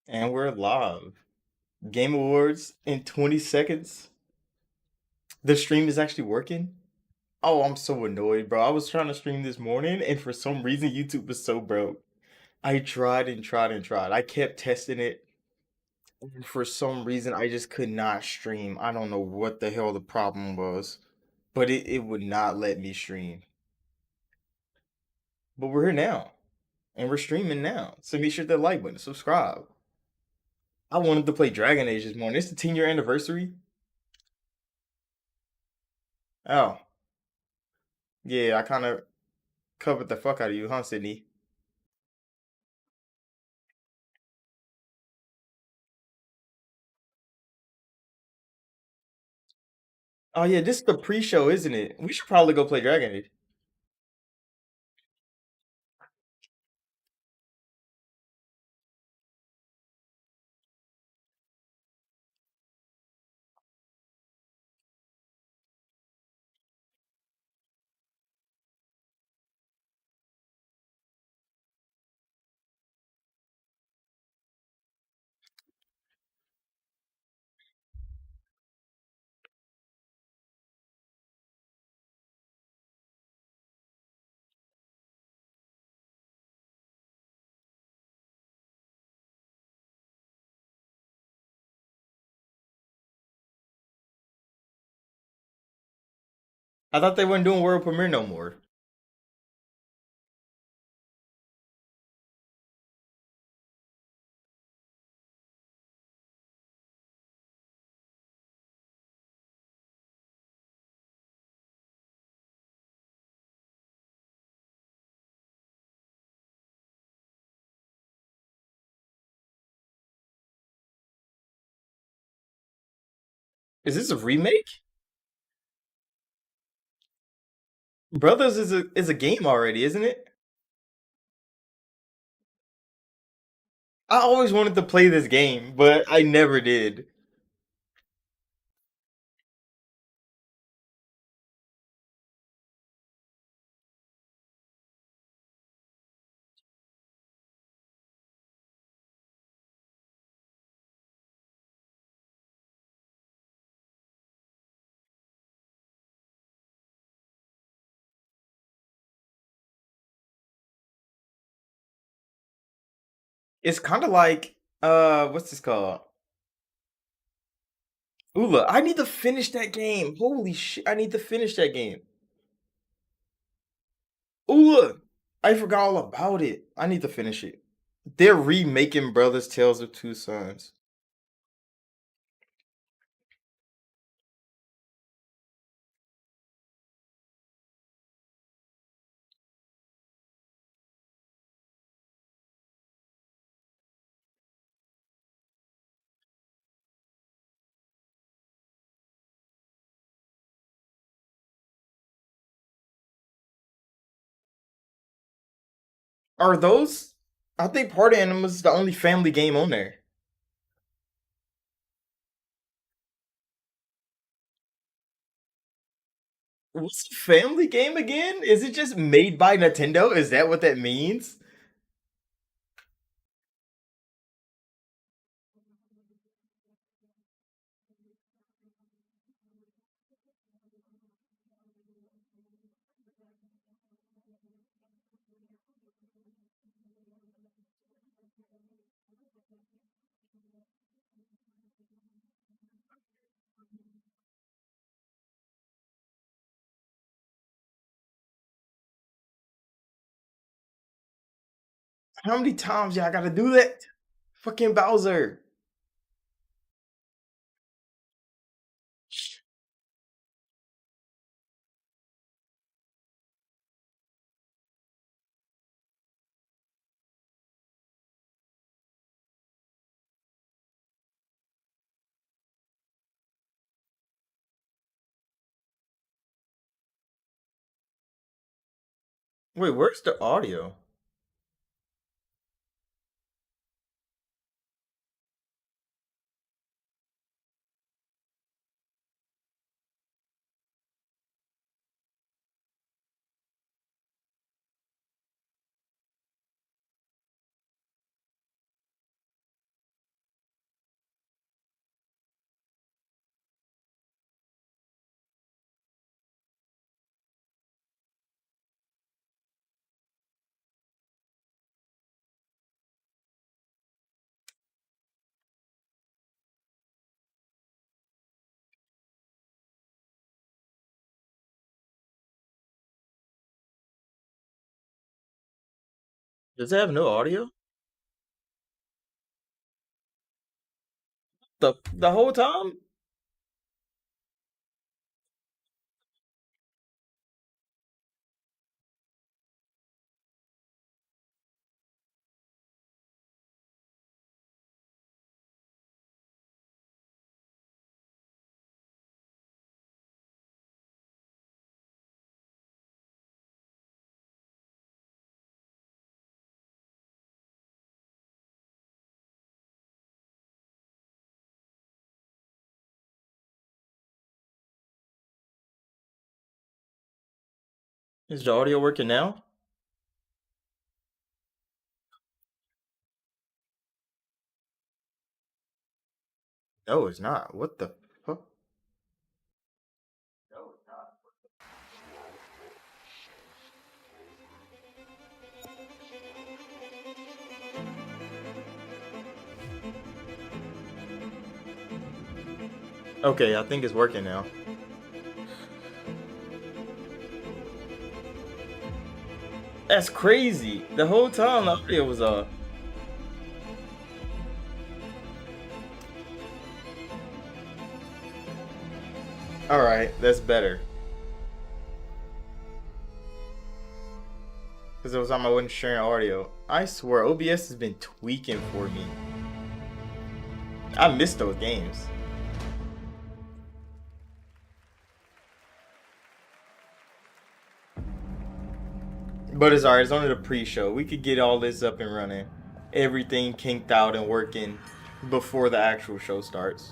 And we're live. Game Awards in 20 seconds. The stream is actually working. Oh, I'm so annoyed, bro. I was trying to stream this morning, and for some reason, YouTube was so broke. I tried and tried and tried. I kept testing it, and for some reason, I just could not stream. I don't know what the hell the problem was, but it would not let me stream. But we're here now, and we're streaming now. So make sure to like button, subscribe. I wanted to play Dragon Age this morning. It's the 10-year anniversary. Oh, yeah, I kind of covered the fuck out of you, huh, Sydney? Oh yeah, this is the pre-show, isn't it? We should probably go play Dragon Age. I thought they weren't doing world premiere no more. Is this a remake? Brothers is a game already, isn't it? I always wanted to play this game, but I never did. It's kind of like what's this called? Ula. I need to finish that game. Holy shit, I need to finish that game. Ula. I forgot all about it. I need to finish it. They're remaking Brothers Tales of Two Sons. Are those? I think Party Animals is the only family game on there. What's a family game again? Is it just made by Nintendo? Is that what that means? How many times y'all gotta do that? Fucking Bowser. Wait, where's the audio? Does it have no audio? The whole time? Is the audio working now? No, it's not. What the fuck? Okay, I think it's working now. That's crazy. The whole time the audio was off. Alright, that's better. Because it was on my wasn't sharing audio. I swear, OBS has been tweaking for me. I missed those games. But it's alright, it's only the pre-show. We could get all this up and running. Everything kinked out and working before the actual show starts.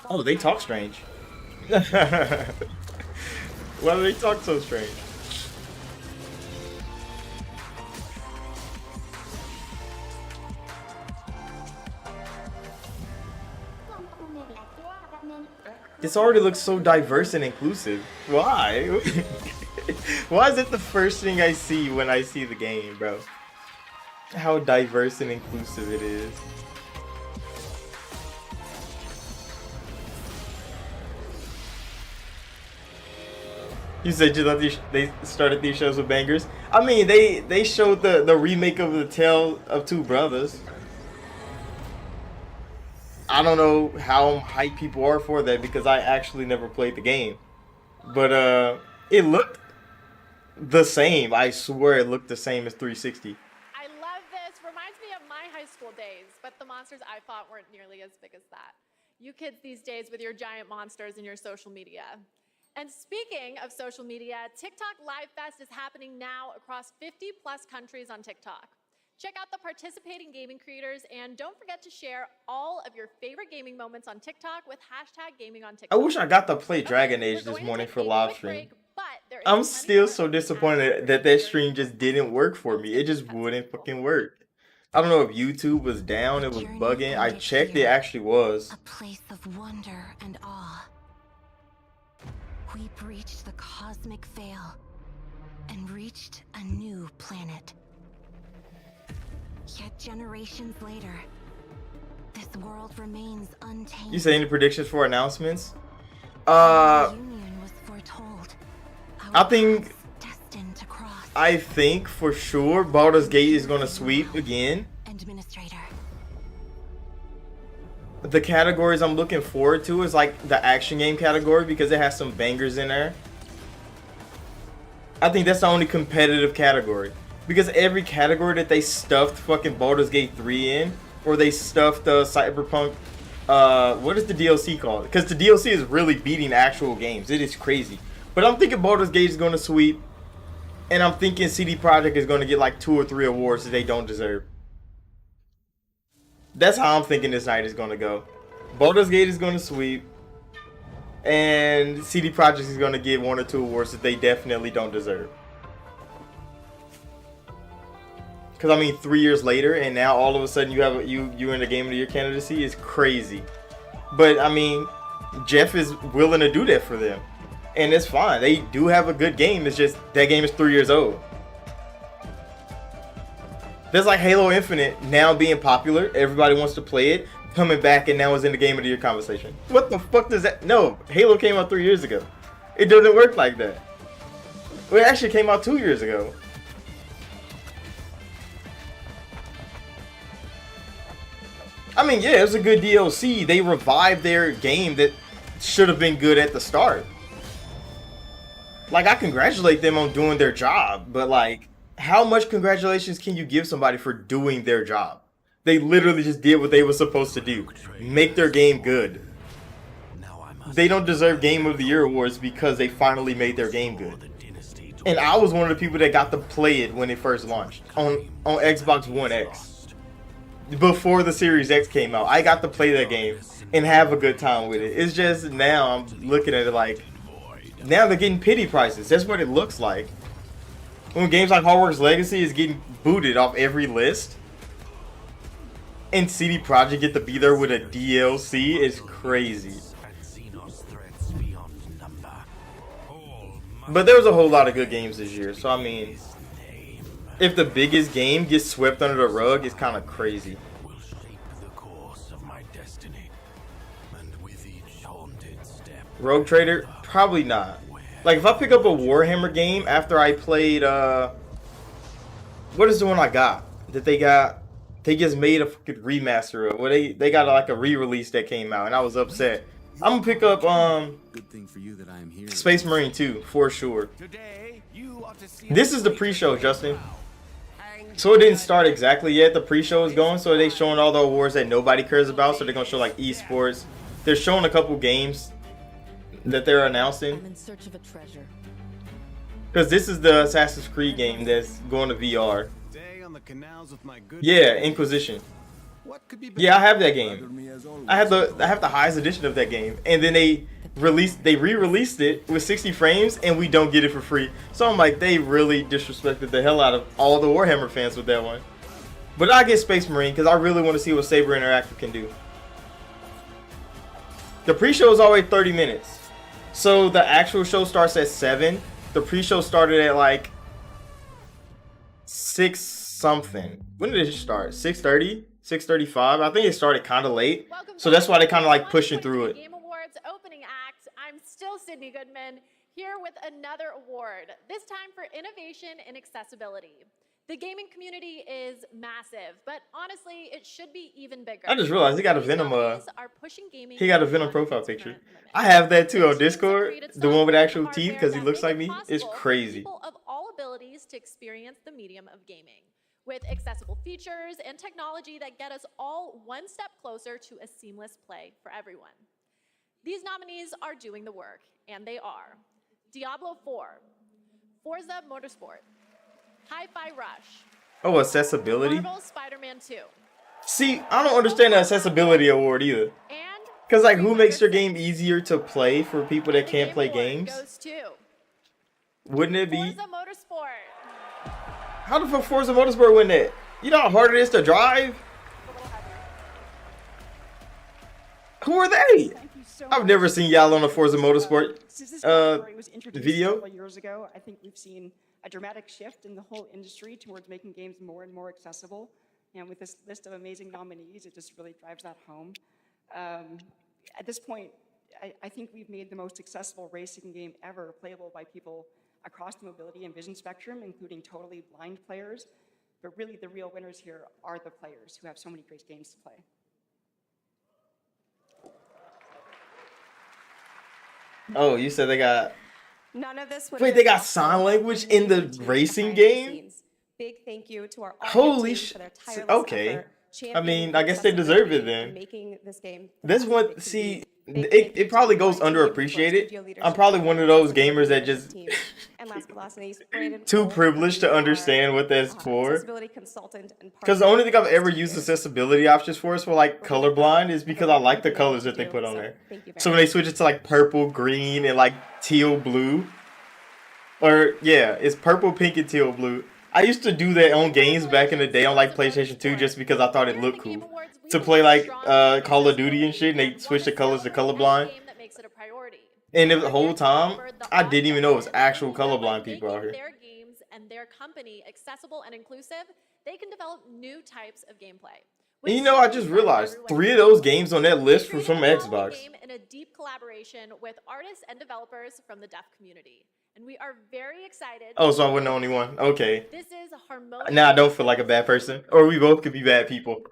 Oh, they talk strange. Why do they talk so strange? This already looks so diverse and inclusive. Why? Why is it the first thing I see when I see the game, bro? How diverse and inclusive it is. You said you thought they started these shows with bangers. I mean, they showed the remake of The Tale of Two Brothers. I don't know how hyped people are for that because I actually never played the game, but it looked the same. I swear it looked the same as 360. I love this. Reminds me of my high school days, but the monsters I fought weren't nearly as big as that. You kids these days with your giant monsters and your social media. And speaking of social media, TikTok Live Fest is happening now across 50 plus countries on TikTok. Check out the participating gaming creators and don't forget to share all of your favorite gaming moments on TikTok with #GamingOnTikTok. I wish I got to play Dragon Age this morning for live stream. I'm still so disappointed that stream just didn't work for me. It just wouldn't fucking work. I don't know if YouTube was down, it was bugging. I checked, it actually was. A place of wonder and awe. We breached the cosmic veil and reached a new planet. Yet generations later, this world remains untamed. You say any predictions for announcements? Union was foretold. I think destined to cross. I think for sure Baldur's Gate is gonna sweep again. Administrator. The categories I'm looking forward to is like the action game category because it has some bangers in there. I think that's the only competitive category. Because every category that they stuffed fucking Baldur's Gate 3 in, or they stuffed Cyberpunk, what is the DLC called? Because the DLC is really beating actual games. It is crazy. But I'm thinking Baldur's Gate is going to sweep, and I'm thinking CD Projekt is going to get like 2 or 3 awards that they don't deserve. That's how I'm thinking this night is going to go. Baldur's Gate is going to sweep, and CD Projekt is going to get 1 or 2 awards that they definitely don't deserve. Because I mean, 3 years later, and now all of a sudden you're in the Game of the Year candidacy is crazy. But I mean, Jeff is willing to do that for them, and it's fine. They do have a good game. It's just that game is 3 years old. There's like Halo Infinite now being popular. Everybody wants to play it, coming back, and now it's in the Game of the Year conversation. What the fuck does that? No, Halo came out 3 years ago. It doesn't work like that. Well, it actually came out 2 years ago. I mean, yeah, it was a good DLC. They revived their game that should have been good at the start. Like, I congratulate them on doing their job, but like, how much congratulations can you give somebody for doing their job? They literally just did what they were supposed to do. Make their game good. They don't deserve Game of the Year awards because they finally made their game good. And I was one of the people that got to play it when it first launched on Xbox One X. Before the Series X came out, I got to play that game and have a good time with it. It's just now I'm looking at it like, now they're getting pity prices. That's what it looks like. When games like Hogwarts Legacy is getting booted off every list, and CD Projekt get to be there with a DLC is crazy. But there was a whole lot of good games this year, so I mean, if the biggest game gets swept under the rug, it's kind of crazy. Rogue Trader? Probably not. Like, if I pick up a Warhammer game after I played, what is the one I got? That they just made a fucking remaster of. Well, they got like a re-release that came out, and I was upset. I'm gonna pick up, Good thing for you that I am here. Space Marine 2, for sure. This is the pre-show, Justin. So it didn't start exactly yet. The pre-show is going, so they're showing all the awards that nobody cares about. So they're gonna show like esports. They're showing a couple games that they're announcing. I'm in search of a treasure. Because this is the Assassin's Creed game that's going to VR. Yeah, Inquisition. Yeah, I have that game. I have the highest edition of that game, and then they re-released it with 60 frames, and we don't get it for free. So I'm like, they really disrespected the hell out of all the Warhammer fans with that one. But I get Space Marine because I really want to see what Saber Interactive can do. The pre-show is always 30 minutes, so the actual show starts at 7. The pre-show started at like 6 something. When did it start? 6:30? 6:35? I think it started kind of late, so that's why they kind of like pushing through it. Game Awards opening act. I'm still Sydney Goodman here with another award. This time for innovation and accessibility. The gaming community is massive, but honestly, it should be even bigger. I just realized he got a These Venom. nominees are pushing gaming He got a Venom beyond profile its picture. current limits. I have that too on These teams have Discord. created The one with software actual and teeth hardware because he that looks make like it me. It's possible for crazy. People of all abilities to experience the medium of gaming, with accessible features and technology that get us all one step closer to a seamless play for everyone. These nominees are doing the work, and they are Diablo 4, Forza Motorsport, Hi-Fi Rush, Oh, accessibility? Marvel Spider-Man 2, See, I don't understand the accessibility award either. and Because, like, who makes your 306. game easier to play for people that The can't Game play Award games? goes to Wouldn't it be? Forza Motorsport. How the fuck Forza Motorsport win that? You know how hard it is to drive? Who are they? I've never seen y'all on a Forza Motorsport Since this category was introduced video. several years ago, I think we've seen a dramatic shift in the whole industry towards making games more and more accessible. And with this list of amazing nominees, it just really drives that home. At this point, I think we've made the most accessible racing game ever playable by people across the mobility and vision spectrum, including totally blind players. But really, the real winners here are the players who have so many great games to play. Oh, you said they got... None of this would Wait, have they been got possible sign language in the without the racing behind the game? scenes. Big thank you to our Holy team sh- for their tireless okay. effort, I mean, championing I guess they deserve it accessibility then. and making this game the That's best what, it could see, be. Big it, thank you it probably to goes our team, to our underappreciated. studio I'm leadership, probably one of those and the gamers that business just team. And last but not least, Brandon too Cole, privileged to our, understand what that's for. accessibility consultant and Because the partner only thing I've for ever this used year. accessibility options for is for like We're really colorblind proud is of because I like the everything colors that you they do, put on so there. thank you very So when they much. switch it to like purple, green, and like teal blue, or yeah, it's purple, pink, and teal blue. I used to do that on games back in the day on like PlayStation 2 just because I thought it looked cool. To play like Call of Duty and shit, and they switch the colors to colorblind. And the whole time, I didn't even know it was actual colorblind people out here. Their games and their company accessible and inclusive, they can develop new types of gameplay. And you know, I just realized 3 of those games on that list were from Xbox. Game in a deep collaboration with artists and developers from the deaf community. And we are very excited. Oh, so I wasn't the only one. Okay. This is harmonious. Now I don't feel like a bad person. Or we both could be bad people.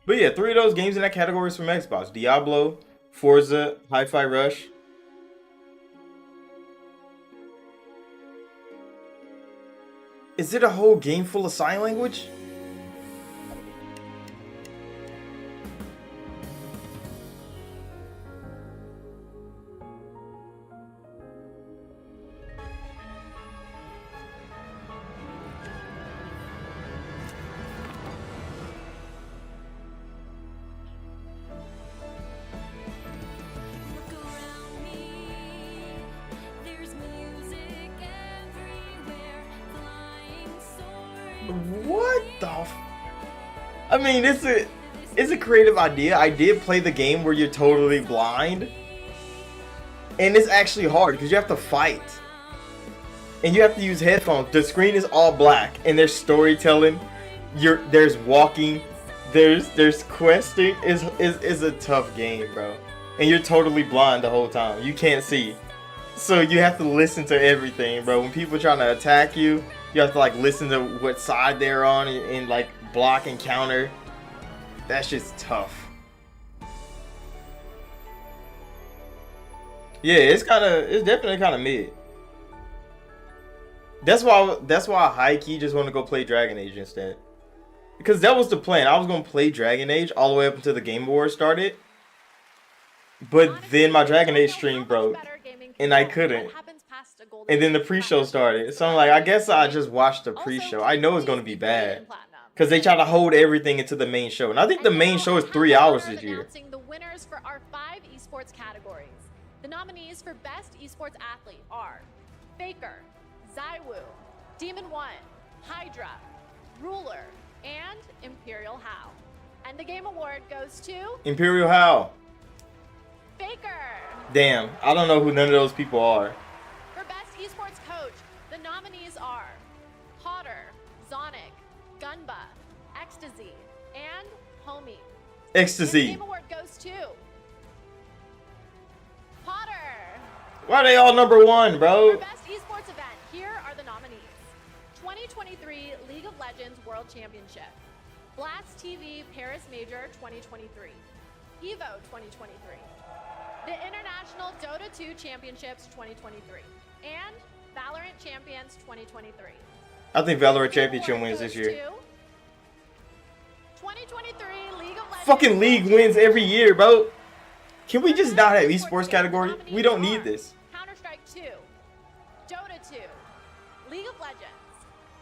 But yeah, 3 of those games in that category is from Xbox. Diablo, Forza, Hi-Fi Rush. Is it a whole game full of sign language? What the I mean, it's a creative idea. I did play the game where you're totally blind. And it's actually hard because you have to fight. And you have to use headphones. The screen is all black and there's storytelling. There's walking. There's questing. It's a tough game, bro. And you're totally blind the whole time. You can't see. So you have to listen to everything, bro. When people are trying to attack you, you have to like listen to what side they're on and like block and counter. That's just tough. Yeah, it's definitely kind of mid. That's why I high key just want to go play Dragon Age instead. Because that was the plan. I was gonna play Dragon Age all the way up until the Game Awards started. But then my Dragon Age stream broke. And I couldn't. And then the pre-show started. So I'm like, I guess I just watched the pre-show. I know it's going to be bad. Because they try to hold everything into the main show. And I think the main show is 3 hours this year. The winners for our 5 esports categories. The nominees for Best Esports Athlete are Faker, Zywoo, Demon One, Hydra, Ruler, and Imperial How. And the Game Award goes to Imperial How. Faker. Damn, I don't know who none of those people are. For Best Esports Coach, the nominees are Potter, Zonic, Gunba, Ecstasy, and Homie. Ecstasy. The Game Award goes to Potter. Why are they all #1, bro? For Best Esports Event, here are the nominees. 2023 League of Legends World Championship. Blast TV Paris Major 2023. EVO 2023. The International Dota 2 Championships 2023. And Valorant Champions 2023. I think Valorant Championship wins this year. 2023 League of Legends. Fucking League wins every year, bro. Can we just not have esports category? We don't need this. Counter-Strike 2, Dota 2, League of Legends,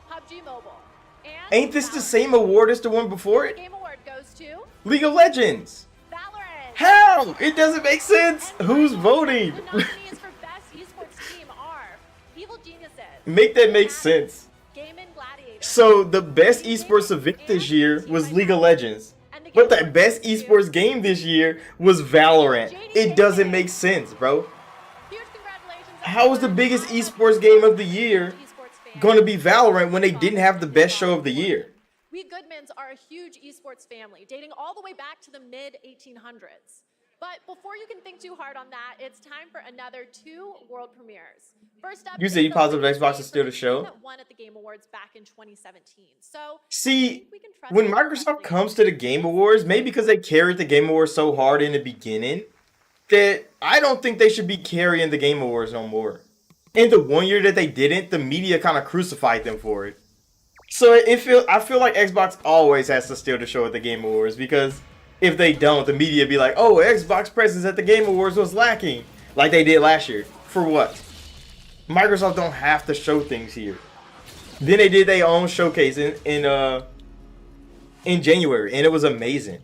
PUBG Mobile, and Ain't this the same award as the one before The it? Game Award goes to League of Legends. Valorant. How? It doesn't make sense. And Who's finally, voting? The nominees for Best Esports Team are Evil Geniuses, Make that make sense. Game and Gladiators. So the best esports event this year was League of Legends. But the best esports game this year was Valorant. It doesn't make sense, bro. Huge congratulations. How was the biggest esports game of the year gonna be Valorant when they didn't have the best show of the year? We Goodmans are a huge esports family, dating all the way back to the mid-1800s. But before you can think too hard on that, it's time for another 2 world premieres. First up, You say you is positive the Xbox is still the show? that won at the Game Awards back in 2017. So See, when Microsoft comes to the Game Awards, maybe because they carried the Game Awards so hard in the beginning, that I don't think they should be carrying the Game Awards no more. And the one year that they didn't, the media kind of crucified them for it. So I feel like Xbox always has to steal the show at the Game Awards, because if they don't, the media be like, oh, Xbox presence at the Game Awards was lacking. Like they did last year. For what? Microsoft don't have to show things here. Then they did their own showcase in January, and it was amazing.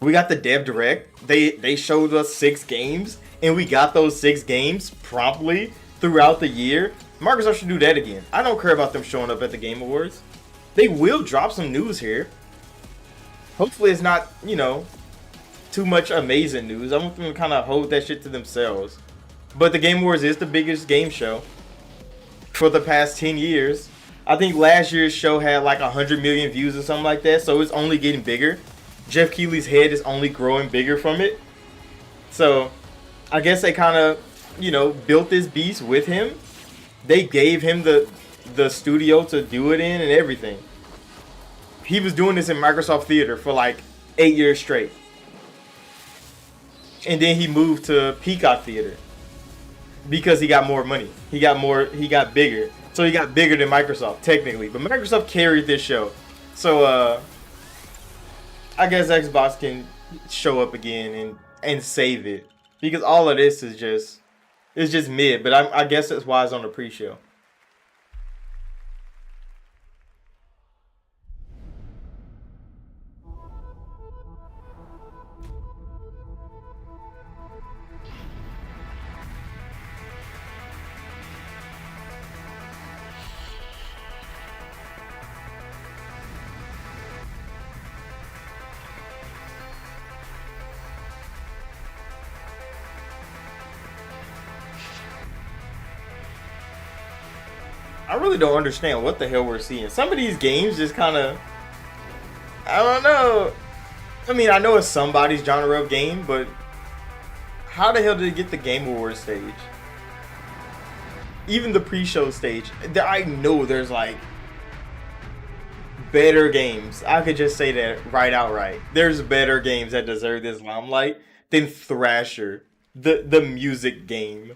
We got the Dev Direct. They showed us 6 games, and we got those 6 games promptly throughout the year, Microsoft should do that again. I don't care about them showing up at the Game Awards. They will drop some news here. Hopefully it's not, you know, too much amazing news. I want them to kind of hold that shit to themselves. But the Game Awards is the biggest game show for the past 10 years. I think last year's show had like 100 million views or something like that, so it's only getting bigger. Jeff Keighley's head is only growing bigger from it. So I guess they kind of, you know, built this beast with him. They gave him the studio to do it in and everything. He was doing this in Microsoft Theater for like 8 years straight. And then he moved to Peacock Theater because he got more money. He got bigger. So he got bigger than Microsoft, technically. But Microsoft carried this show. So I guess Xbox can show up again and save it. Because all of this is just mid. But I guess that's why it's on the pre-show. I really don't understand what the hell we're seeing. Some of these games just kind of, I don't know. I mean, I know it's somebody's genre of game, but how the hell did it get the Game Awards stage? Even the pre-show stage. I know there's like better games. I could just say that right outright. There's better games that deserve this limelight than Thrasher, the music game.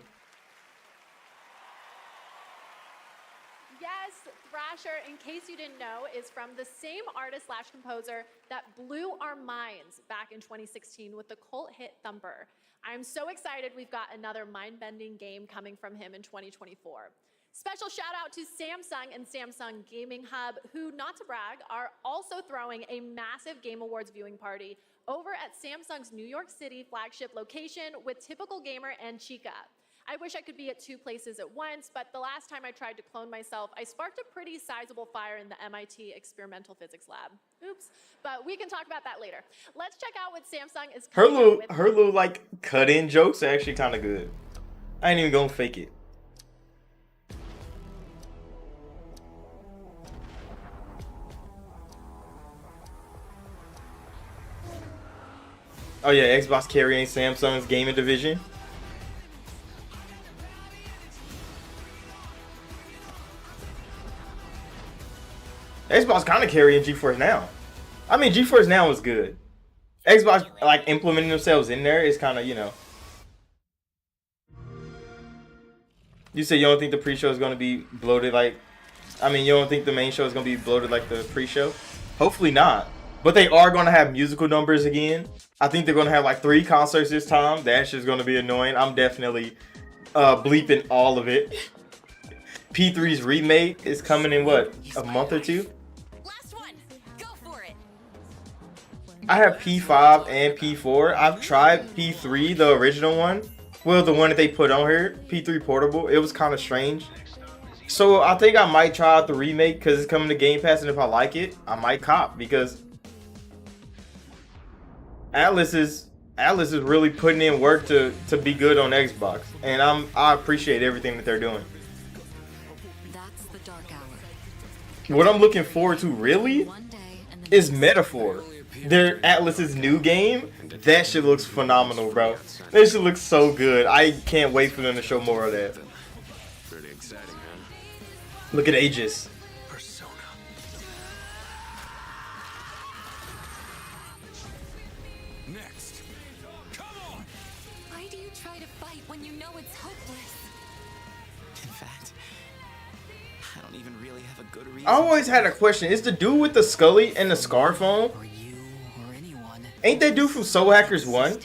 Thrasher, in case you didn't know, is from the same artist/composer that blew our minds back in 2016 with the cult hit Thumper. I'm so excited we've got another mind-bending game coming from him in 2024. Special shout out to Samsung and Samsung Gaming Hub, who, not to brag, are also throwing a massive Game Awards viewing party over at Samsung's New York City flagship location with Typical Gamer and Chica. I wish I could be at two places at once, but the last time I tried to clone myself, I sparked a pretty sizable fire in the MIT experimental physics lab. Oops, but we can talk about that later. Let's check out what Samsung is coming out with. Her little like cut-in jokes are actually kind of good. I ain't even gonna fake it. Oh yeah, Xbox carrying Samsung's gaming division. Xbox kind of carrying GeForce Now. I mean, GeForce Now is good. Xbox, like, implementing themselves in there is kind of, you know. You said you don't think the pre-show is going to be bloated like... I mean, you don't think the main show is going to be bloated like the pre-show? Hopefully not. But they are going to have musical numbers again. I think they're going to have, like, 3 concerts this time. That's just going to be annoying. I'm definitely bleeping all of it. P3's remake is coming in, what, a month or 2? I have P5 and P4. I've tried P3, the original one. Well, the one that they put on here, P3 Portable. It was kind of strange. So I think I might try out the remake because it's coming to Game Pass, and if I like it, I might cop because Atlas is really putting in work to be good on Xbox, and I appreciate everything that they're doing. That's the dark hour. What I'm looking forward to really is Metaphor. Their Atlas's new game. That shit looks phenomenal, bro. That shit looks so good. I can't wait for them to show more of that. Pretty exciting, huh? Look at Aegis. Persona. Next. Come on. Why do you try to fight when you know it's hopeless? In fact, I don't even really have a good reason. I always had a question. Is the dude with the Scully and the scarf on? Or you or anyone. Ain't that dude from Soul Hackers 1?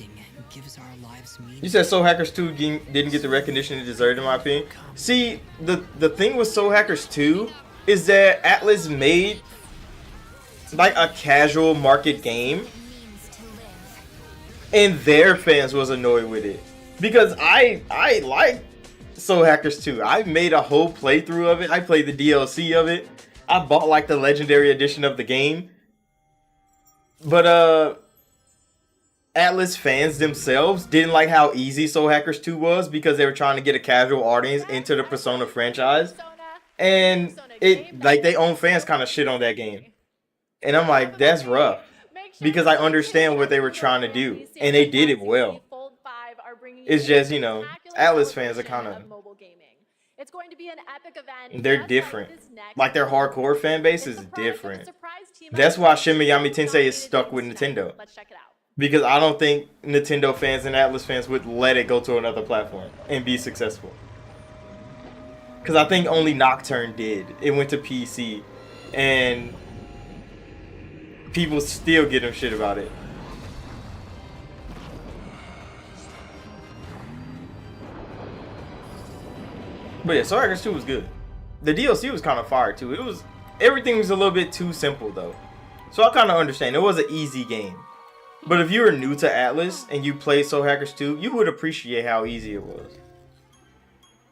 Gives our lives meaning. You said Soul Hackers 2 didn't get the recognition it deserved, in my opinion. See, the thing with Soul Hackers 2 is that Atlas made like a casual market game, and their fans was annoyed with it because I like Soul Hackers 2. I made a whole playthrough of it. I played the DLC of it. I bought like the legendary edition of the game. But Atlas fans themselves didn't like how easy Soul Hackers 2 was because they were trying to get a casual audience into the Persona franchise. And it like they own fans kind of shit on that game. And I'm like, that's rough. Because I understand what they were trying to do. And they did it well. It's just, you know, Atlas fans are kind of... It's going to be an epic event. They're different. Like their hardcore fan base is different. That's why Shin Megami Tensei is stuck with Nintendo. Let's check it out. Because I don't think Nintendo fans and Atlas fans would let it go to another platform and be successful. Because I think only Nocturne did. It went to PC. And people still give them shit about it. But yeah, Soul Hackers 2 was good. The DLC was kind of fire too. Everything was a little bit too simple though. So I kind of understand. It was an easy game. But if you were new to Atlas and you played Soul Hackers 2, you would appreciate how easy it was.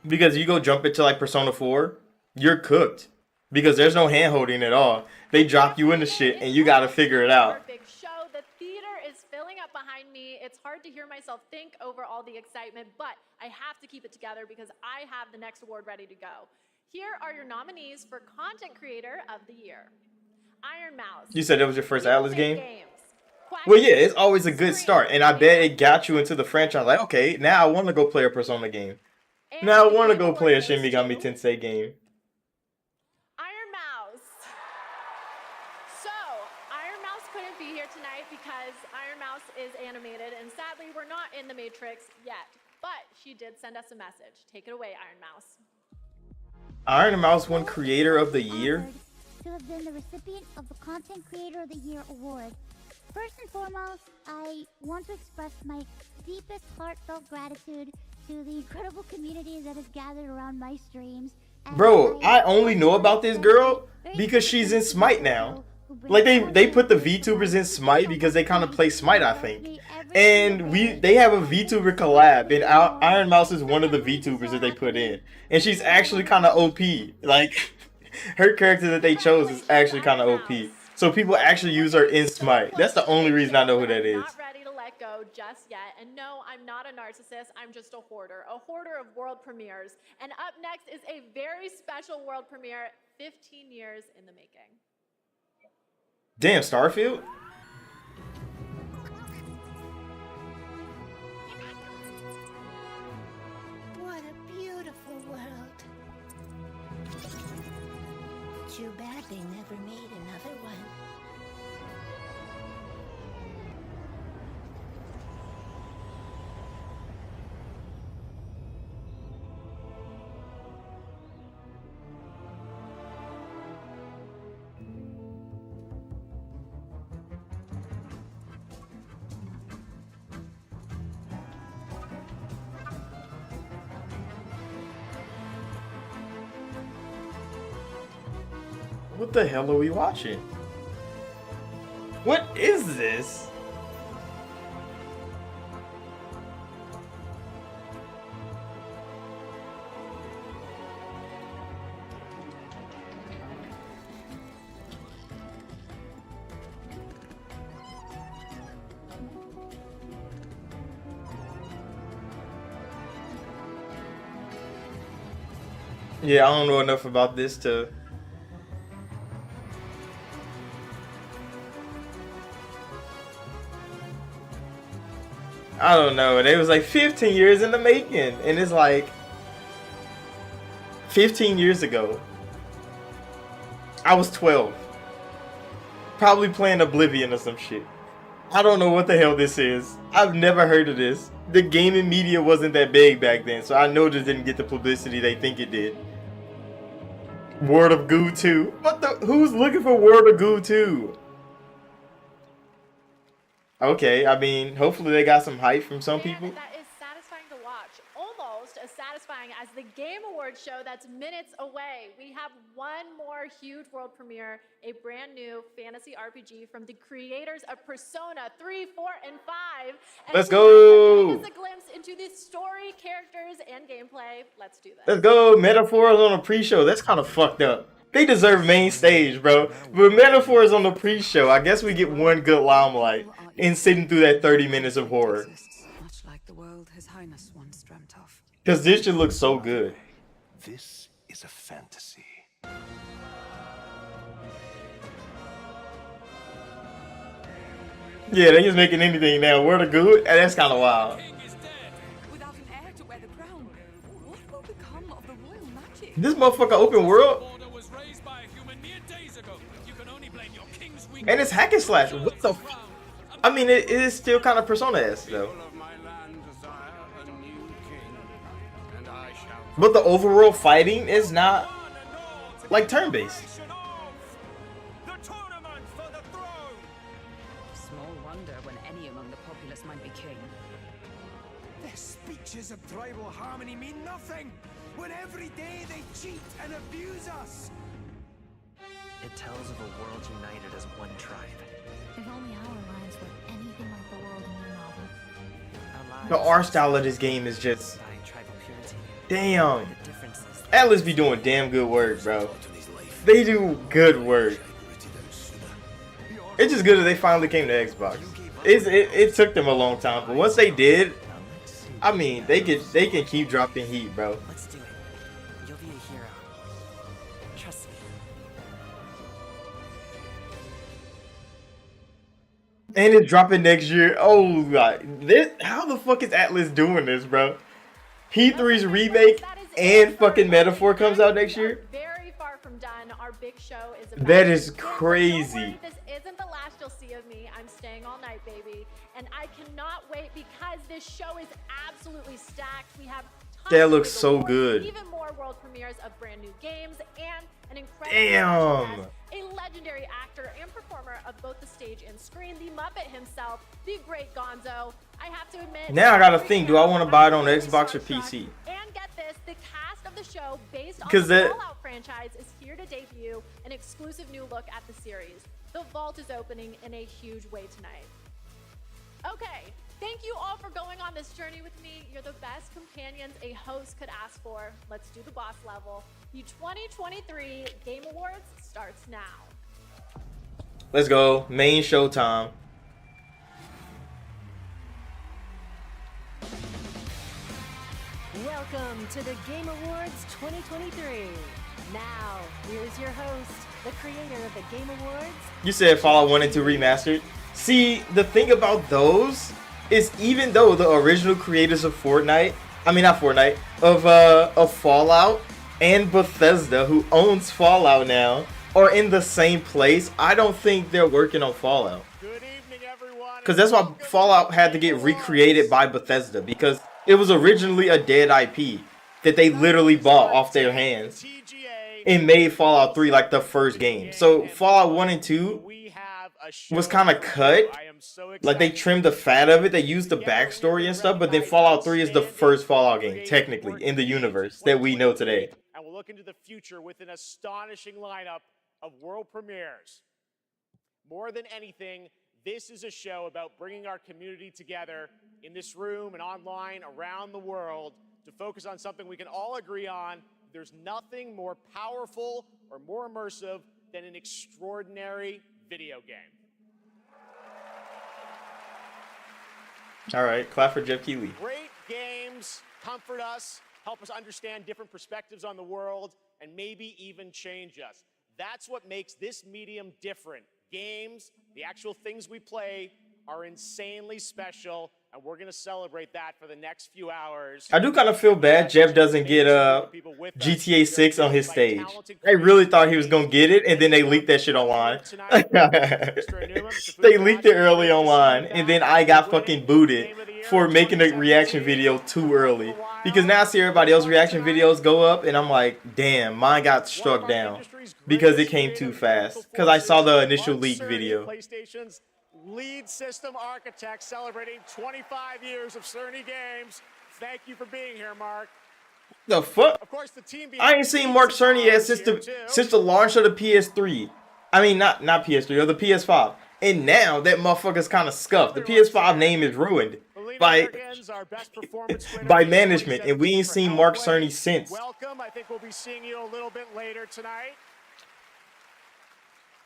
Because you go jump into like Persona 4, you're cooked. Because there's no hand holding at all. They drop you into shit and you gotta figure it out. Big show. The theater is filling up behind me. It's hard to hear myself think over all the excitement, but I have to keep it together because I have the next award ready to go. Here are your nominees for Content Creator of the Year. Iron Mouse. You said that was your first Atlas game? Well, yeah, it's always a good start. And I bet it got you into the franchise. Like, okay, now I want to go play a Persona game. Now I want to go play a Shin Megami Tensei game. Iron Mouse. So, Iron Mouse couldn't be here tonight because Iron Mouse is animated, and sadly, we're not in the Matrix yet. But she did send us a message. Take it away, Iron Mouse. Iron Mouse won Creator of the Year. To have been the recipient of the Content Creator of the Year award. First and foremost, I want to express my deepest heartfelt gratitude to the incredible community that has gathered around my streams. Bro, I only know about this girl because she's in Smite now. Like they put the VTubers in Smite because they kind of play Smite, I think. And they have a VTuber collab, and Iron Mouse is one of the VTubers that they put in. And she's actually kind of OP. Like, her character that they chose is actually kind of OP. So people actually use her in Smite. That's the only reason I know who that is. Not ready to let go just yet. And no, I'm not a narcissist. I'm just a hoarder of world premieres. And up next is a very special world premiere, 15 years in the making. Damn, Starfield? What a beautiful world. Too bad they never made another one. What the hell are we watching? What is this? Yeah, I don't know enough about this to... I don't know. It was like 15 years in the making. And it's like 15 years ago. I was 12. Probably playing Oblivion or some shit. I don't know what the hell this is. I've never heard of this. The gaming media wasn't that big back then, so I know this didn't get the publicity they think it did. World of Goo 2. What the? Who's looking for World of Goo 2? Okay, I mean, hopefully they got some hype from some people. That is satisfying to watch. Almost as satisfying as as the Game Awards show that's minutes away. We have one more huge world premiere, a brand new fantasy RPG from the creators of Persona 3, 4, and 5. And Let's tonight, to go. give us a glimpse into the story, characters, and gameplay, let's do this. Let's go. Metaphors on a pre-show. That's kind of fucked up. They deserve main stage, bro. But Metaphors on the pre-show. I guess we get one good limelight in sitting through that 30 minutes of horror. Much like the world His Highness once dreamt of. Because this shit looks so good. This is a fantasy. Yeah, they just making anything now. Where to go? That's kind of wild. Without an heir to wear the crown, what will become of the royal magic? This motherfucker open world. And it's hack and slash. What the f? I mean, it is still kind of Persona-esque though. But the overall fighting is not like turn-based. Small wonder when any among the populace might be king. Their speeches of tribal harmony mean nothing when every day they cheat and abuse us. It tells of a world united as one tribe. If only our lives were anything like the world in your novel. The art style of this game is just Dying tribal purity. damn. The differences. Atlas be doing damn good work, bro. They do good work. It's just good that they finally came to Xbox. It took them a long time, but once they did, I mean, they can keep dropping heat, bro. Let's do it. You'll be a hero. Trust me. And it's dropping next year. Oh god, how the fuck is Atlas doing this, bro? P3's remake and fucking Metaphor comes out next year. Very far from done. Our big show is about That is to begin. crazy. Don't worry, this isn't the last you'll see of me. I'm staying all night, baby. And I cannot wait because this show is absolutely stacked. We have tons That of looks big so awards, good. Even more world premieres of brand new games and an incredible Damn. special guest, a legendary actor and performer of both the stage and screen, the Muppet himself, the great Gonzo. I have to admit, Now I gotta think, do I want to buy it on Xbox or PC? And get this, the cast of the show based on 'Cause the that- Fallout franchise is here to debut an exclusive new look at the series. The vault is opening in a huge way tonight. Okay, thank you all for going on this journey with me. You're the best companions a host could ask for. Let's do the boss level. The 2023 Game Awards starts now. Let's go. Main show time. Welcome to the Game Awards 2023. Now, here's your host, the creator of the Game Awards. You said Fallout 1 and 2 remastered. See, the thing about those is even though the original creators of Fortnite, I mean not Fortnite, of Fallout and Bethesda, who owns Fallout now, are in the same place, I don't think they're working on Fallout. Good evening, everyone. Because that's why Fallout had to get recreated by Bethesda, because it was originally a dead IP that they literally bought off their hands and made Fallout 3 like the first game. So Fallout 1 and 2 was kind of cut. Like they trimmed the fat of it. They used the backstory and stuff, but then Fallout 3 is the first Fallout game, technically, in the universe that we know today. And we'll look into the future with an astonishing lineup of world premieres. More than anything, this is a show about bringing our community together in this room and online around the world to focus on something we can all agree on. There's nothing more powerful or more immersive than an extraordinary video game. All right, clap for Jeff Keighley. Great games comfort us, help us understand different perspectives on the world, and maybe even change us. That's what makes this medium different. Games, the actual things we play, are insanely special, and we're going to celebrate that for the next few hours. I do kind of feel bad Jeff doesn't get GTA 6 on his stage. I really thought he was going to get it, and then they leaked that shit online. They leaked it early online, and then I got fucking booted for making a reaction video too early. Because now I see everybody else's reaction videos go up, and I'm like, damn, mine got struck down because it came too fast. Because I saw the initial leak video. PlayStation's lead system architect celebrating 25 years of Cerny Games. Thank you for being here, Mark. The fuck? Of course, the team I ain't seen Mark Cerny yet since the launch of the PS3. I mean, not PS3 or the PS5. And now that motherfucker's kind of scuffed. The PS5 name is ruined by management, and we ain't seen Mark Cerny since. Welcome. I think we'll be seeing you a little bit later tonight.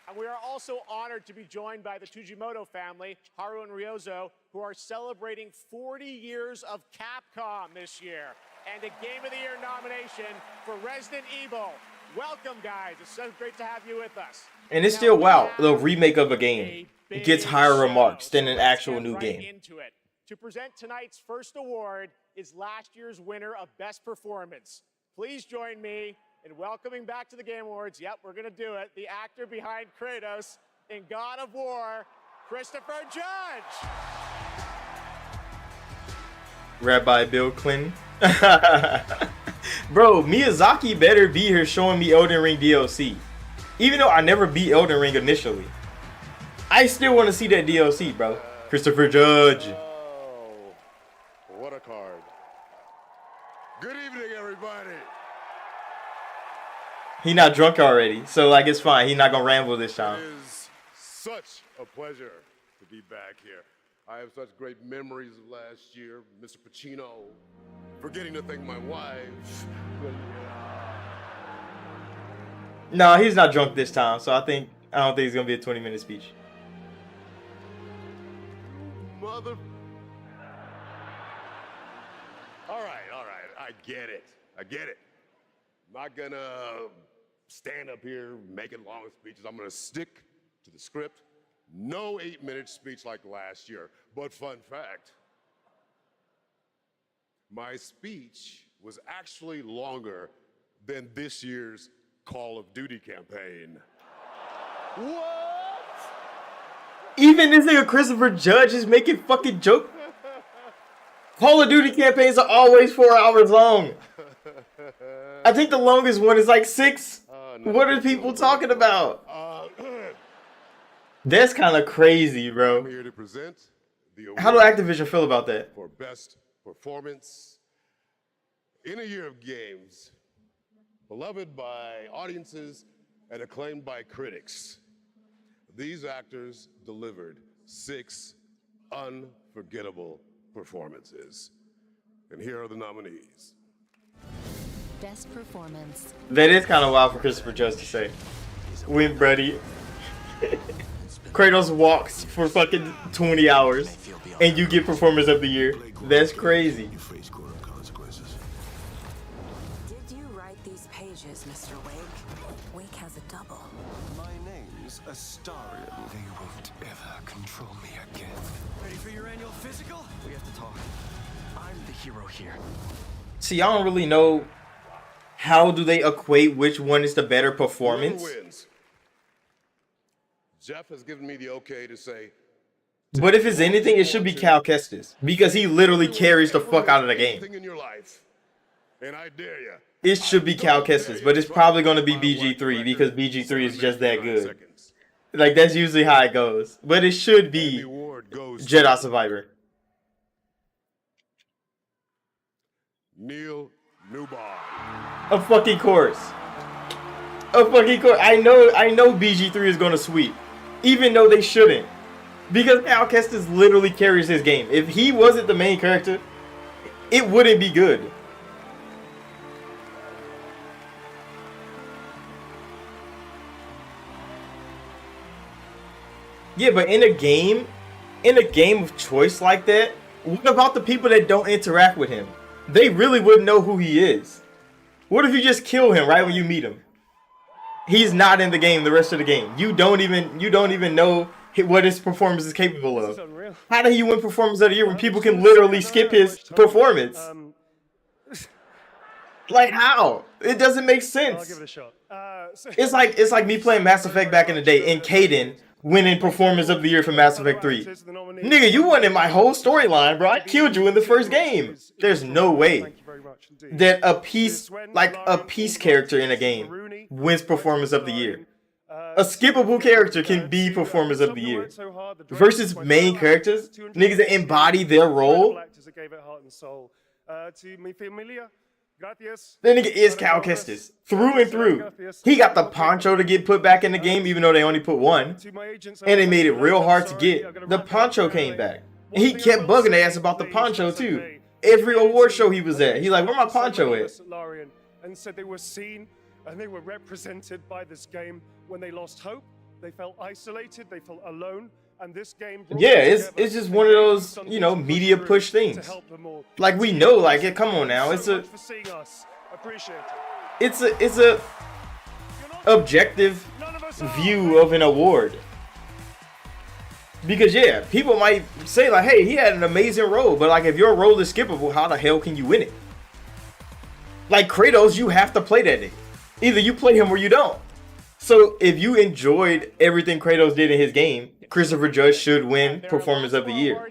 And we are also honored to be joined by the Tujimoto family, Haru and Ryozo, who are celebrating 40 years of Capcom this year, and a Game of the Year nomination for Resident Evil. Welcome, guys. It's so great to have you with us. And it's still wow, the remake of a game. It gets higher remarks than an actual new game. Into it. To present tonight's first award is last year's winner of Best Performance. Please join me in welcoming back to the Game Awards, yep, we're gonna do it, the actor behind Kratos in God of War, Christopher Judge. Rabbi Bill Clinton. Bro, Miyazaki better be here showing me Elden Ring DLC. Even though I never beat Elden Ring initially. I still want to see that DLC, bro. Christopher Judge. Oh, what a card. Good evening, everybody. He not drunk already, so like it's fine. He not gonna ramble this time. It is such a pleasure to be back here. I have such great memories of last year, Mr. Pacino, forgetting to thank my wife. No, he's not drunk this time, so I don't think it's gonna be a 20-minute speech. Mother. All right. I get it. I'm not gonna stand up here making long speeches. I'm gonna stick to the script. No 8-minute speech like last year. But fun fact, my speech was actually longer than this year's Call of Duty campaign. What? Even this nigga Christopher Judge is making fucking jokes. Call of Duty campaigns are always 4 hours long. I think the longest one is like 6. What are people talking about? That's kind of crazy, bro. I'm here to present the award. How do Activision feel about that? For best performance in a year of games, beloved by audiences and acclaimed by critics. These actors delivered 6 unforgettable performances. And here are the nominees. Best performance. That is kind of wild for Christopher Judge to say. Win, buddy. Kratos walks for fucking 20 hours and you get Performance of the Year. That's crazy. Did you write these pages, Mr. Wake? Wake has a double. My name's Astarion. They won't ever control me again. Ready for your annual physical? We have to talk. I'm the hero here. See, I don't really know how do they equate which one is the better performance. Whoever wins. Jeff has given me the okay to say. But if it's anything, it should be Cal Kestis because he literally carries the fuck out of the game. In your life, and I dare you. It should be Cal Kestis, but it's probably going to be BG3 because BG3 is just that good. Like, that's usually how it goes. But it should be Jedi Survivor. Neil Newbar. A fucking course. A fucking course. I know BG3 is going to sweep. Even though they shouldn't. Because Cal Kestis literally carries his game. If he wasn't the main character, it wouldn't be good. Yeah, but in a game of choice like that, what about the people that don't interact with him? They really wouldn't know who he is. What if you just kill him right when you meet him? He's not in the game the rest of the game. You don't even know what his performance is capable of. How do you win Performance of the Year when people can literally skip his performance? Like how? It doesn't make sense. I'll give it a shot. It's like me playing Mass Effect back in the day and Caden winning Performance of the Year for Mass Effect 3. Nigga, you won in my whole storyline, bro. I killed you in the first game. There's no way that a peace character in a game wins Performance of the Year. A skippable character can be Performance of the Year. Versus main characters, niggas that embody their role. To mi familia, That nigga is Cal Kestis through and through. He got the poncho to get put back in the game, even though they only put one, and they made it real hard to get. The poncho came back, and he kept bugging their ass about the poncho too. Every award show he was at, he like, where my poncho at? And said they were seen and they were represented by this game. When they lost hope, they felt isolated, they felt alone. And this game, yeah, it's just one of those, you know, media push things. Like, we know, like, come on now, it's a objective view of an award. Because yeah, people might say like, hey, he had an amazing role, but like, if your role is skippable, how the hell can you win it? Like Kratos, you have to play that nigga. Either you play him or you don't. So if you enjoyed everything Kratos did in his game, Christopher Judge should win Performance of the Year.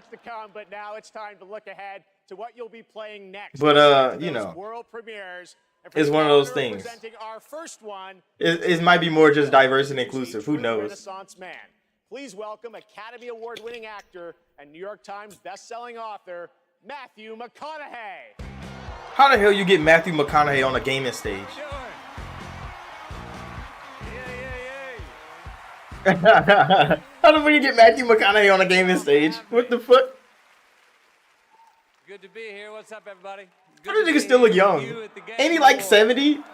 But now it's time to look ahead to what you'll be playing next. But you know, world premieres. It's one of those things. Our first one. It might be more just diverse and inclusive. Who knows? Renaissance man. Please welcome Academy Award-winning actor and New York Times best-selling author Matthew McConaughey. How the hell you get Matthew McConaughey on a gaming stage? How the fuck you get Matthew McConaughey on a gaming stage? What the fuck? Good to be here. What's up, everybody? How does nigga still look young? Ain't he like 70? And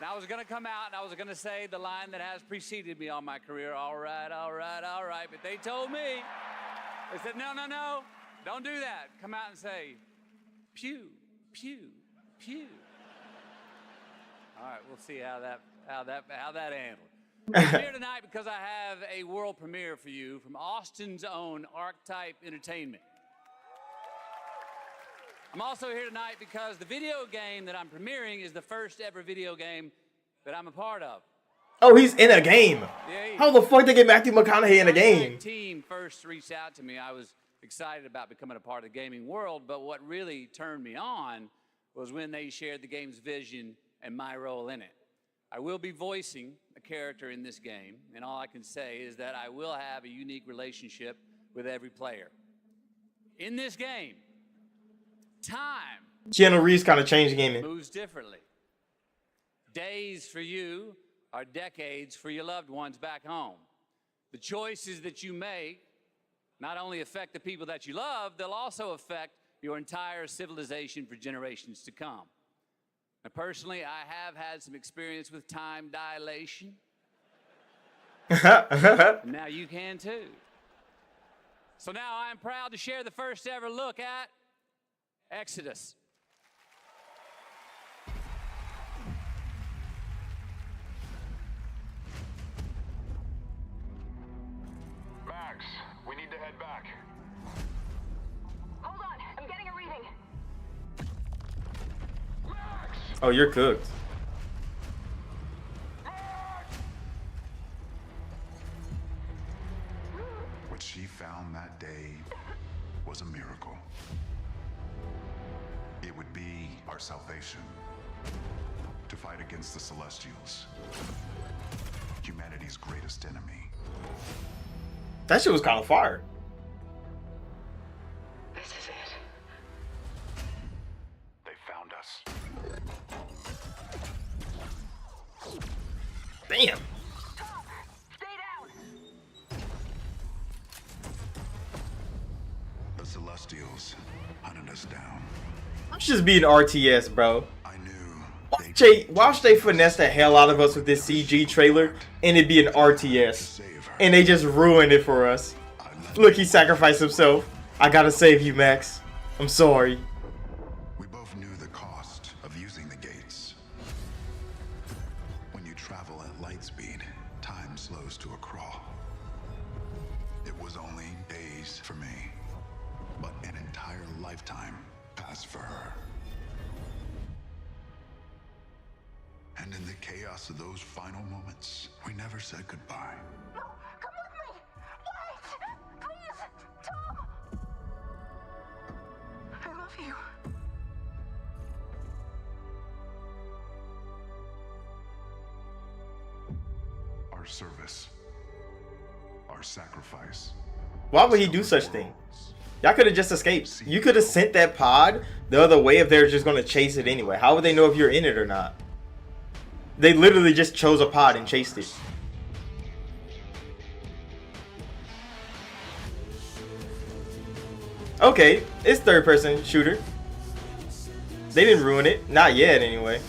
I was going to come out and I was going to say the line that has preceded me on my career. All right, all right, all right. But they told me, they said, no, no, no, don't do that. Come out and say, pew, pew, pew. All right, we'll see how that handles. I'm here tonight because I have a world premiere for you from Austin's own Archetype Entertainment. I'm also here tonight because the video game that I'm premiering is the first ever video game that I'm a part of. Oh, he's in a game. Yeah, how the fuck they get Matthew McConaughey in a game? When the team first reached out to me, I was excited about becoming a part of the gaming world, but what really turned me on was when they shared the game's vision and my role in it. I will be voicing a character in this game, and all I can say is that I will have a unique relationship with every player. In this game, time Keanu Reeves kind of changed gaming. moves differently. Days for you are decades for your loved ones back home. The choices that you make not only affect the people that you love, they'll also affect your entire civilization for generations to come. Now, personally, I have had some experience with time dilation. Now you can too. So now I am proud to share the first ever look at Exodus. Max, we need to head back. Hold on, I'm getting a reading. Oh, you're cooked. What she found that day was a miracle. It would be our salvation to fight against the Celestials, humanity's greatest enemy. That shit was kind of fire. This is it. They found us. Damn. Stay down. The Celestials hunted us down. It's just being RTS, bro. Watch they finesse the hell out of us with this CG trailer, and it be an RTS, and they just ruined it for us. Look, he sacrificed himself. I gotta save you, Max. I'm sorry. We both knew the cost of using the gates. When you travel at light speed, time slows to a crawl. It was only days for me, but an entire lifetime passed for her. And in the chaos of those final moments, we never said goodbye. No, come with me. Wait, please, Tom. I love you. Our service, our sacrifice. Why would he do such thing? Y'all could have just escaped. You could have sent that pod the other way if they're just gonna chase it anyway. How would they know if you're in it or not? They literally just chose a pod and chased it. Okay, it's third-person shooter. They didn't ruin it. Not yet, anyway.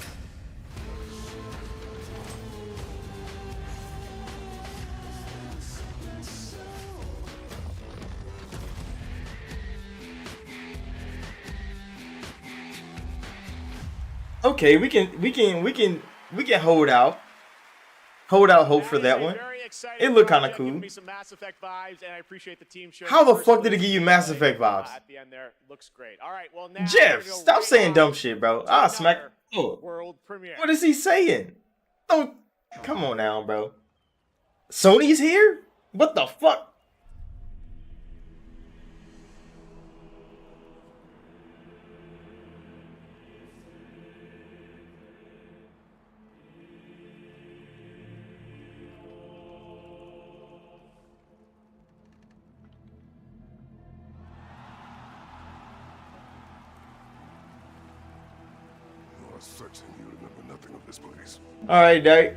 Okay, we can hold out. Hold out hope for that one. It looked kind of cool. How the fuck did it give you Mass Effect vibes? At the end there, looks great. All right, well now Jeff, stop saying dumb shit, bro. Ah, smack. Oh. World premiere. What is he saying? Don't. Come on now, bro. Sony's here? What the fuck? You are certain you remember nothing of this place. All right, Dyke.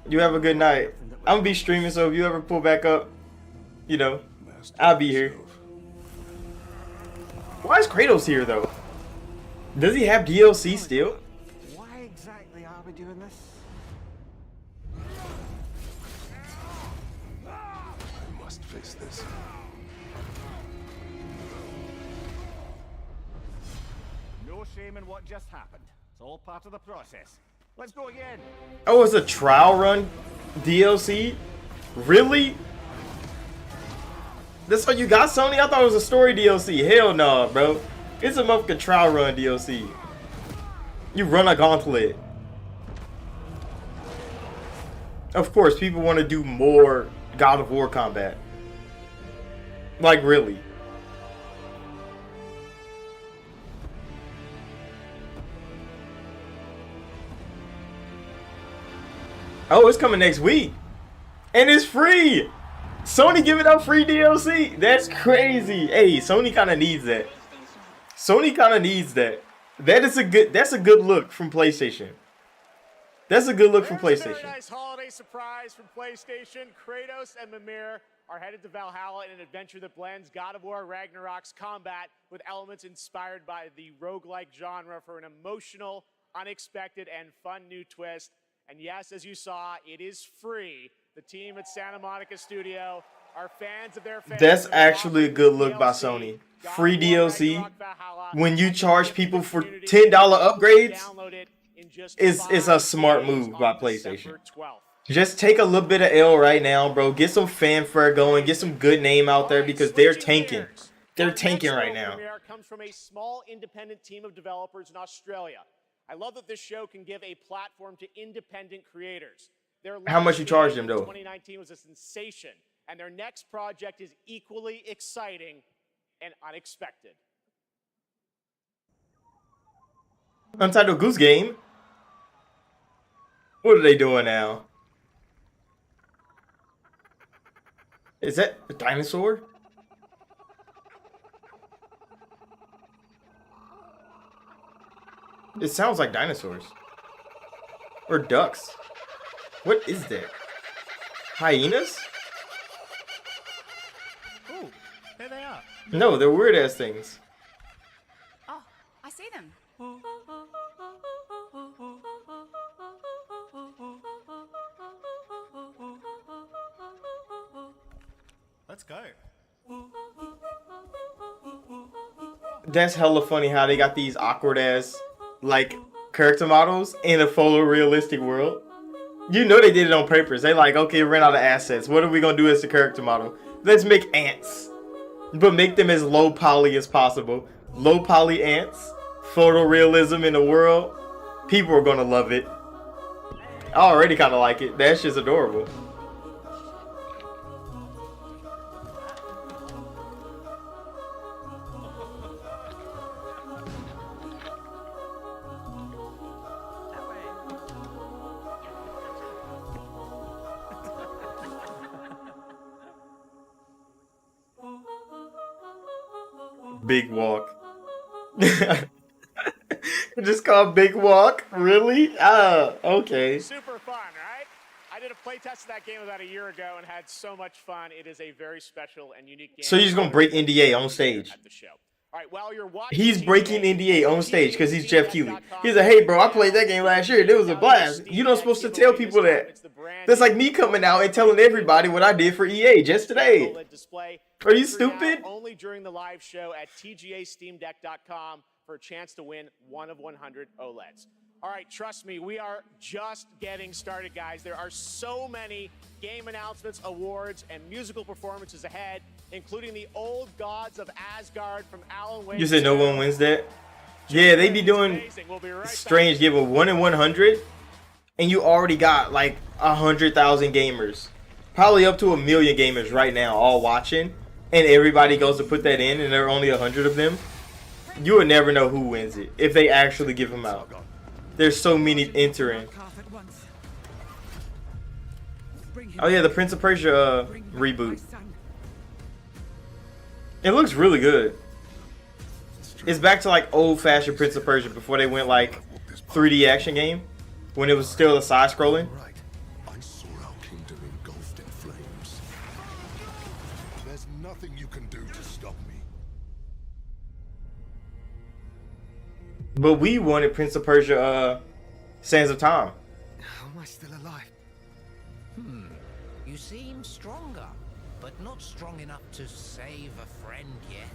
You have a good night. I'm gonna be streaming, so if you ever pull back up, you know, I'll be here. Why is Kratos here though? Does he have DLC still? Why exactly are we doing this? I must face this. No shame in what just happened. It's all part of the process. Let's go again. Oh, it's a trial run DLC? Really? That's all you got, Sony? I thought it was a story DLC. Hell no, bro. It's a motherfucking trial run DLC. You run a gauntlet. Of course, people want to do more God of War combat. Like, really. Oh, it's coming next week. And it's free. Sony giving out free DLC. That's crazy. Hey, Sony kind of needs that. Sony kind of needs that. That's a good look from PlayStation. That's a good look from PlayStation. There's a very nice holiday surprise from PlayStation. Kratos and Mimir are headed to Valhalla in an adventure that blends God of War Ragnarok's combat with elements inspired by the roguelike genre for an emotional, unexpected, and fun new twist. And yes, as you saw, it is free. The team at Santa Monica Studio are fans of their fans. That's actually a good look by Sony. Free DLC. When you charge people for $10 upgrades, it's a smart move by PlayStation. Just take a little bit of L right now, bro. Get some fanfare going. Get some good name out there because they're tanking. They're tanking right now. Comes from a small independent team of developers in Australia. I love that this show can give a platform to independent creators. How much you charge them, though? 2019 was a sensation, and their next project is equally exciting and unexpected. Untitled Goose Game? What are they doing now? Is that a dinosaur? It sounds like dinosaurs. Or ducks. What is that? Hyenas? Oh, there they are. No, they're weird ass things. Oh, I see them. Let's go. That's hella funny how they got these awkward ass, like, character models in a photorealistic world. You know they did it on purpose. They like, okay, ran out of assets. What are we gonna do as a character model? Let's make ants. But make them as low poly as possible. Low poly ants. Photorealism in the world. People are gonna love it. I already kinda like it. That's just adorable. Big Walk. Just called Big Walk? Really? Okay. Super fun, right? I did a playtest of that game about a year ago and had so much fun. It is a very special and unique game. So you're just gonna break NDA on stage. At the show. All right, while you're watching He's breaking NDA on stage because he's Jeff Keighley. TGAsteamdeck.com. He's like, hey bro, I played that game last year. It was a blast. You're not supposed to tell people that. That's like me coming out and telling everybody what I did for EA just today. OLED display. Are you Enter now stupid? Only during the live show at TGAsteamdeck.com for a chance to win one of 100 OLEDs. All right, trust me, we are just getting started, guys. There are so many game announcements, awards, and musical performances ahead, including the Old Gods of Asgard from Alan Wake. You said no one wins that? Yeah, they be doing strange giving 1 in 100, and you already got like 100,000 gamers, probably up to 1 million gamers right now, all watching, and everybody goes to put that in, and there are only 100 of them. You would never know who wins it if they actually give them out. There's so many entering. Oh yeah, the Prince of Persia reboot. It looks really good. It's back to like old-fashioned Prince of Persia before they went like 3D action game, when it was still a side-scrolling. I saw our kingdom engulfed in flames. There's nothing you can do to stop me. But we wanted Prince of Persia, Sands of Time. How am I still alive? You seem stronger, but not strong enough to save a friend yet.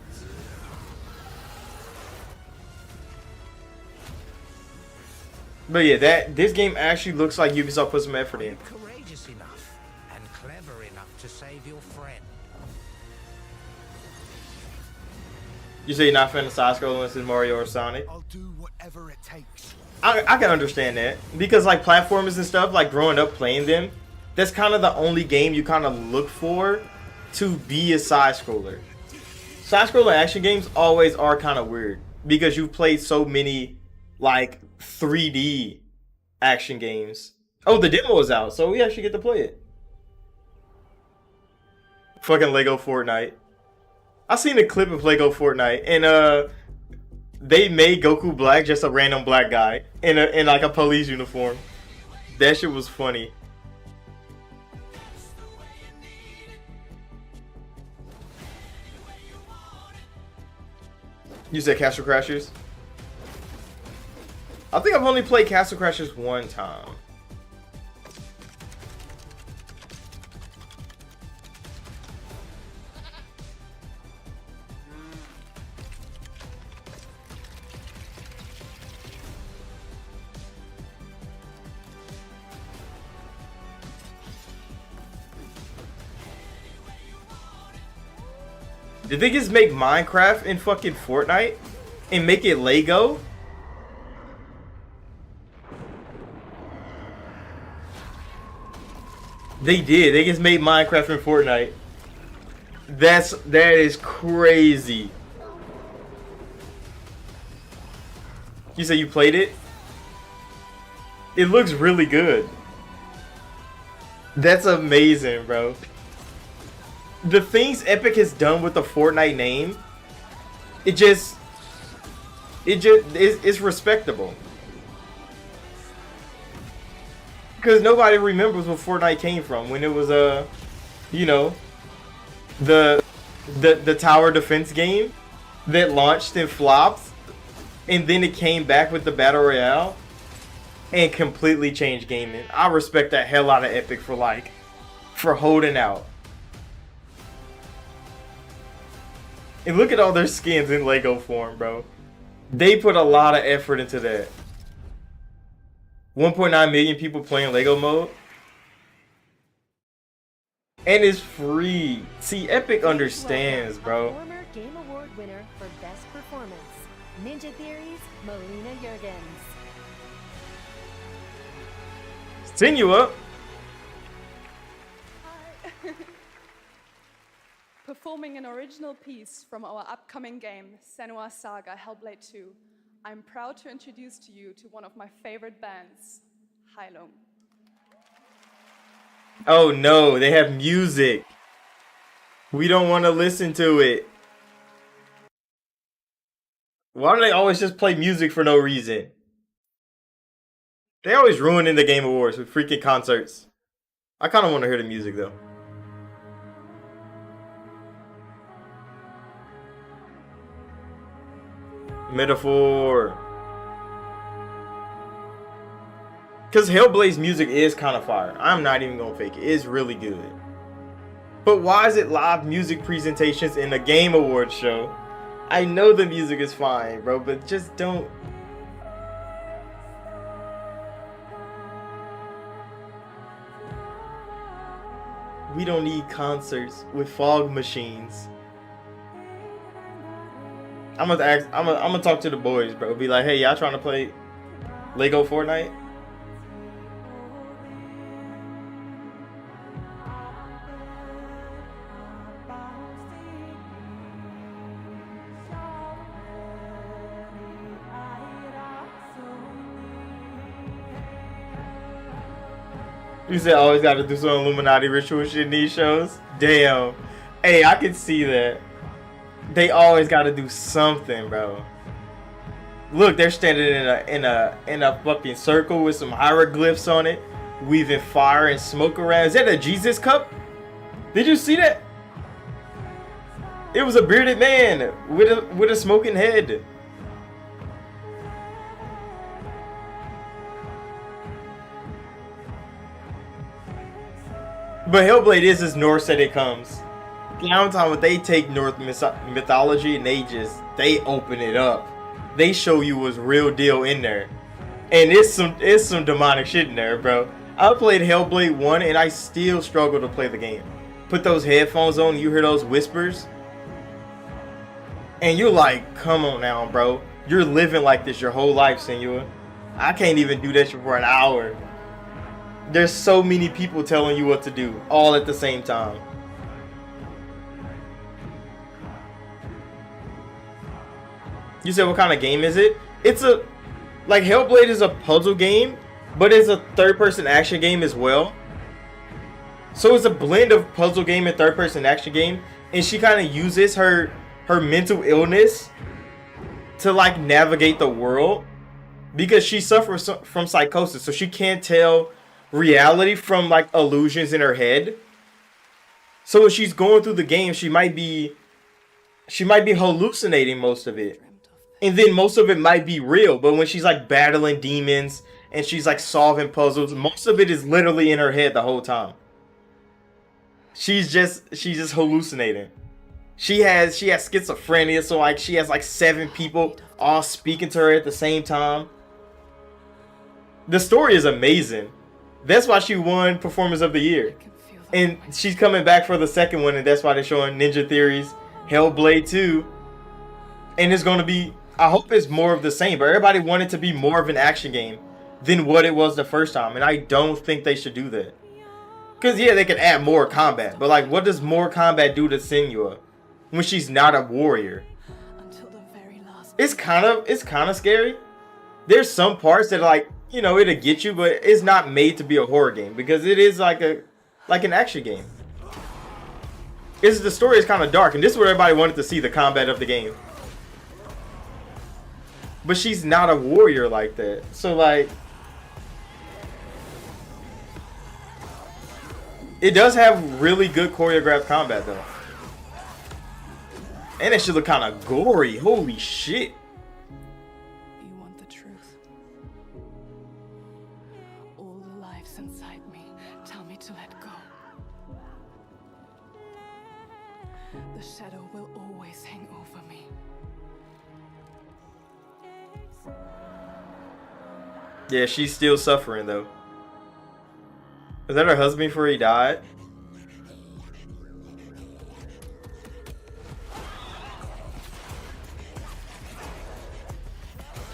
But yeah, this game actually looks like Ubisoft put some effort in. Courageous enough and clever enough to save your friend. You say you're not a fan of side-scrolling unless it's Mario or Sonic? I'll do whatever it takes. I can understand that. Because like platformers and stuff, like growing up playing them, that's kind of the only game you kind of look for to be a side-scroller. Side-scroller action games always are kind of weird. Because you've played so many like 3D action games. Oh, the demo is out, so we actually get to play it. Fucking Lego Fortnite. I seen a clip of Lego Fortnite, and they made Goku Black just a random black guy in like a police uniform. That shit was funny. You said Castle Crashers? I think I've only played Castle Crashers one time. Did they just make Minecraft in fucking Fortnite and make it Lego? They did. They just made Minecraft in Fortnite. That is crazy. You say you played it? It looks really good. That's amazing, bro. The things Epic has done with the Fortnite name, it's respectable. Because nobody remembers where Fortnite came from when it was you know, the tower defense game that launched and flopped, and then it came back with the Battle Royale and completely changed gaming. I respect that hell out of Epic for holding out. And look at all their skins in Lego form, bro. They put a lot of effort into that. 1.9 million people playing Lego mode. And it's free. See, Epic understands, bro. Former Game Award winner for Best Performance, Ninja Theory's Melina Jurgens. Send you up. Performing an original piece from our upcoming game, Senua's Saga Hellblade 2, I'm proud to introduce to you to one of my favorite bands, Hylum. Oh no, they have music. We don't want to listen to it. Why do they always just play music for no reason? They always ruining the Game Awards with freaking concerts. I kind of want to hear the music though. Metaphor. Because Hellblade's music is kind of fire. I'm not even going to fake it. It's really good. But why is it live music presentations in a Game Awards show? I know the music is fine, bro, but just don't. We don't need concerts with fog machines. I'm gonna talk to the boys, bro. Be like, hey, y'all trying to play Lego Fortnite? You said always got to do some Illuminati ritual shit in these shows? Damn. Hey, I can see that. They always got to do something, bro. Look, they're standing in a fucking circle with some hieroglyphs on it, weaving fire and smoke around. Is that a Jesus cup? Did you see that? It was a bearded man with a smoking head. But Hellblade is as Norse that it comes. Now I'm talking about they take Norse mythology and they open it up. They show you what's real deal in there. And it's some demonic shit in there, bro. I played Hellblade 1 and I still struggle to play the game. Put those headphones on, you hear those whispers. And you're like, come on now, bro. You're living like this your whole life, Senua. I can't even do that shit for an hour. There's so many people telling you what to do, all at the same time. You said, what kind of game is it? It's like Hellblade is a puzzle game, but it's a third-person action game as well. So it's a blend of puzzle game and third-person action game, and she kind of uses her mental illness to like navigate the world because she suffers from psychosis, so she can't tell reality from like illusions in her head. So when she's going through the game, she might be hallucinating most of it. And then most of it might be real, but when she's like battling demons and she's like solving puzzles, most of it is literally in her head the whole time. She's just hallucinating. She has schizophrenia, so like she has like 7 people all speaking to her at the same time. The story is amazing. That's why she won Performance of the Year. And she's coming back for the second one, and that's why they're showing Ninja Theory's Hellblade 2. And it's going to be, I hope it's more of the same, but everybody wanted to be more of an action game than what it was the first time. And I don't think they should do that. Because, yeah, they could add more combat. But, like, what does more combat do to Senua when she's not a warrior? It's kind of scary. There's some parts that, like, you know, it'll get you, but it's not made to be a horror game because it is like an action game. The story is kind of dark, and this is what everybody wanted to see, the combat of the game. But she's not a warrior like that. So like, it does have really good choreographed combat though. And it should look kind of gory. Holy shit. The shadow will always hang over me. Yeah, she's still suffering though. Is that her husband before he died?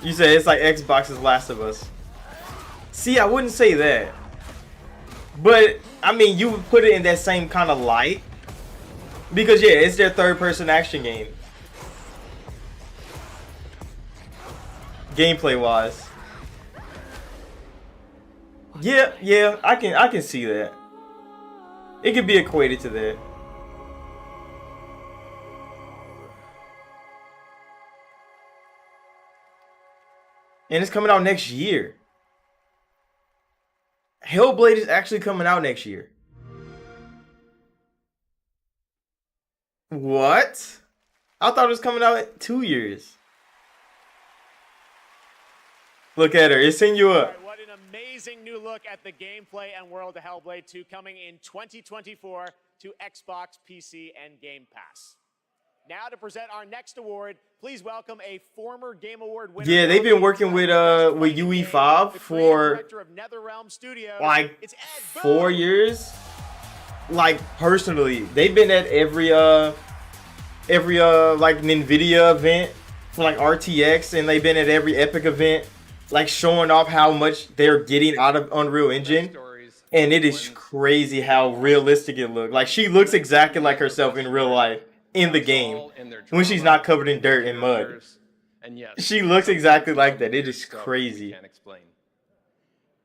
You say it's like Xbox's Last of Us. See, I wouldn't say that. But, I mean, you would put it in that same kind of light. Because, yeah, it's their third-person action game. Gameplay-wise. Yeah, I can see that. It could be equated to that. And it's coming out next year. Hellblade is actually coming out next year. What? I thought it was coming out in 2 years. Look at her. It's in you up. Right, what an amazing new look at the gameplay and world of Hellblade 2 coming in 2024 to Xbox, PC, and Game Pass. Now to present our next award, please welcome a former Game Award winner. Yeah, they've been working with UE5 for like 4 years. Like personally, they've been at every like Nvidia event for like RTX, and they've been at every Epic event, like showing off how much they're getting out of Unreal Engine. And it is crazy how realistic it looks. Like she looks exactly like herself in real life in the game when she's not covered in dirt and mud. She looks exactly like that. It is crazy. Can't explain.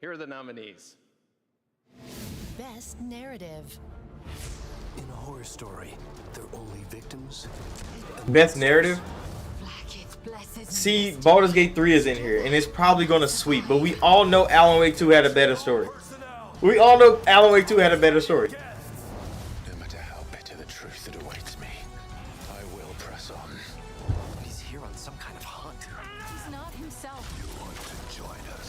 Here are the nominees. Best narrative. In a horror story, they're only victims. Best narrative? See, Baldur's Gate 3 is in here, and it's probably going to sweep. But we all know Alan Wake 2 had a better story. We all know Alan Wake 2 had a better story. No matter how bitter the truth that awaits me, I will press on. He's here on some kind of hunt. He's not himself. You want to join us?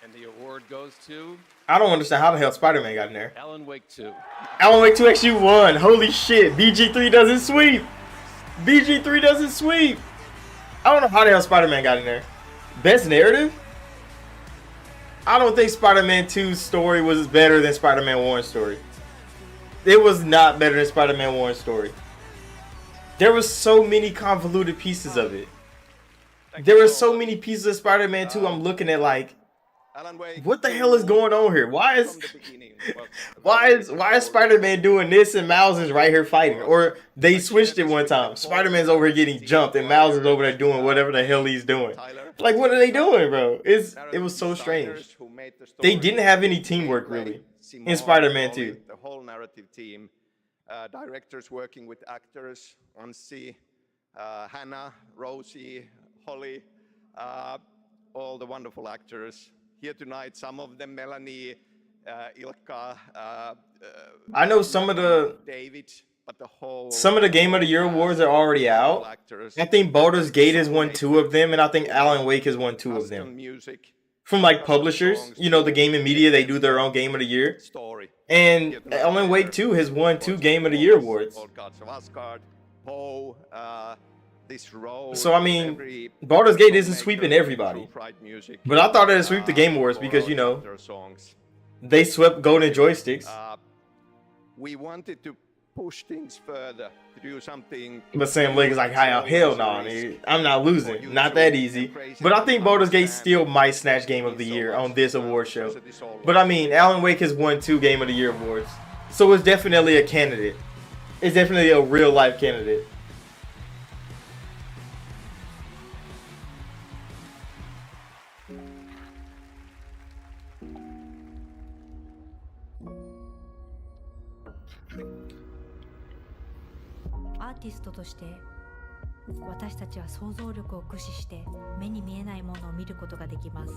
And the award goes to I don't understand how the hell Spider-Man got in there. Alan Wake 2. Alan Wake 2 actually won. Holy shit. BG3 doesn't sweep. BG3 doesn't sweep. I don't know how the hell Spider-Man got in there. Best narrative? I don't think Spider-Man 2's story was better than Spider-Man 1's story. It was not better than Spider-Man 1's story. There was so many convoluted pieces of it. There were so many pieces of Spider-Man 2 I'm looking at like, what the hell is going on here? Why is Spider-Man doing this and Miles is right here fighting? Or they switched it one time. Spider-Man's over here getting jumped and Miles is over there doing whatever the hell he's doing. Like, what are they doing, bro? It was so strange. They didn't have any teamwork really in Spider-Man 2. The whole narrative team, directors working with actors, Ansi, Hannah, Rosie, Holly, all the wonderful actors. Here tonight, some of them, Melanie, Ilka, I know some of the David, but the whole Game of the Year awards are already out. I think Baldur's Gate has won 2 of them, and I think Alan Wake has won 2 of them. music, From like publishers, you know, the Game and Media, they do their own Game of the Year. And Alan Wake 2 has won 2 Game of the Year awards. Gods of Asgard, Poe, this road, So I mean, Baldur's Gate isn't sweeping everybody. But I thought it'd sweep the Game Awards because, you know, they swept Golden Joysticks. We wanted to push things further, to do something. But Sam Lake is like, hell no, I'm not losing. Not that easy. But I think Baldur's Gate still might snatch Game of the Year on this award show. But I mean, Alan Wake has won 2 Game of the Year awards. So it's definitely a candidate. It's definitely a real life candidate.アーティストとして私たちは想像力を駆使して目に見えないものを見ることができます。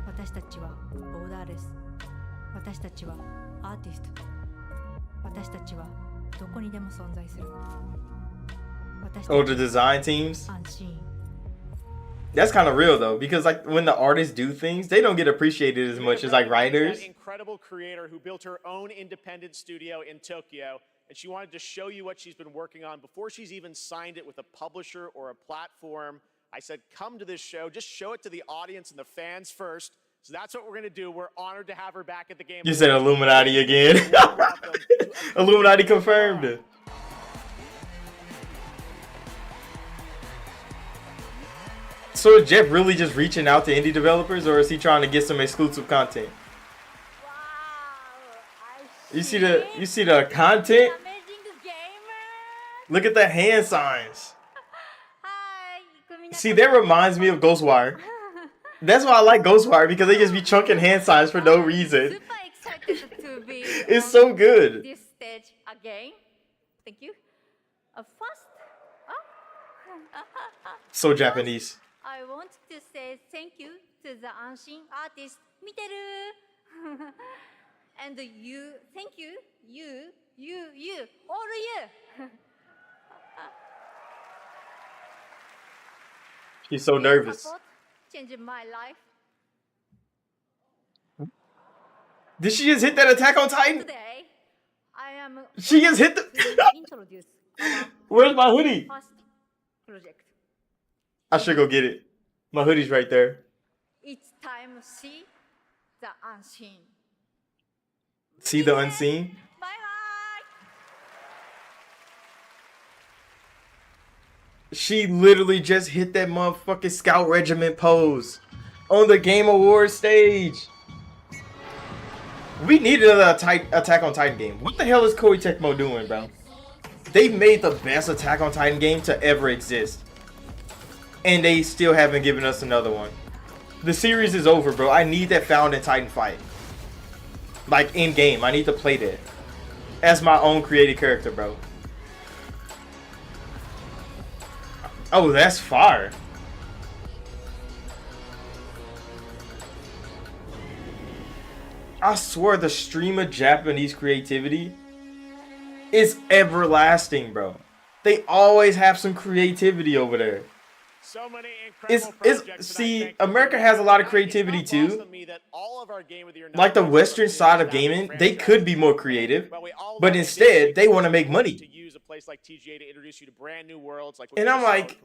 私たちはボーダーレス。私たちはアーティスト。私たちはどこにでも存在する。Oh, the design teams? Unseen. That's kind of real though, because like when the artists do things, they don't get appreciated as much as like writers. That incredible creator who built her own independent studio in Tokyo, and she wanted to show you what she's been working on before she's even signed it with a publisher or a platform. I said, come to this show, just show it to the audience and the fans first. So that's what we're going to do. We're honored to have her back at the game. You said Illuminati again. Illuminati confirmed it. So is Jeff really just reaching out to indie developers, or is he trying to get some exclusive content? You see the content? Look at the hand signs. See, that reminds me of Ghostwire. That's why I like Ghostwire, because they just be chunking hand signs for no reason. It's so good. This stage again. Thank you. First, So Japanese. I want to say thank you to the unseen artist, Miteru. And you, thank you, all you. She's so nervous. Support changed my life. Did she just hit that Attack on Titan? Today, I am She just hit the. introduce Where's my hoodie? first project. I should go get it. My hoodie's right there. It's time to see the unseen. See the unseen? Bye She literally just hit that motherfucking Scout Regiment pose on the Game Awards stage. We needed another Attack on Titan game. What the hell is Koei Tecmo doing, bro? They made the best Attack on Titan game to ever exist. And they still haven't given us another one. The series is over, bro. I need that Found in Titan fight. Like, in game. I need to play that. As my own created character, bro. Oh, that's fire. I swear the stream of Japanese creativity is everlasting, bro. They always have some creativity over there. So many incredible projects See, America has a lot of creativity too. Like the Western side of gaming, they could be more creative, but instead they want to make money. To use a place like TGA to introduce you to brand new worlds, like And I'm like,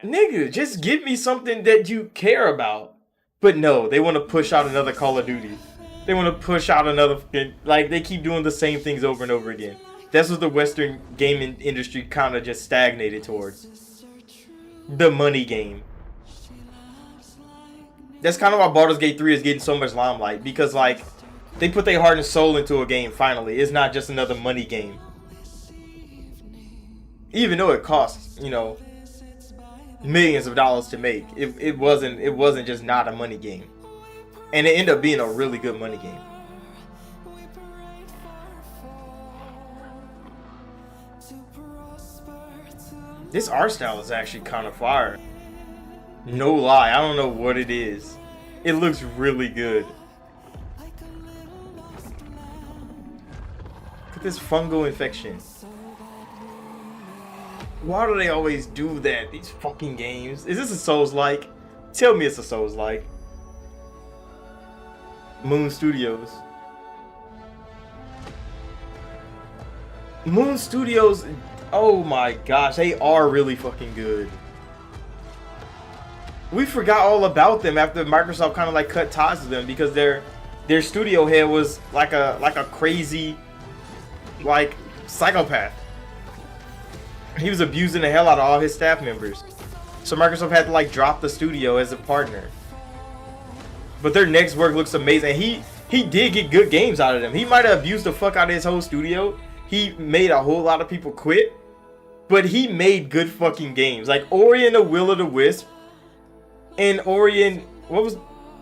nigga, just give me something that you care about. But no, they want to push out another Call of Duty. They want to push out another, like they keep doing the same things over and over again. That's what the Western gaming industry kind of just stagnated towards. The money game. That's kind of why Baldur's Gate 3 is getting so much limelight, because like they put their heart and soul into a game finally. It's not just another money game. Even though it costs, you know, millions of dollars to make, it wasn't just not a money game. And it ended up being a really good money game. This art style is actually kind of fire. No lie, I don't know what it is. It looks really good. Look at this fungal infection. Why do they always do that, these fucking games? Is this a Souls-like? Tell me it's a Souls-like. Moon Studios. Moon Studios, oh my gosh, they are really fucking good. We forgot all about them after Microsoft kind of like cut ties with them, because their studio head was like a crazy like psychopath. He was abusing the hell out of all his staff members. So Microsoft had to like drop the studio as a partner. But their next work looks amazing. He did get good games out of them. He might have abused the fuck out of his whole studio. He made a whole lot of people quit. But he made good fucking games. Like Ori and the Will of the Wisp. And Ori and what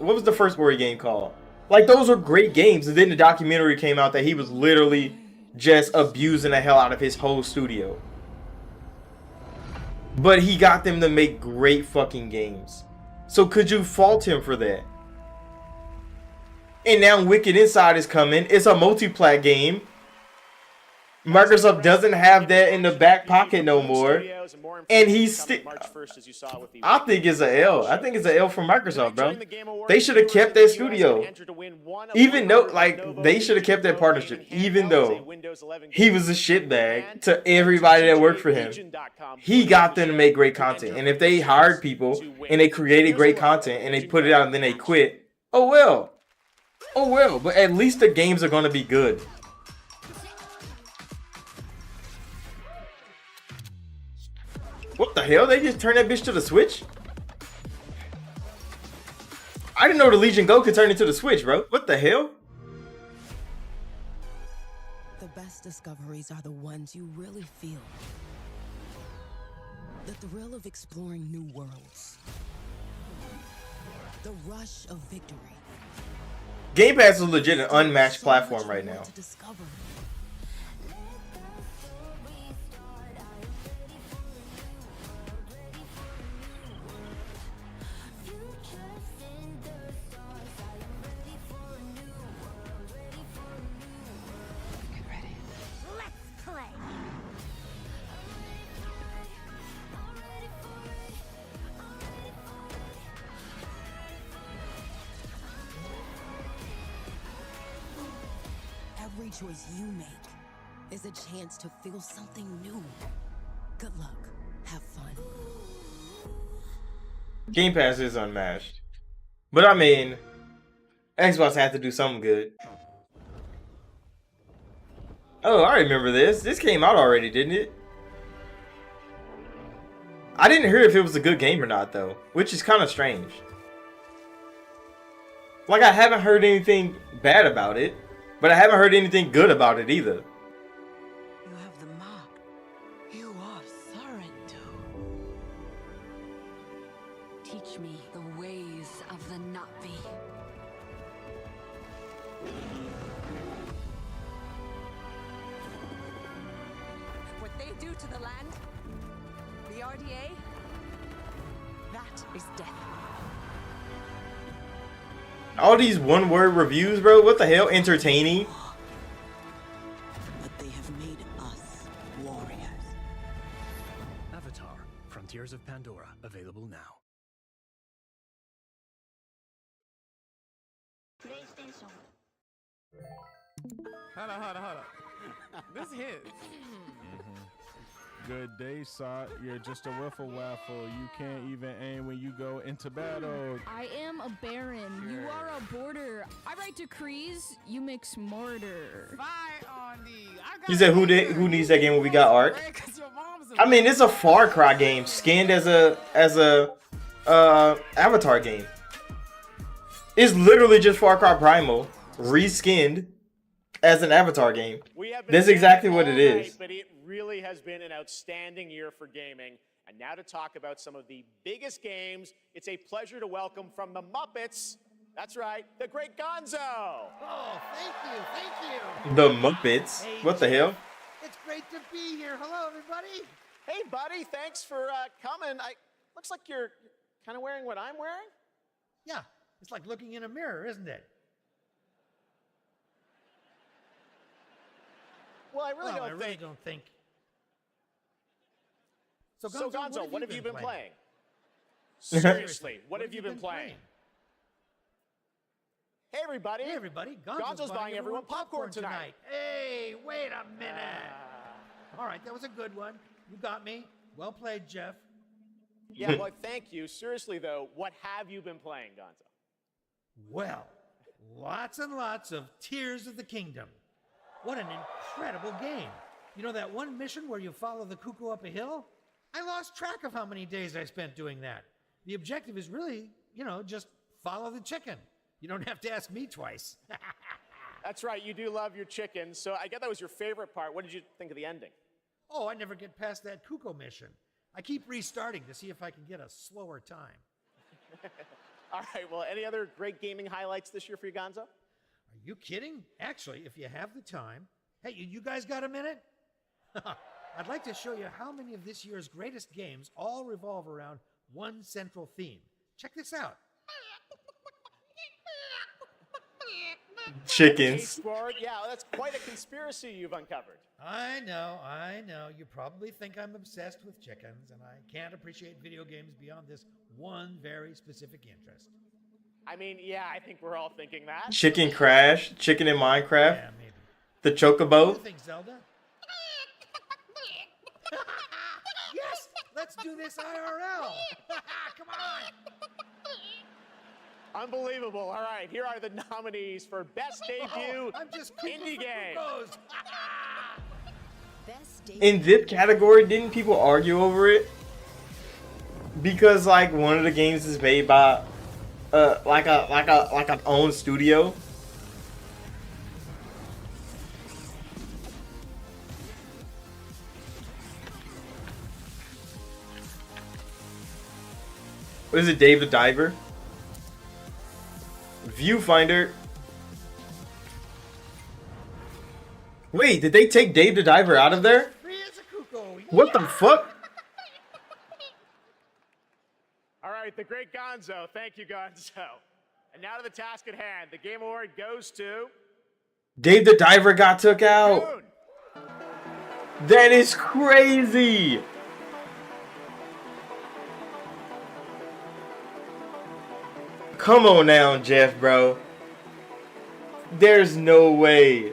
was the first Ori game called? Like those were great games. And then the documentary came out that he was literally just abusing the hell out of his whole studio. But he got them to make great fucking games. So could you fault him for that? And now Wicked Inside is coming. It's a multi-plat game. Microsoft doesn't have that in the back pocket no more. And he's still... I think it's an L. I think it's an L for Microsoft, bro. They should have kept that studio. Even though, like, they should have kept that partnership. Even though he was a shitbag to everybody that worked for him. He got them to make great content. And if they hired people and they created great content and they put it out and then they quit, oh well. Oh well. But at least the games are going to be good. What the hell? They just turned that bitch to the Switch? I didn't know the Legion Go could turn into the Switch, bro. What the hell? The best discoveries are the ones you really feel. The thrill of exploring new worlds. The rush of victory. Game Pass is legit an unmatched platform right now. Every choice you make is a chance to feel something new. Good luck. Have fun. Game Pass is unmatched. But I mean, Xbox had to do something good. Oh, I remember this. This came out already, didn't it? I didn't hear if it was a good game or not, though, which is kind of strange. Like, I haven't heard anything bad about it, but I haven't heard anything good about it either. You have the mark. You are Sarentu. Teach me the ways of the Navi. What they do to the land, the RDA, that is death. All these one-word reviews, bro. What the hell? Entertaining. But they have made us warriors. Avatar: Frontiers of Pandora, available now. Hold on. This hits. Good day, Sot. You're just a wiffle waffle. You can't even aim when you go into battle. I am a baron. You are a border. I write decrees. You mix mortar. You said who needs that game when we got Ark? I mean, it's a Far Cry game skinned as a Avatar game. It's literally just Far Cry Primal reskinned as an Avatar game. That's exactly what it is. But it really has been an outstanding year for gaming. And now to talk about some of the biggest games, it's a pleasure to welcome from the Muppets, that's right, the great Gonzo. Oh, thank you. The Muppets? Hey, What the hell? It's great to be here. Hello, everybody. Hey, buddy, thanks for coming. Looks like you're kind of wearing what I'm wearing. Yeah, it's like looking in a mirror, isn't it? Well, I really I don't really think. don't think. So, So, Gonzo, what have you been playing? Seriously, what have you been playing? Hey, everybody. Hey, everybody. Gonzo's buying everyone popcorn tonight. Hey, wait a minute. All right, that was a good one. You got me. Well played, Jeff. Yeah, well, thank you. Seriously, though, what have you been playing, Gonzo? Well, lots and lots of Tears of the Kingdom. What an incredible game. You know that one mission where you follow the cuckoo up a hill? I lost track of how many days I spent doing that. The objective is really, just follow the chicken. You don't have to ask me twice. That's right, you do love your chickens. So I get that was your favorite part. What did you think of the ending? Oh, I never get past that cuckoo mission. I keep restarting to see if I can get a slower time. All right, well, any other great gaming highlights this year for you, Gonzo? Are you kidding? Actually, if you have the time. Hey, you guys got a minute? I'd like to show you how many of this year's greatest games all revolve around one central theme. Check this out. Chickens. Yeah, that's quite a conspiracy you've uncovered. I know. You probably think I'm obsessed with chickens, and I can't appreciate video games beyond this one very specific interest. I mean, yeah, I think we're all thinking that. Chicken Crash, Chicken in Minecraft, Yeah, maybe. the What do you Chocobo. think, Zelda? Yes, let's do this IRL. Come on. Unbelievable. All right, here are the nominees for Best Debut I'm just Indie Game. In this category, didn't people argue over it? Because like one of the games is made by like an own studio. What is it, Dave the Diver? Viewfinder. Wait, did they take Dave the Diver out of there? Free as a cuckoo. What the fuck? All right, the great Gonzo. Thank you, Gonzo. And now to the task at hand. The Game Award goes to... Dave the Diver got took out. That is crazy. Come on now, Jeff, bro. There's no way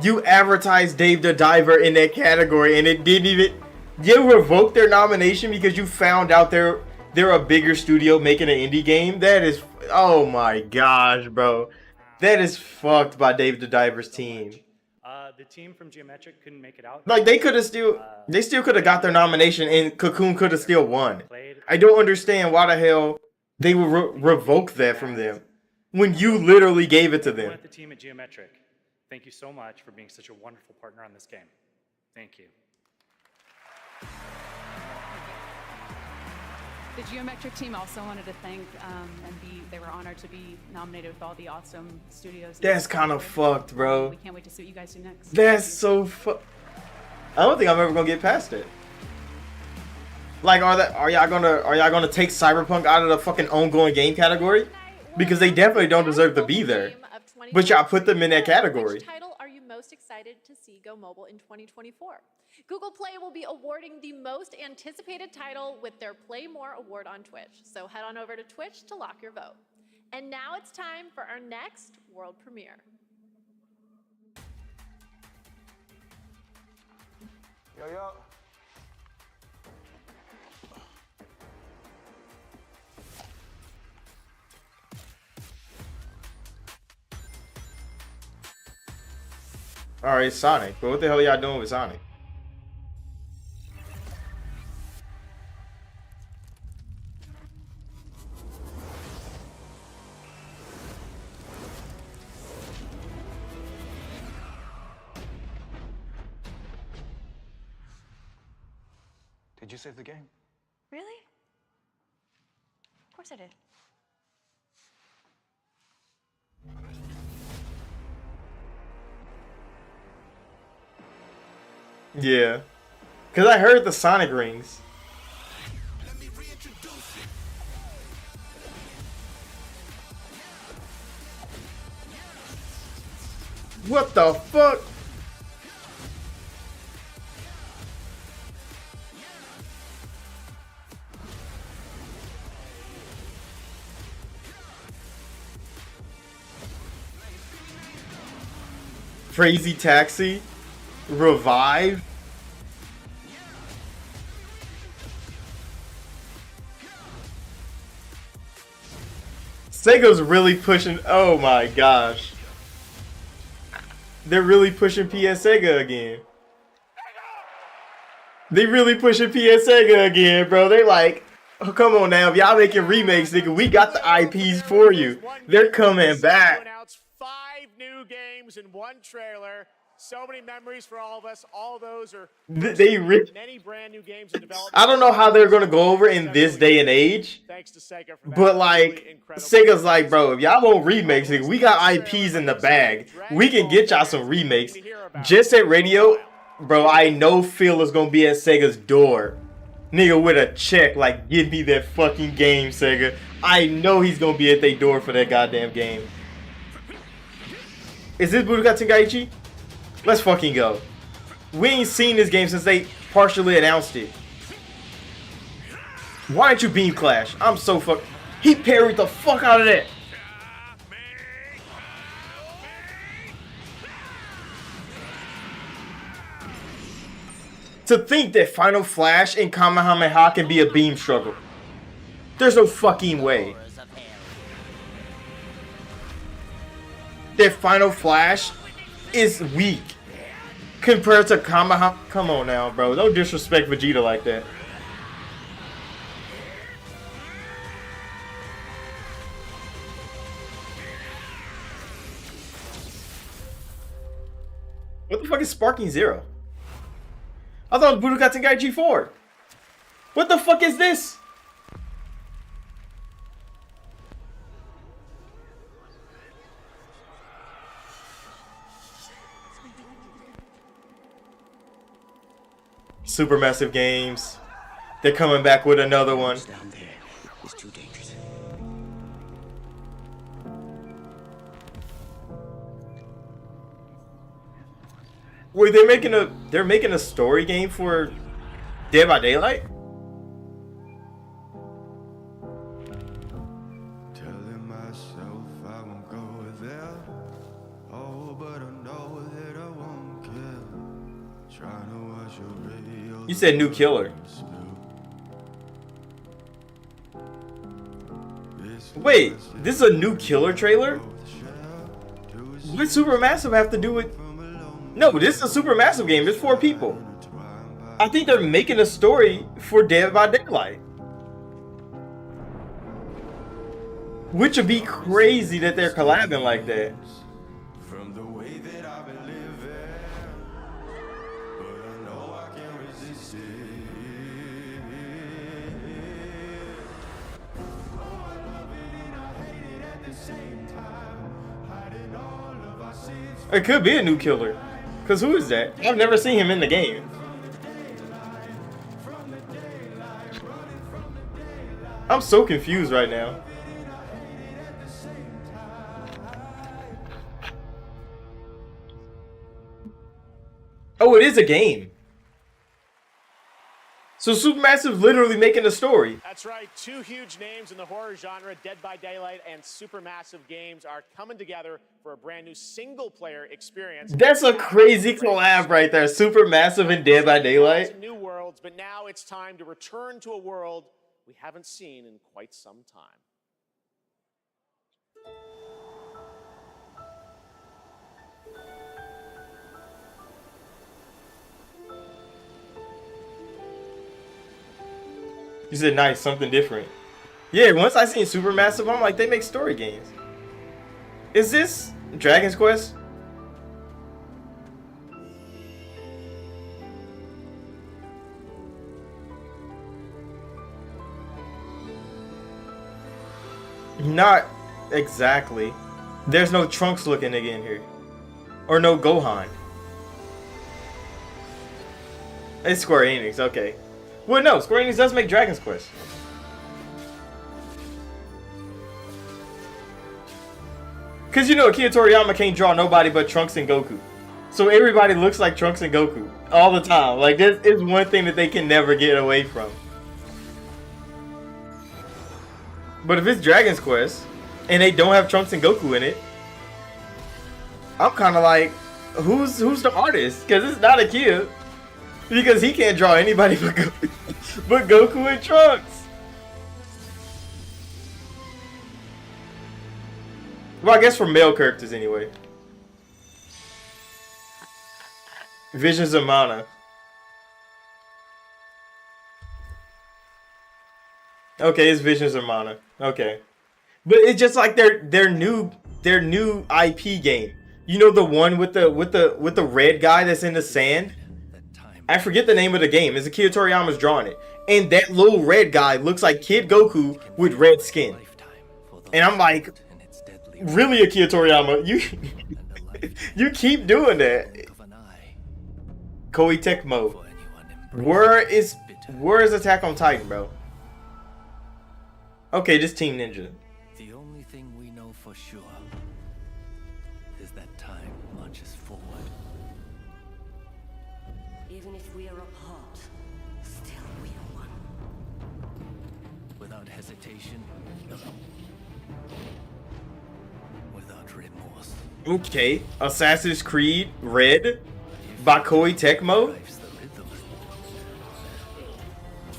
You advertised Dave the Diver in that category, and it didn't even. You revoked their nomination because you found out they're a bigger studio making an indie game. That is, oh my gosh, bro, that is fucked by Dave the Diver's team. The team from Geometric couldn't make it out. Like they could have they still could have got their nomination, and Cocoon could have still won. I don't understand why the hell they would revoke that from them when you literally gave it to them. The team at Geometric, thank you so much for being such a wonderful partner on this game. Thank you. The Geometric team also wanted to thank they were honored to be nominated with all the awesome studios. That's kind of fucked, bro. We can't wait to see what you guys do next. That's so I don't think I'm ever gonna get past it. Like, are y'all gonna take Cyberpunk out of the fucking ongoing game category? Because they definitely don't deserve to be there. But y'all put them in that category. Which title are you most excited to see go mobile in 2024? Google Play will be awarding the most anticipated title with their Play More award on Twitch. So head on over to Twitch to lock your vote. And now it's time for our next world premiere. Yo, yo. Alright, Sonic. But what the hell are y'all doing with Sonic? Did you save the game? Really? Of course I did. Yeah. Because I heard the Sonic rings. What the fuck? Crazy Taxi? Revive? Sega's really pushing. Oh my gosh. They're really pushing PS Sega again. They really pushing PS Sega again, bro. They're like, oh, come on now. If y'all making remakes, nigga, we got the IPs for you. They're coming back. Announced 5 new games in one trailer. So many memories for all of us. All those are many brand new games in development. I don't know how they're gonna go over in this day and age. Thanks to Sega for that. But like, Sega's like, bro, if y'all want remakes, nigga, we got IPs in the bag. We can get y'all some remakes. Just at radio, bro, I know Phil is gonna be at Sega's door. Nigga with a check, like, give me that fucking game, Sega. I know he's gonna be at their door for that goddamn game. Is this Budokai Tenkaichi? Let's fucking go. We ain't seen this game since they partially announced it. Why aren't you Beam Clash? I'm so fuck. He parried the fuck out of that. To think that Final Flash and Kamehameha can be a beam struggle. There's no fucking way. That Final Flash is weak compared to Kamehameha. Come on now, bro. Don't disrespect Vegeta like that. What the fuck is Sparking Zero? I thought it was Budokai Tenkaichi 4. What the fuck is this? Supermassive Games. They're coming back with another one. Down there is too dangerous. Wait, they're making a story game for Dead by Daylight? Telling myself I won't go there. Oh, but I know that I won't. You said new killer. Wait, this is a new killer trailer? What Supermassive have to do with? No, this is a Supermassive game. It's 4 people. I think they're making a story for Dead by Daylight. Which would be crazy that they're collabing like that. It could be a new killer. Cause who is that? I've never seen him in the game. I'm so confused right now. Oh, it is a game. So Supermassive literally making a story. That's right. 2 huge names in the horror genre, Dead by Daylight and Supermassive Games, are coming together for a brand new single-player experience. That's a crazy collab right there. Supermassive and Dead by Daylight. New worlds, but now it's time to return to a world we haven't seen in quite some time. You said nice, something different. Yeah, once I seen Supermassive, I'm like, they make story games. Is this Dragon's Quest? Not exactly. There's no Trunks looking nigga in here. Or no Gohan. It's Square Enix, okay. Well, no, Square Enix does make Dragon's Quest. Because you know, Akira Toriyama can't draw nobody but Trunks and Goku. So everybody looks like Trunks and Goku all the time. Like, this is one thing that they can never get away from. But if it's Dragon's Quest, and they don't have Trunks and Goku in it, I'm kind of like, who's the artist? Because it's not Akira. Because he can't draw anybody but Goku and Trunks. Well, I guess for male characters anyway. Visions of Mana. Okay, it's Visions of Mana. Okay. But it's just like their new IP game. You know, the one with the red guy that's in the sand? I forget the name of the game. It's Akira Toriyama's drawing it. And that little red guy looks like Kid Goku with red skin. And I'm like, really, Akira Toriyama? You keep doing that. Koei Tecmo. Where is Attack on Titan, bro? Okay, just Team Ninja. The only thing we know for sure is that time marches forward. Even if we are apart, still we are one. Without hesitation, without remorse. Okay, Assassin's Creed Red by Koei Tecmo.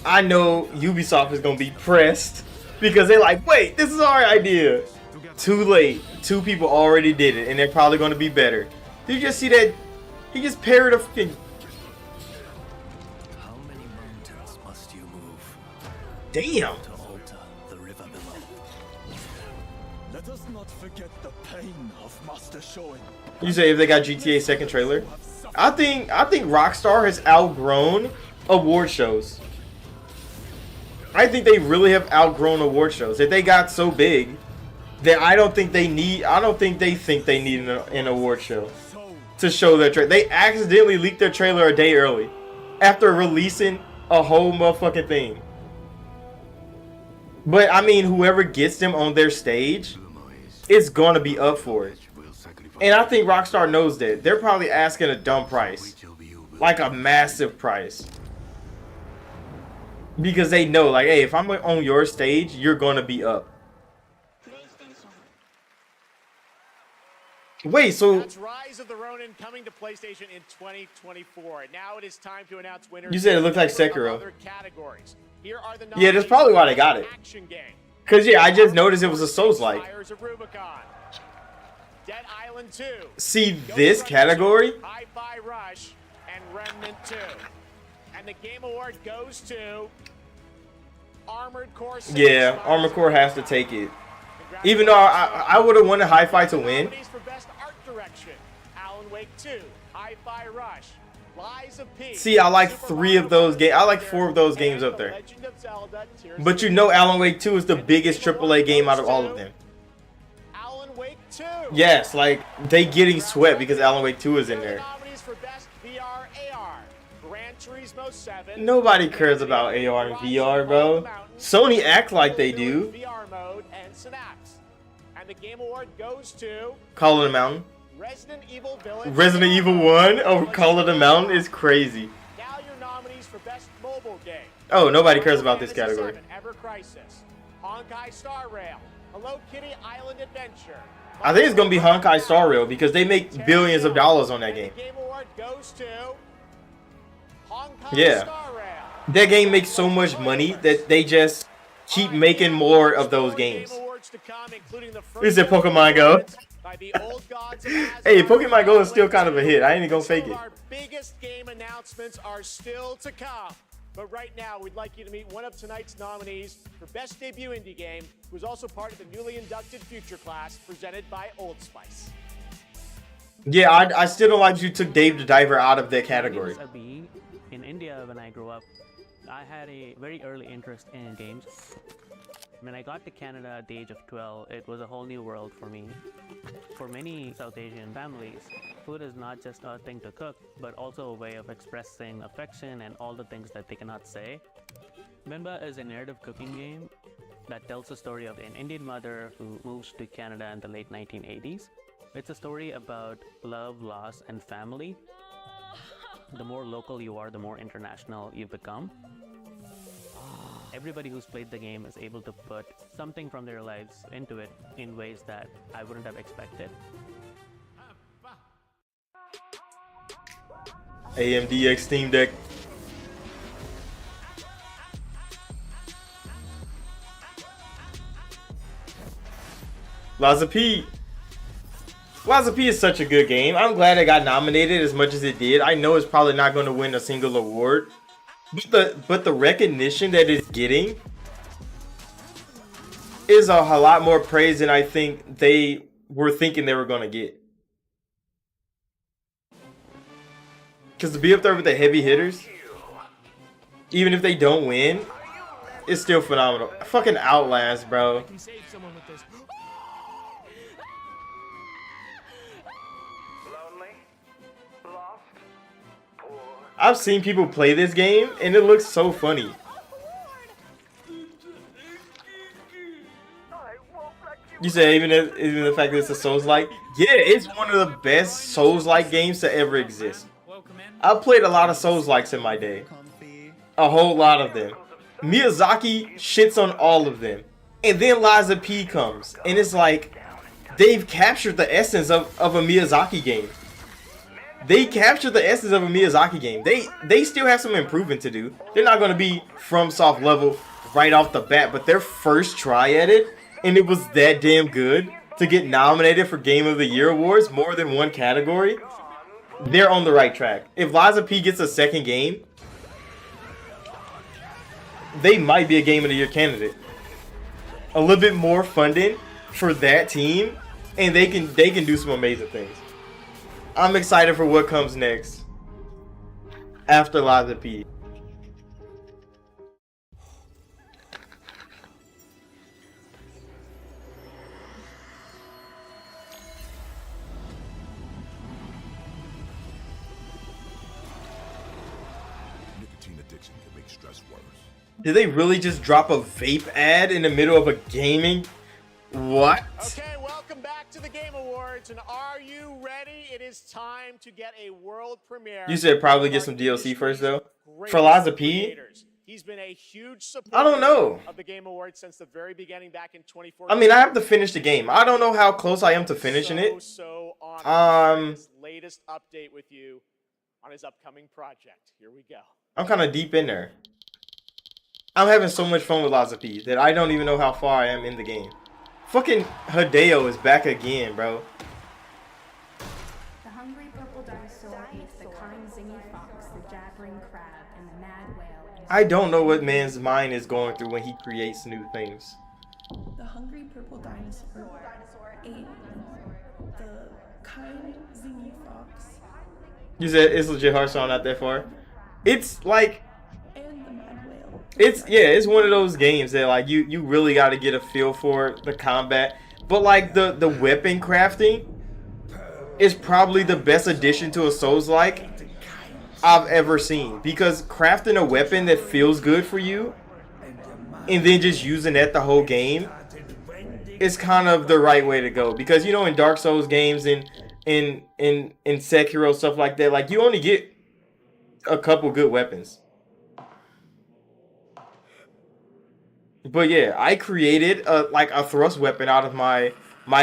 I know Ubisoft is gonna be pressed because they're like, wait, this is our idea. Too late. 2 people already did it, and they're probably gonna be better. Did you just see that? He just parried a fucking. How many mountains must you move? Damn. To alter the river below. Let us not forget the pain of Master Shoin. You say if they got GTA second trailer? I think Rockstar has outgrown award shows. I think they really have outgrown award shows. That they got so big that I don't think they think they need an award show to show their trailer. They accidentally leaked their trailer a day early after releasing a whole motherfucking thing. But I mean, whoever gets them on their stage is gonna be up for it. And I think Rockstar knows that. They're probably asking a dumb price. Like a massive price. Because they know, like, hey, if I'm on your stage, you're gonna be up. Wait, so That's Rise of the Ronin coming to PlayStation in 2024. And now it is time to announce winners. you said it looked like in a number Sekiro. of other categories. Here are the Yeah, that's probably why they got it. action game. Cause yeah, I just noticed it was a Souls-like. Fires of Rubicon. Dead Island 2. See this category? Hi-Fi Rush and Remnant 2. And the Game Award goes to Armored Core 6. Yeah, Armored Core has to take it. Even though I would have wanted Hi-Fi to win. Nominees for Best Art Direction: Alan Wake 2, Hi-Fi Rush, Lies of P. See, I like 3 of those games. I like 4 of those games up there. Legend of Zelda: Tears But you know Alan Wake 2 is the biggest AAA game out of all of them. Alan Wake 2. Yes, like, they getting swept because Alan Wake 2 is in there. Nominees for Best VR AR: Gran Turismo 7. Nobody cares about AR and VR, bro. Sony acts like they do. VR mode and Synapse. And the Game Award goes to Call of the Mountain. Resident Evil Village. Resident Evil 1 over Call of the Mountain is crazy. Now your nominees for Best Mobile Game: Oh, nobody cares about this category. Ever Crisis, Honkai Star Rail, Hello Kitty Island Adventure. I think it's gonna be Honkai Star Rail because they make billions of dollars on that game. Game Award goes to Honkai Yeah. Star Rail. That game makes so much money that they just keep making more of those games. Is it Pokemon Go? Hey, Pokemon Go is still kind of a hit. I ain't gonna fake it. Our biggest game announcements are still to come. But right now, we'd like you to meet one of tonight's nominees for Best Debut Indie Game, who's also part of the newly inducted Future Class presented by Old Spice. Yeah, I still don't like you took Dave the Diver out of that category. In India, when I grew up, I had a very early interest in games. When I got to Canada at the age of 12, it was a whole new world for me. For many South Asian families, food is not just a thing to cook, but also a way of expressing affection and all the things that they cannot say. Bimba is a narrative cooking game that tells the story of an Indian mother who moves to Canada in the late 1980s. It's a story about love, loss, and family. The more local you are, the more international you become. Everybody who's played the game is able to put something from their lives into it in ways that I wouldn't have expected. AMD X Steam Deck. Lies of P. Lies of P is such a good game. I'm glad it got nominated as much as it did. I know it's probably not going to win a single award. But the recognition that it's getting is a lot more praise than I think they were thinking they were going to get. Because to be up there with the heavy hitters, even if they don't win, it's still phenomenal. Fucking Outlast, bro. I've seen people play this game, and it looks so funny. You said even the fact that it's a Souls-like? Yeah, it's one of the best Souls-like games to ever exist. I've played a lot of Souls-likes in my day. A whole lot of them. Miyazaki shits on all of them. And then Lies of P comes, and it's like, they've captured the essence of a Miyazaki game. They captured the essence of a Miyazaki game. They still have some improvement to do. They're not going to be FromSoft level right off the bat, but their first try at it, and it was that damn good to get nominated for Game of the Year awards, more than one category, they're on the right track. If Lies of P gets a second game, they might be a Game of the Year candidate. A little bit more funding for that team, and they can do some amazing things. I'm excited for what comes next after Lies of P. Nicotine addiction can make stress worse. Did they really just drop a vape ad in the middle of a gaming? What? Okay, welcome back to the Game Awards, and are you ready? It is time to get a world premiere. You said probably get some DLC first though. For Lies of P? He's been a huge supporter I don't know. of the Game Awards since the very beginning back in 2014. I mean, I have to finish the game. I don't know how close I am to finishing it. honor his latest update with you on his upcoming project. Here we go. I'm kind of deep in there. I'm having so much fun with Lots of P that I don't even know how far I am in the game. Fucking Hideo is back again, bro. The hungry purple dinosaur ate the kind zingy fox, the jabbering crab, and the mad whale. I don't know what man's mind is going through when he creates new things. The hungry purple dinosaur ate the kind zingy fox. You said it's legit Hearthstone not that far. It's like And the mad whale. it's one of those games that like you really got to get a feel for the combat. But like the weapon crafting is probably the best addition to a Souls-like I've ever seen, because crafting a weapon that feels good for you and then just using that the whole game is kind of the right way to go. Because you know, in Dark Souls games and in Sekiro, stuff like that, like you only get a couple good weapons. But yeah, I created a thrust weapon out of my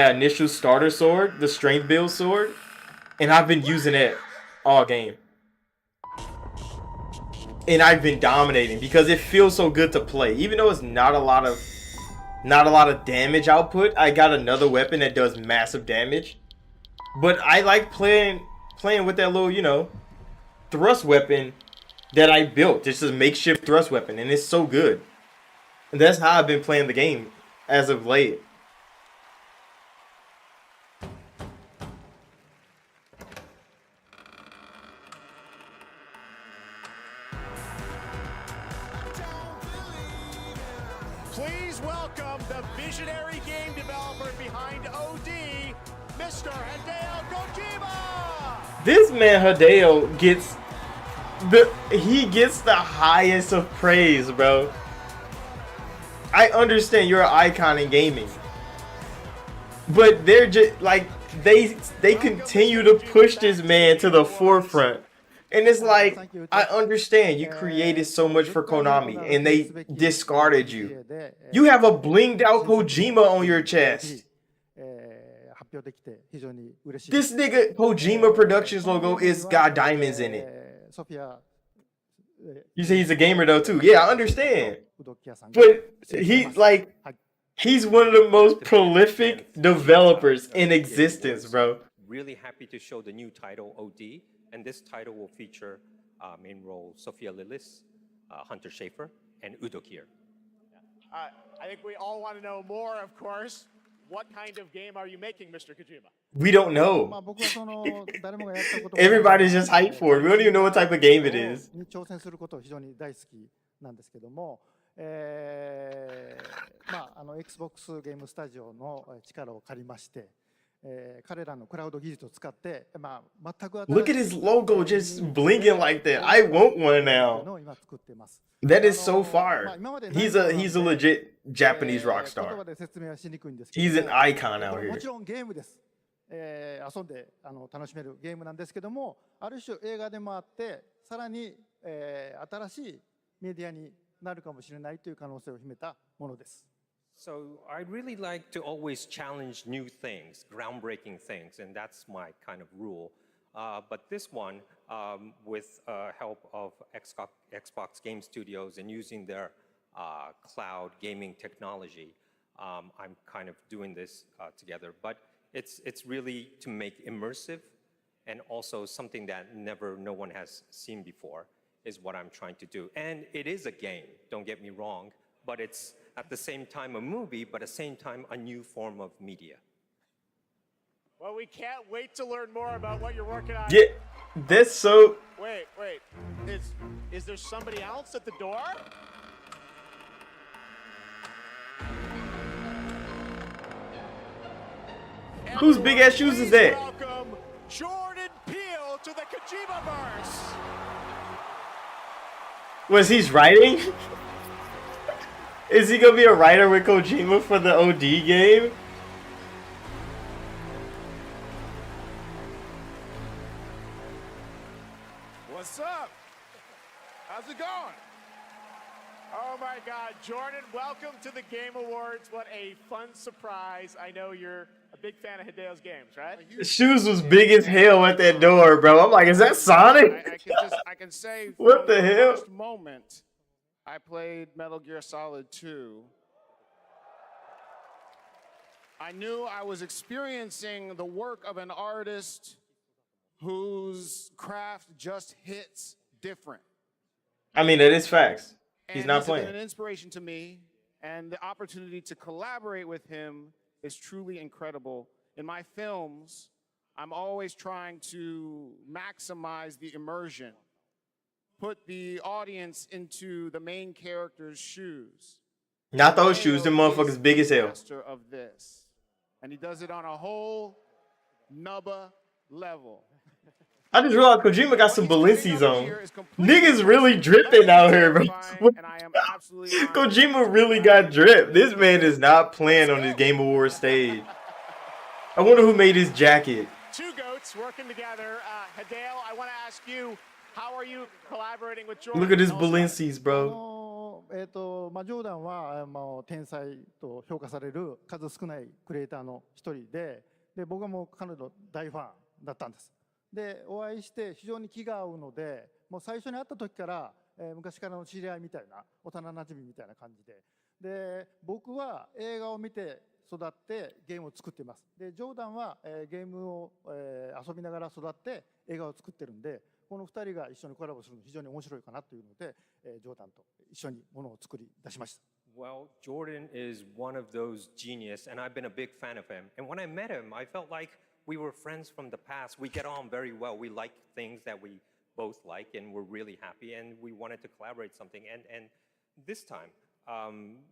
initial starter sword, the strength build sword, and I've been using it all game. And I've been dominating because it feels so good to play. Even though it's not a lot of damage output, I got another weapon that does massive damage. But I like playing with that little, you know, thrust weapon that I built. Just a makeshift thrust weapon, and it's so good. And that's how I've been playing the game as of late. Please welcome the visionary game developer behind OD, Mr. Hideo Kojima! This man Hideo gets the highest of praise, bro. I understand you're an icon in gaming, but they're just like they continue to push this man to the forefront. And it's like, I understand you created so much for Konami and they discarded you. You have a blinged out Kojima on your chest. This nigga Kojima Productions logo is got diamonds in it. You say he's a gamer though too. Yeah, I understand. But he's one of the most prolific developers in existence, bro. Really happy to show the new title, OD. And this title will feature main role Sophia Lillis, Hunter Schafer, and Udo Kier. I think we all want to know more, of course. What kind of game are you making, Mr. Kojima? We don't know. Everybody's just hyped for it. We don't even know what type of game it is. まあXbox ゲームスタジオの力を借りまして、彼らのクラウド技術を使って、まあ全く新しい Look at his logo just blinging like that. I want one now. That is so far. He's a legit Japanese rock star. He's an icon out here. もちろんゲームです。遊んで楽しめるゲームなんですけども、ある種映画でもあって、さらに新しいメディアになるかもしれないという可能性を秘めたものです。So I really like to always challenge new things, groundbreaking things, and that's my kind of rule. But this one, with help of Xbox Game Studios and using their cloud gaming technology, I'm kind of doing this together. But it's really to make immersive and also something that no one has seen before is what I'm trying to do. And it is a game, don't get me wrong, but it's at the same time a movie, but at the same time a new form of media. Well, we can't wait to learn more about what you're working on. Yeah, that's so... Wait. Is there somebody else at the door? Whose big ass shoes is that? Welcome Jordan Peele to the Kojima-verse. Was he's writing? Is he gonna be a writer with Kojima for the OD game? What's up? How's it going? Oh my God, Jordan, welcome to the Game Awards. What a fun surprise. I know you're a big fan of Hideo's games, right? Shoes was big as hell at that door, bro. I'm like, is that Sonic? I can say What from the hell? first moment I played Metal Gear Solid 2, I knew I was experiencing the work of an artist whose craft just hits different. I mean, that is facts. He's And not he's been playing. an inspiration to me, and the opportunity to collaborate with him is truly incredible. In my films, I'm always trying to maximize the immersion, put the audience into the main character's shoes. Not those shoes. Them motherfuckers big as hell. Master of this, and he does it on a whole nubba level. I just realized Kojima got some Balenci's on. Niggas really dripping out here, bro. Kojima really got drip. This man is not playing on his Game Awards stage. I wonder who made his jacket. Two goats working together. Hideo, I want to ask you, how are you collaborating with Jordan? Look at his Balenci's, bro. ジョーダンは天才と評価される数少ないクリエイターの一人で、僕はもう彼の大ファンだったんです。で、お会いして非常に気が合うので、もう最初に会った時から、昔からの知り合いみたいな、幼なじみみたいな感じで、僕は映画を見て育ってゲームを作っています。で、ジョーダンは、ゲームを、遊びながら育って映画を作ってるんで、この2人が一緒にコラボするの非常に面白いかなというので、ジョーダンと一緒にものを作り出しました。Well, Jordan is one of those genius, and I've been a big fan of him. And when I met him, I felt like we were friends from the past. We get on very well. We like things that we both like, and we're really happy, and we wanted to collaborate something. And this time,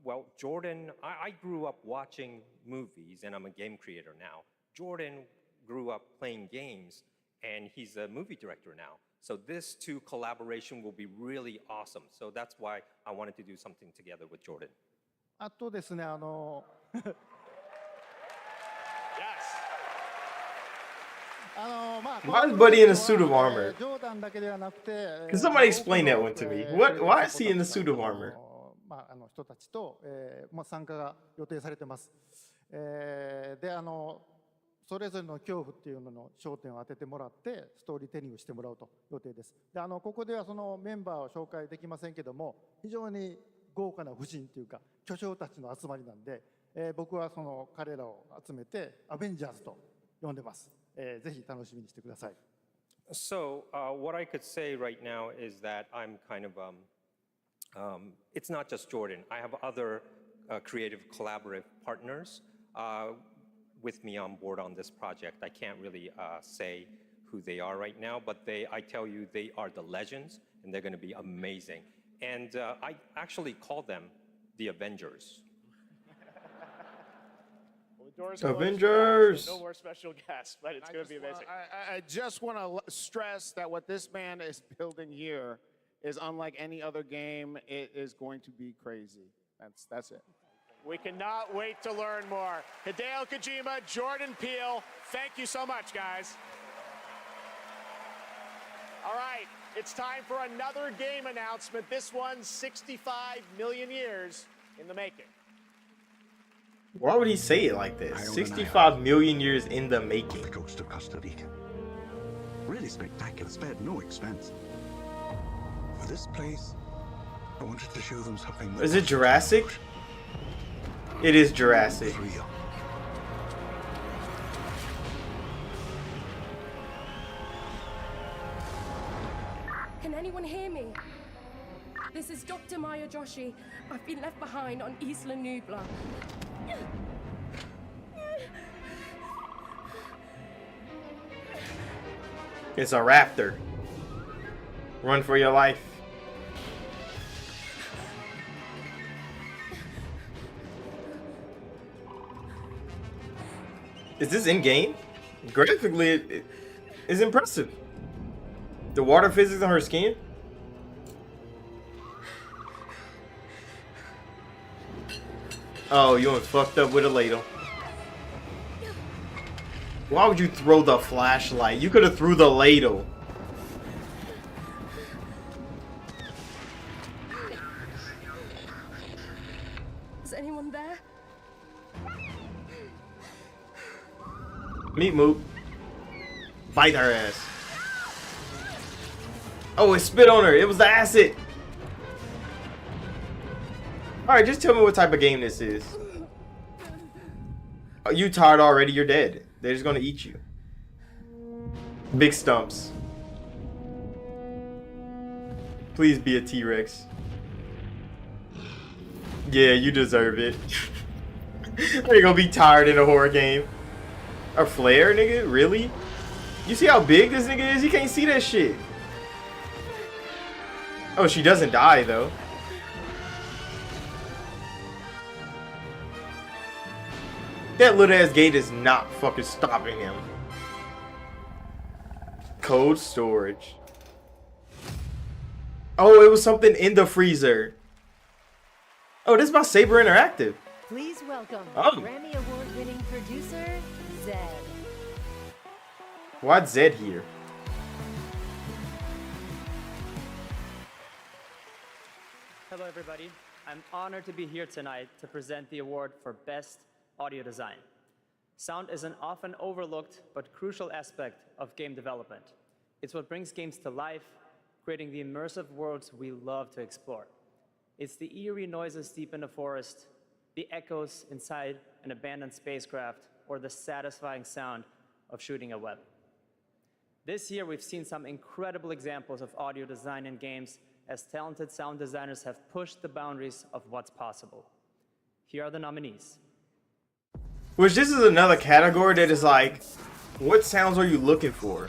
well, Jordan, I grew up watching movies, and I'm a game creator now. Jordan grew up playing games, and he's a movie director now. So this two collaboration will be really awesome. So that's why I wanted to do something together with Jordan. あとですね、Yes. Why is Buddy in a suit of armor? Can somebody explain that one to me? Why is he in a suit of armor? 人たちと、参加が予定されてます。それぞれの恐怖っていうのの焦点を当ててもらってストーリーテリングしてもらうと予定です。で、ここではそのメンバーを紹介できませんけども、非常に豪華な夫人というか巨匠たちの集まりなんで、僕はその彼らを集めてアベンジャーズと呼んでます。ぜひ楽しみにしてください。So what I could say right now is that I'm kind of it's not just Jordan. I have other creative collaborative partners with me on board on this project. I can't really say who they are right now, but I tell you, they are the legends, and they're going to be amazing. And I actually call them the Avengers. Avengers! No more special guests, but it's going to be amazing. I just want to stress that what this man is building here is unlike any other game. It is going to be crazy. That's it. We cannot wait to learn more. Hideo Kojima, Jordan Peele, thank you so much, guys. All right, it's time for another game announcement. This one's 65 million years in the making. Why would he say it like this? 65 million years in the making. Coast of Costa Rica. Really spectacular, spared no expense. For this place, I wanted to show them something. Is it Jurassic? It is Jurassic. Can anyone hear me? This is Dr. Maya Joshi. I've been left behind on Isla Nubla. It's a raptor. Run for your life. Is this in-game? Graphically, it's impressive. The water physics on her skin? Oh, you went fucked up with a ladle. Why would you throw the flashlight? You could have threw the ladle. Is anyone there? Meat moot. Bite her ass. Oh, it spit on her. It was the acid. Alright, just tell me what type of game this is. Are you tired already? You're dead. They're just gonna eat you. Big stumps. Please be a T-Rex. Yeah, you deserve it. You're gonna be tired in a horror game. A flare, nigga? Really? You see how big this nigga is? You can't see that shit. Oh, she doesn't die, though. That little ass gate is not fucking stopping him. Cold storage. Oh, it was something in the freezer. Oh, this is by Saber Interactive. Please welcome Oh. Grammy Award-winning producer, Zed. Why'd Zed here? Hello, everybody. I'm honored to be here tonight to present the award for Best Audio Design. Sound is an often overlooked but crucial aspect of game development. It's what brings games to life, creating the immersive worlds we love to explore. It's the eerie noises deep in the forest, the echoes inside an abandoned spacecraft, or the satisfying sound of shooting a web. This year, we've seen some incredible examples of audio design in games as talented sound designers have pushed the boundaries of what's possible. Here are the nominees. Which this is another category that is like, what sounds are you looking for?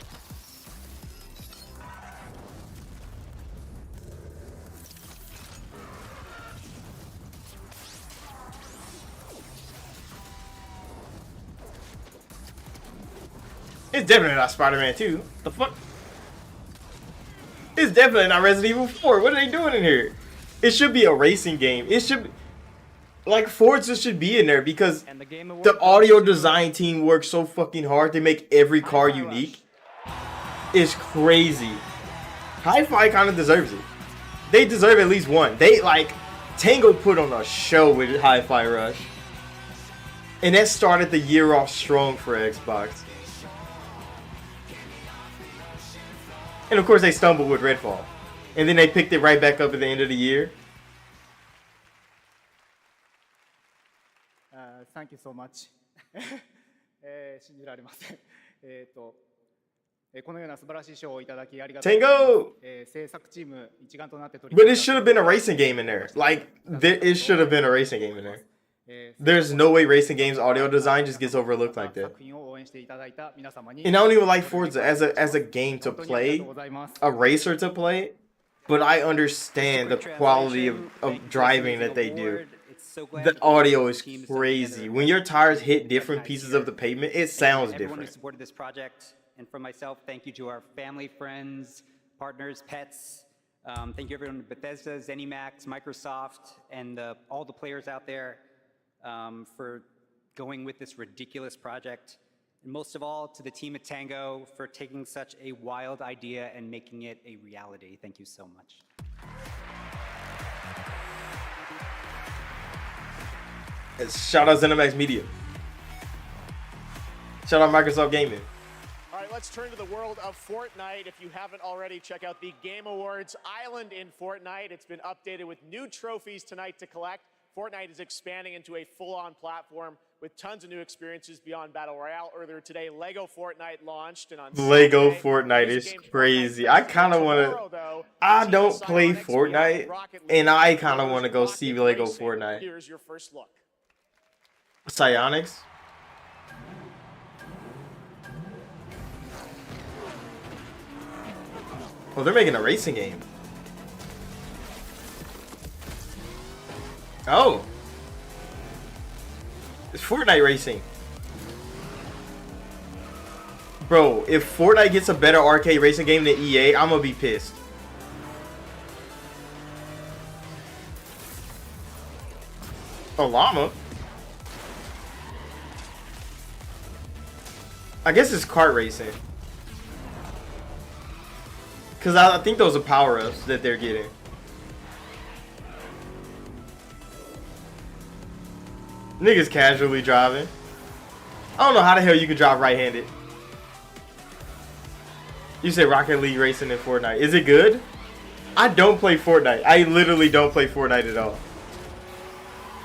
It's definitely not Spider-Man 2. The fuck? It's definitely not Resident Evil 4. What are they doing in here? It should be a racing game. It should be... Like, Forza should be in there because the audio design team works so fucking hard to make every car unique. It's crazy. Hi-Fi kind of deserves it. They deserve at least one. They, like, Tango put on a show with Hi-Fi Rush. And that started the year off strong for Xbox. And of course they stumbled with Redfall. And then they picked it right back up at the end of the year. Thank you so much. 信じられません。このような素晴らしい賞をいただきありがとうございます。Tango! 制作チーム一丸となって取り But it should have been a racing game in there. Like, it should have been a racing game in there. There's no way racing games audio design just gets overlooked like that. And I don't even like Forza as a game to play, a racer to play, but I understand the quality of driving that they do. The audio is crazy. When your tires hit different pieces of the pavement, it sounds Everyone who different. supported this project, and for myself, thank you to our family, friends, partners, pets. Thank you everyone at Bethesda, ZeniMax, Microsoft, and all the players out there for going with this ridiculous project. And most of all, to the team at Tango for taking such a wild idea and making it a reality. Thank you so much. Shout out ZeniMax Media. Shout out Microsoft Gaming. All right, let's turn to the world of Fortnite. If you haven't already, check out the Game Awards Island in Fortnite. It's been updated with new trophies tonight to collect. Fortnite is expanding into a full-on platform with tons of new experiences beyond Battle Royale. Earlier today, Lego Fortnite launched. And on Lego Sunday, Fortnite is crazy. I kind of want to... I don't play Fortnite, and I kind of want to go see Lego Fortnite. Here's your first look. Psionics? Oh, they're making a racing game. Oh. It's Fortnite racing. Bro, if Fortnite gets a better arcade racing game than EA, I'm gonna be pissed. A llama? I guess it's kart racing. Because I think those are power-ups that they're getting. Niggas casually driving. I don't know how the hell you could drive right-handed. You said Rocket League racing in Fortnite. Is it good? I don't play Fortnite. I literally don't play Fortnite at all.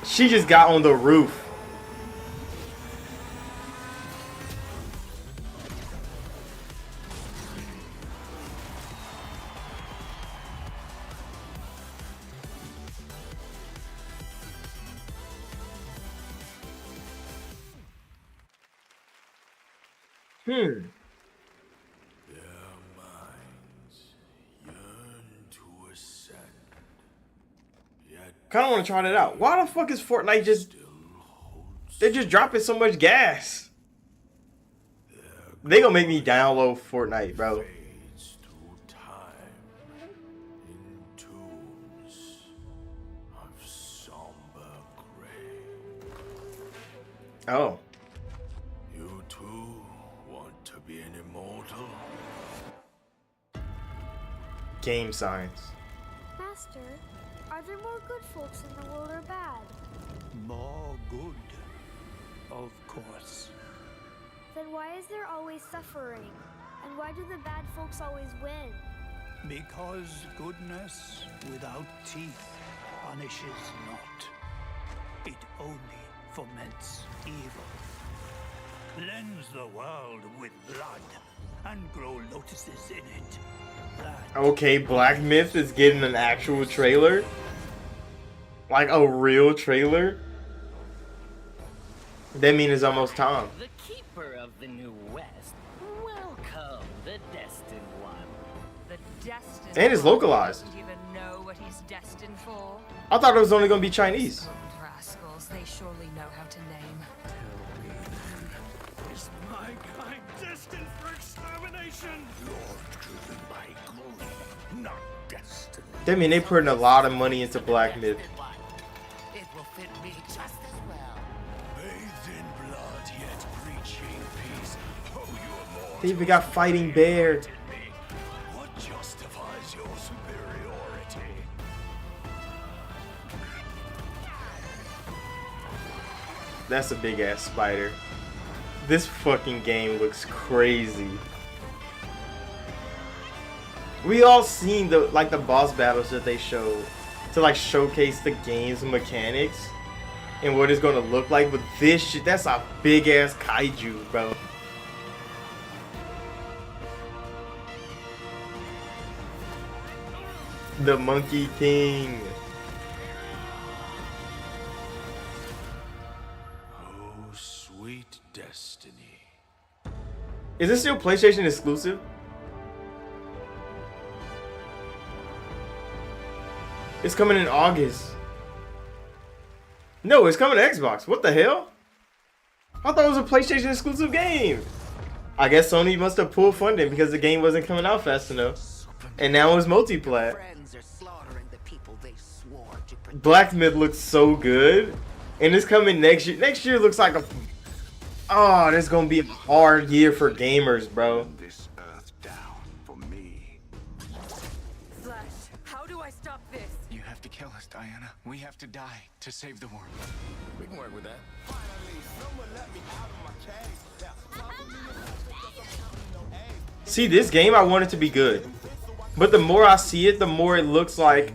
She just got on the roof. Kind of want to try that out. Why the fuck is Fortnite just... They're just dropping so much gas. They gonna make me download Fortnite, bro. Oh. You too want to be an immortal? Game science. Master, are there more good folks in the world or bad? More good, of course. Then why is there always suffering? And why do the bad folks always win? Because goodness without teeth punishes not. It only foments evil. Cleanse the world with blood and grow lotuses in it. Okay, Black Myth is getting an actual trailer? Like a real trailer? That means it's almost time. The keeper of the New West. Welcome, the destined one. The destined And it's localized. doesn't even know what he's destined for. I thought it was only gonna be Chinese. Old rascals, they surely know how to name. Tell me then, is my kind destined for extermination? You're driven by greed, not destiny. That mean they putting a lot of money into Black Myth. It will fit me just as well. Bathed in blood, yet preaching peace. Oh, you're more. They even got Fighting Bear. What justifies your superiority? That's a big ass spider. This fucking game looks crazy. We all seen the boss battles that they showed to like showcase the game's mechanics and what it's gonna look like, but this shit, that's a big ass kaiju, bro. The Monkey King. Oh, sweet destiny. Is this still PlayStation exclusive? It's coming in August. No, it's coming to Xbox. What the hell? I thought it was a PlayStation exclusive game. I guess Sony must have pulled funding because the game wasn't coming out fast enough. And now it's multiplayer. Black Myth looks so good. And it's coming next year. Next year looks like a... Oh, this is going to be a hard year for gamers, bro. This earth down for me. Flash, how do I stop this? You have to kill us, Diana. We have to die to save the world. We can work with that. See, this game, I want it to be good. But the more I see it, the more it looks like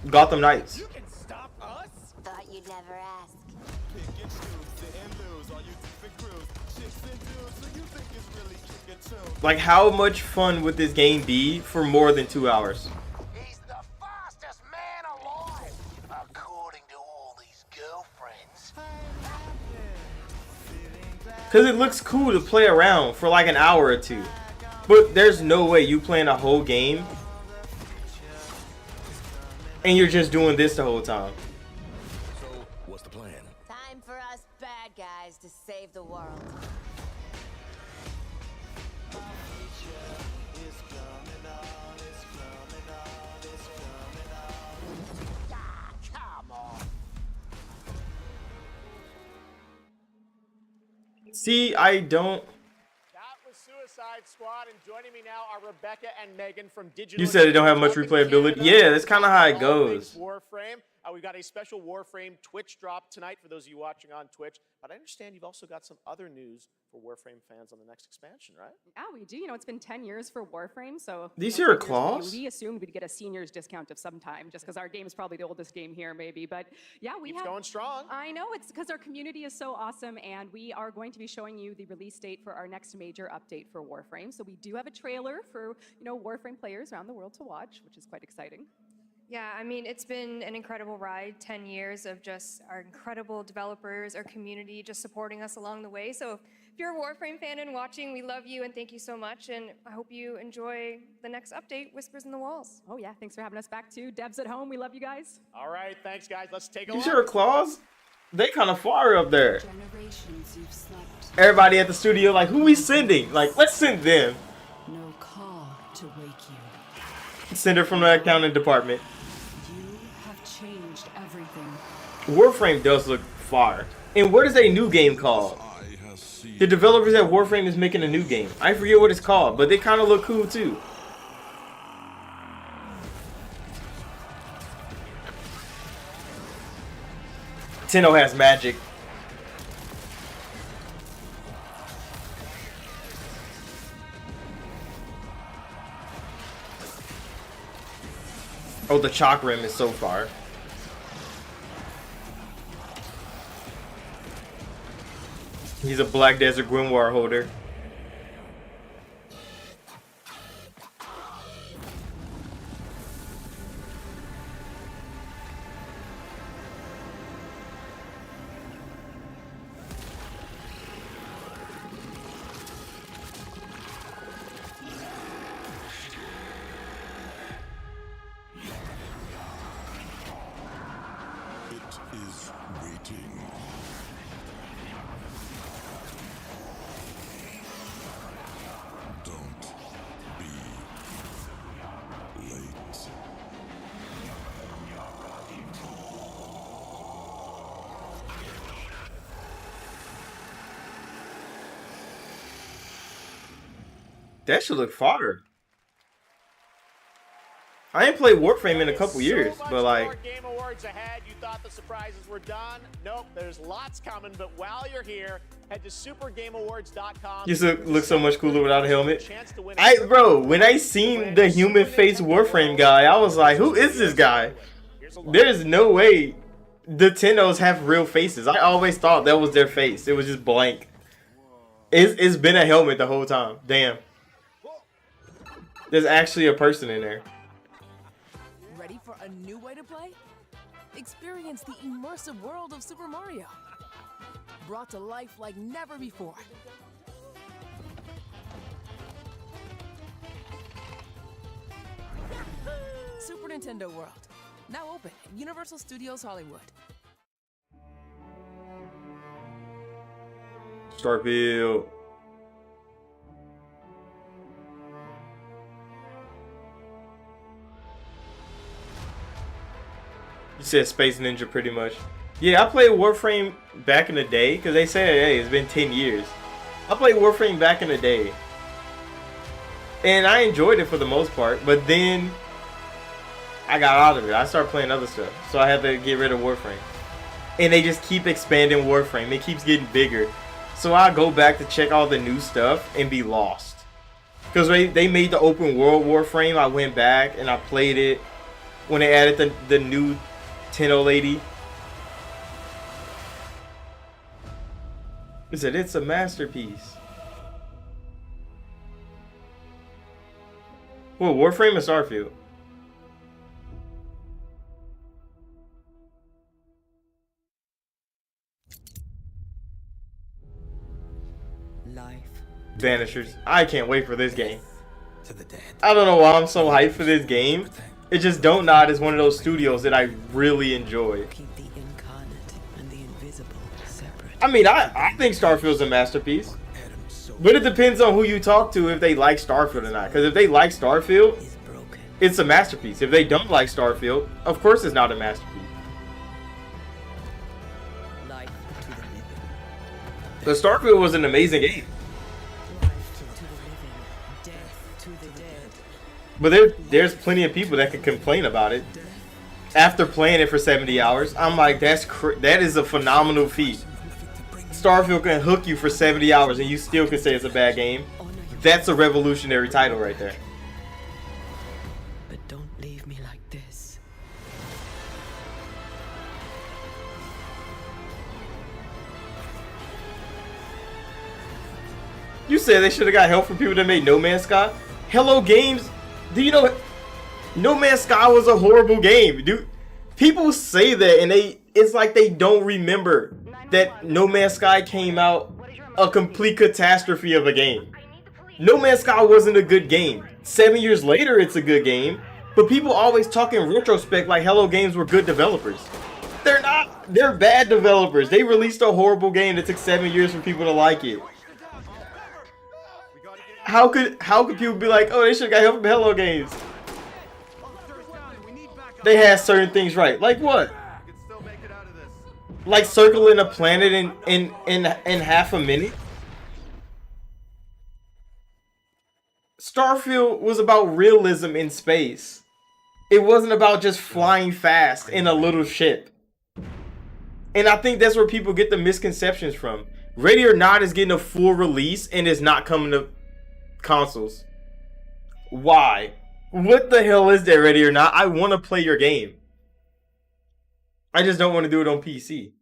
Gotham Knights. Thought you'd never ask. Like, how much fun would this game be for more than 2 hours? He's the fastest man alive, according to all these girlfriends. Because it looks cool to play around for like an hour or two. But there's no way you playing a whole game and you're just doing this the whole time. So, what's the plan? Time for us bad guys to save the world. See, I don't... That was Suicide Squad, and joining me now are Rebecca and Megan from Digital. You said it don't have much replayability. Yeah, that's kind of how it goes. Warframe. We've got a special Warframe Twitch drop tonight for those of you watching on Twitch. But I understand you've also got some other news for Warframe fans on the next expansion, right? Yeah, we do. You know, it's been 10 years for Warframe, so... These here are claws? We assumed we'd get a senior's discount of some time, just because our game is probably the oldest game here, maybe. But yeah, we Keeps have... going strong. I know, it's because our community is so awesome, and we are going to be showing you the release date for our next major update for Warframe. So we do have a trailer for, you know, Warframe players around the world to watch, which is quite exciting. Yeah, I mean, it's been an incredible ride, 10 years of just our incredible developers, our community just supporting us along the way. So if you're a Warframe fan and watching, we love you and thank you so much. And I hope you enjoy the next update, Whispers in the Walls. Oh yeah, thanks for having us back too. Devs at home, we love you guys. All right, thanks guys. Let's take a These look. here are claws? They kind of fire up there. Generations you've slept. Everybody at the studio like, who we sending? Like, let's send them. No call to wake you. Send her from the accounting department. You have changed everything. Warframe does look fire. And what is a new game called? The developers at Warframe is making a new game. I forget what it's called, but they kind of look cool too. Tenno has magic. Oh, the chalk rim is so far. He's a Black Desert Grimoire holder. It is waiting. Don't be late. That should look fodder. I ain't played Warframe in a couple years, but like, Game Awards ahead. You thought the surprises were done? Nope, there's lots coming. But while you're here, head to supergameawards.com. you look so much cooler without a helmet. Bro, when I seen the human face Warframe guy, I was like, who is this guy? There's no way the Tennos have real faces. I always thought that was their face. It was just blank. It's been a helmet the whole time. Damn. There's actually a person in there. Ready for a new way to play? Experience the immersive world of Super Mario. Brought to life like never before. Super Nintendo World. Now open at Universal Studios Hollywood. Starfield. You said Space Ninja pretty much. Yeah, I played Warframe back in the day because they said, hey, it's been 10 years. I played Warframe back in the day. And I enjoyed it for the most part, but then I got out of it. I started playing other stuff. So I had to get rid of Warframe. And they just keep expanding Warframe. It keeps getting bigger. So I go back to check all the new stuff and be lost. Because they made the open world Warframe. I went back and I played it when they added the new Tenno lady. He said it's a masterpiece. Well, Warframe or Starfield? Life. Vanishers. I can't wait for this game. To the dead. I don't know why I'm so hyped for this game. It just Don't Nod is one of those studios that I really enjoy. Keep the incarnate and the invisible separate. I mean, I think Starfield's a masterpiece. But it depends on who you talk to if they like Starfield or not. Because if they like Starfield, it's a masterpiece. If they don't like Starfield, of course it's not a masterpiece. Life to the living. The Starfield was an amazing game. Life to the living. Death to the dead. But there's plenty of people that can complain about it. after playing it for 70 hours. I'm like, that is a phenomenal feat. Starfield can hook you for 70 hours and you still can say it's a bad game. That's a revolutionary title right there. But don't leave me like this. You said they should have got help from people that made No Man's Sky. Hello Games, do you know No Man's Sky was a horrible game, dude? People say that and it's like they don't remember that No Man's Sky came out a complete catastrophe of a game. No Man's Sky wasn't a good game. 7 years later, it's a good game, but people always talk in retrospect like Hello Games were good developers. They're not. They're bad developers. They released a horrible game that took 7 years for people to like it. How could people be like, oh, they should have got help from Hello Games? They had certain things right. Like what? Like circling a planet in half a minute? Starfield was about realism in space. It wasn't about just flying fast in a little ship. And I think that's where people get the misconceptions from. Ready or Not is getting a full release and is not coming to consoles. Why? What the hell is that, Ready or Not? I want to play your game. I just don't want to do it on PC.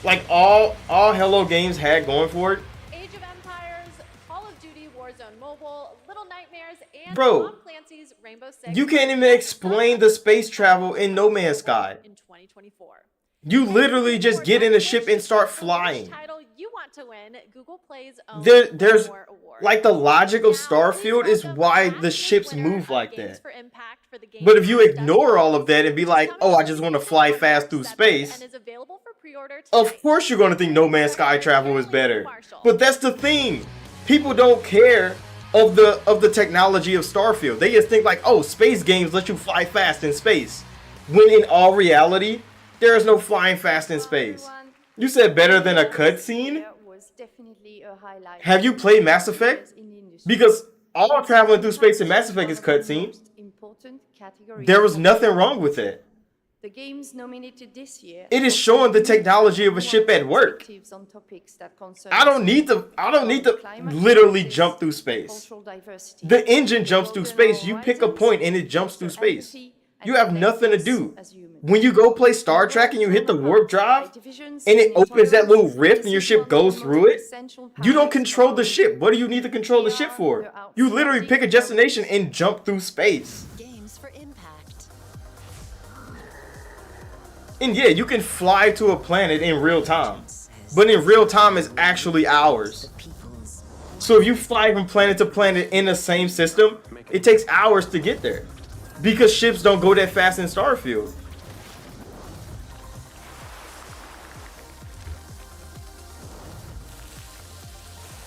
Like all Hello Games had going for it. Age of Empires, Call of Duty, Warzone Mobile, Little Nightmares, and Bro, Tom Clancy's Rainbow Six. You can't even explain the space travel in No Man's Sky. In 2024. You literally just get in a ship and start flying. Title you want to win, Google Play's own There's War Award. like the logic of Starfield is why the ships move like that. But if you ignore all of that and be like, oh, I just want to fly fast through space, of course you're going to think No Man's Sky travel is better. But that's the thing. People don't care of the technology of Starfield. They just think like, oh, space games let you fly fast in space. When in all reality, there is no flying fast in space. You said better than a cutscene? Have you played Mass Effect? Because all traveling through space in Mass Effect is cutscene. There was nothing wrong with it. The games nominated this year. It is showing the technology of a ship at work. I don't need to literally jump through space. The engine jumps through space. You pick a point and it jumps through space. You have nothing to do. When you go play Star Trek and you hit the warp drive and it opens that little rift and your ship goes through it, you don't control the ship. What do you need to control the ship for? You literally pick a destination and jump through space. And yeah, you can fly to a planet in real time. But in real time is actually hours. So if you fly from planet to planet in the same system, it takes hours to get there. Because ships don't go that fast in Starfield.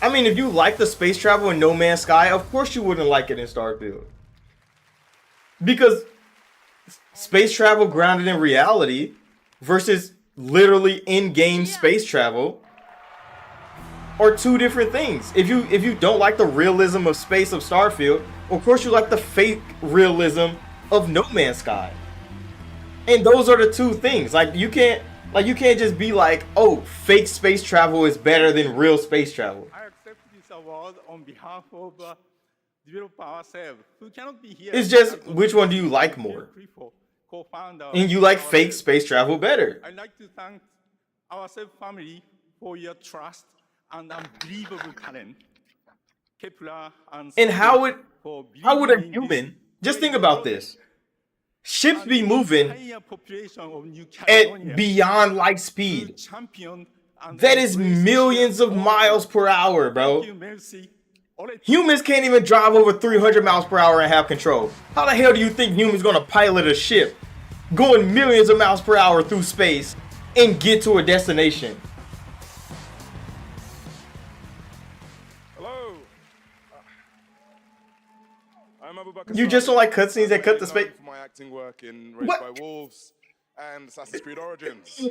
I mean, if you like the space travel in No Man's Sky, of course you wouldn't like it in Starfield. Because space travel grounded in reality versus literally in-game space travel are two different things. If you don't like the realism of space of Starfield, of course you like the fake realism of No Man's Sky. And those are the two things. Like you can't just be like, oh, fake space travel is better than real space travel. I accept this award on behalf of developer ourselves, who cannot be here. It's just which one do you like more? And you like fake space travel better. I'd like to thank our family for your trust and unbelievable talent. Kepler and how would a human, just think about this. Ships be moving at beyond light speed. That is millions of miles per hour, bro. Humans can't even drive over 300 miles per hour and have control. How the hell do you think humans gonna pilot a ship going millions of miles per hour through space and get to a destination? Hello. I'm You just don't like cutscenes that cut the space? For my acting work in Raised by Wolves and Assassin's Creed Origins.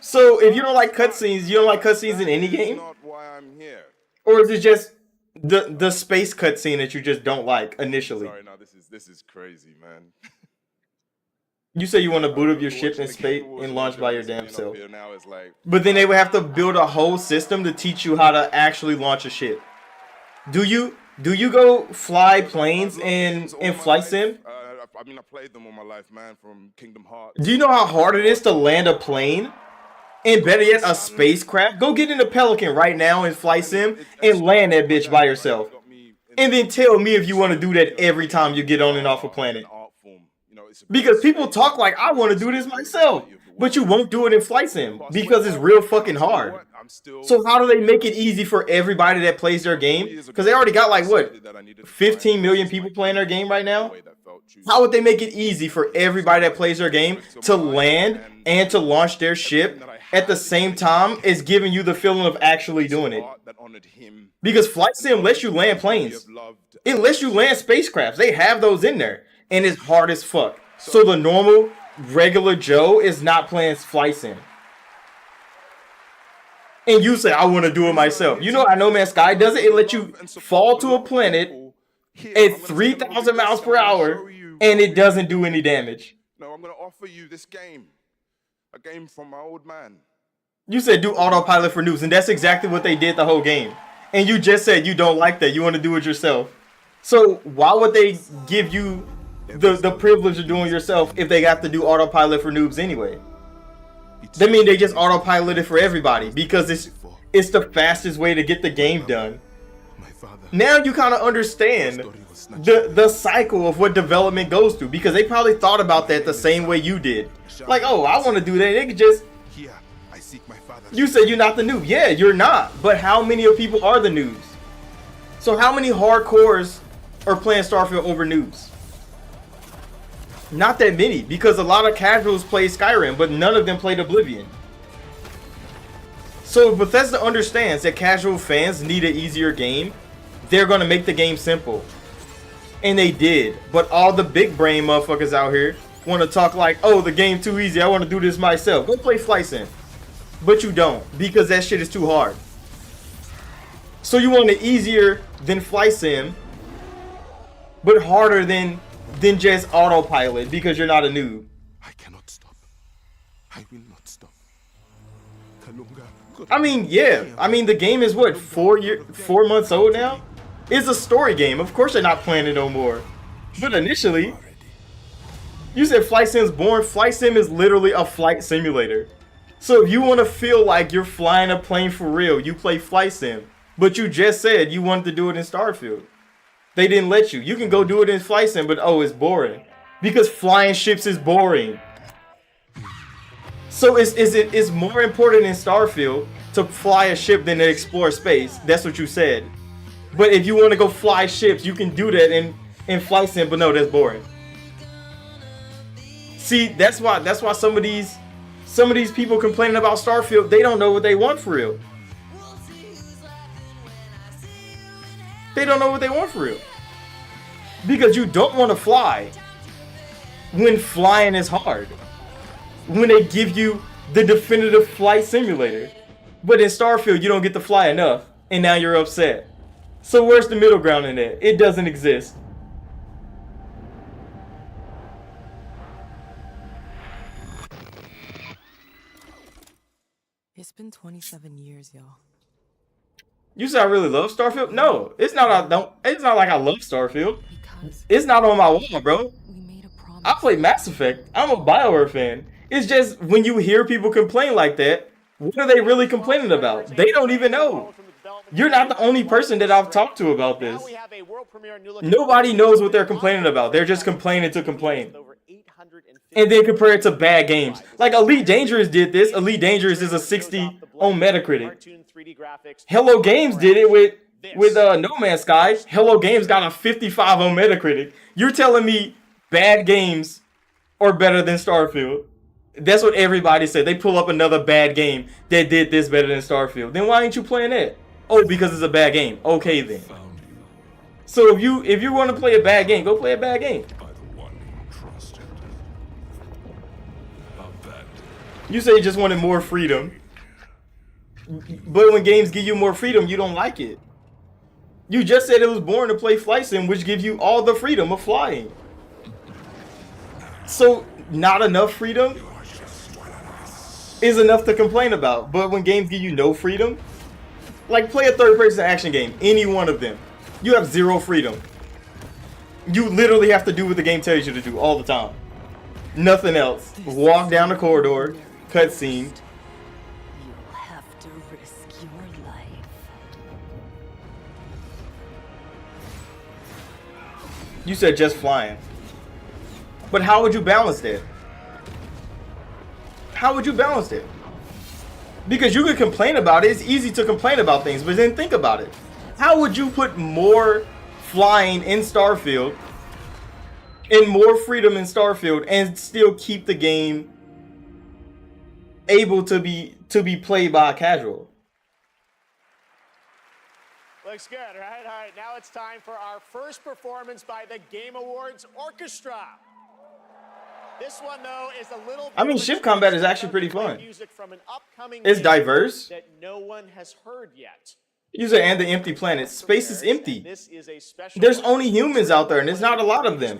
So if you don't like cutscenes, you don't like cutscenes in any game? Not why I'm here. Or is it just The space cutscene that you just don't like initially. Sorry, no, this is crazy, man. You say you want to boot up your ship in space and launch by your damn self. But then they would have to build a whole system to teach you how to actually launch a ship. Do you go fly planes in Flight Sim? I mean, I played them all my life, man, from Kingdom Hearts. Do you know how hard it is to land a plane? And better yet, a spacecraft? Go get in a Pelican right now in Flight Sim and land that bitch by yourself. And then tell me if you want to do that every time you get on and off a planet. Because people talk like, I want to do this myself. But you won't do it in Flight Sim because it's real fucking hard. So how do they make it easy for everybody that plays their game? Because they already got like, what, 15 million people playing their game right now? How would they make it easy for everybody that plays their game to land and to launch their ship at the same time as giving you the feeling of actually doing it? Because Flight Sim lets you land planes. It lets you land spacecrafts. They have those in there. And it's hard as fuck. So the normal, regular Joe is not playing Flight Sim. And you say, I want to do it myself. You know how No Man's Sky does it? It lets you fall to a planet at 3,000 miles per hour and it doesn't do any damage. No, I'm going to offer you this game. A game from my old man. You said do autopilot for noobs, and that's exactly what they did the whole game. And you just said you don't like that. You want to do it yourself. So why would they give you the privilege of doing it yourself if they got to do autopilot for noobs anyway? That mean they just autopilot it for everybody because it's the fastest way to get the game done. Now you kind of understand the cycle of what development goes through, because they probably thought about that the same way you did. Like, oh, I want to do that. They could just... You said you're not the noob. Yeah, you're not. But how many of people are the noobs? So how many hardcores are playing Starfield over noobs? Not that many, because a lot of casuals play Skyrim, but none of them played Oblivion. So if Bethesda understands that casual fans need an easier game, they're going to make the game simple. And they did. But all the big brain motherfuckers out here want to talk like, oh, the game too easy, I want to do this myself. Go play Flight Sim. But you don't, because that shit is too hard. So you want it easier than Flight Sim, but harder than just autopilot because you're not a noob. I cannot stop. I will not stop. I mean, yeah. I mean, the game is what, 4 months old now? It's a story game. Of course they're not playing it no more. But initially, you said Flight Sim's born. Flight Sim is literally a flight simulator. So if you want to feel like you're flying a plane for real, you play Flight Sim. But you just said you wanted to do it in Starfield. They didn't let you. You can go do it in Flight Sim, but oh, it's boring. Because flying ships is boring. So it's more important in Starfield to fly a ship than to explore space. That's what you said. But if you want to go fly ships, you can do that in Flight Sim, but no, that's boring. See, that's why some of these people complaining about Starfield, they don't know what they want for real. They don't know what they want for real. Because you don't want to fly when flying is hard. When they give you the definitive flight simulator. But in Starfield, you don't get to fly enough, and now you're upset. So where's the middle ground in that? It doesn't exist. It's been 27 years, y'all. You say I really love Starfield? No, it's not. It's not like I love Starfield. It's not on my wall, bro. I play Mass Effect. I'm a BioWare fan. It's just when you hear people complain like that, what are they really complaining about? They don't even know. You're not the only person that I've talked to about this. Nobody knows what they're complaining about. They're just complaining to complain. And then compare it to bad games. Like Elite Dangerous did this. Elite Dangerous is a 60 on Metacritic. Hello Games did it with No Man's Sky. Hello Games got a 55 on Metacritic. You're telling me bad games are better than Starfield? That's what everybody said. They pull up another bad game that did this better than Starfield. Then why ain't you playing that? Oh, because it's a bad game. Okay then. So if you want to play a bad game, go play a bad game. You say you just wanted more freedom. But when games give you more freedom, you don't like it. You just said it was boring to play Flight Sim, which gives you all the freedom of flying. So, not enough freedom is enough to complain about. But when games give you no freedom, like play a third-person action game, any one of them, you have zero freedom. You literally have to do what the game tells you to do all the time. Nothing else. Walk down the corridor, cutscene. You'll have to risk your life. You said just flying. But how would you balance that? How would you balance it? Because you could complain about it. It's easy to complain about things, but then think about it. How would you put more flying in Starfield and more freedom in Starfield and still keep the game able to be played by a casual? Looks good, right? All right, now it's time for our first performance by the Game Awards Orchestra. This one, though, is a little bit I mean, ship combat is actually pretty fun. It's diverse. That no one has heard yet. User and the empty planet. Space is empty. There's only humans out there, and there's not a lot of them.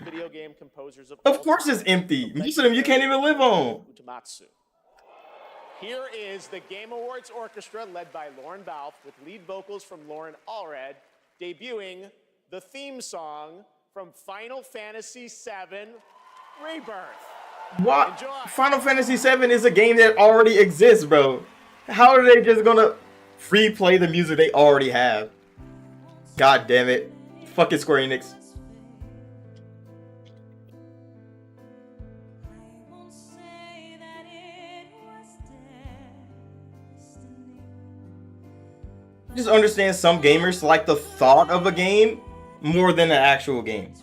Of course it's empty. Most of them you can't even live on. Here is the Game Awards Orchestra, led by Lauren Balfe, with lead vocals from Lauren Allred, debuting the theme song from Final Fantasy VII Rebirth. What? Enjoy. Final Fantasy VII is a game that already exists, bro. How are they just gonna free play the music they already have? God damn it. Fuck it, Square Enix. Just understand some gamers like the thought of a game more than an actual game.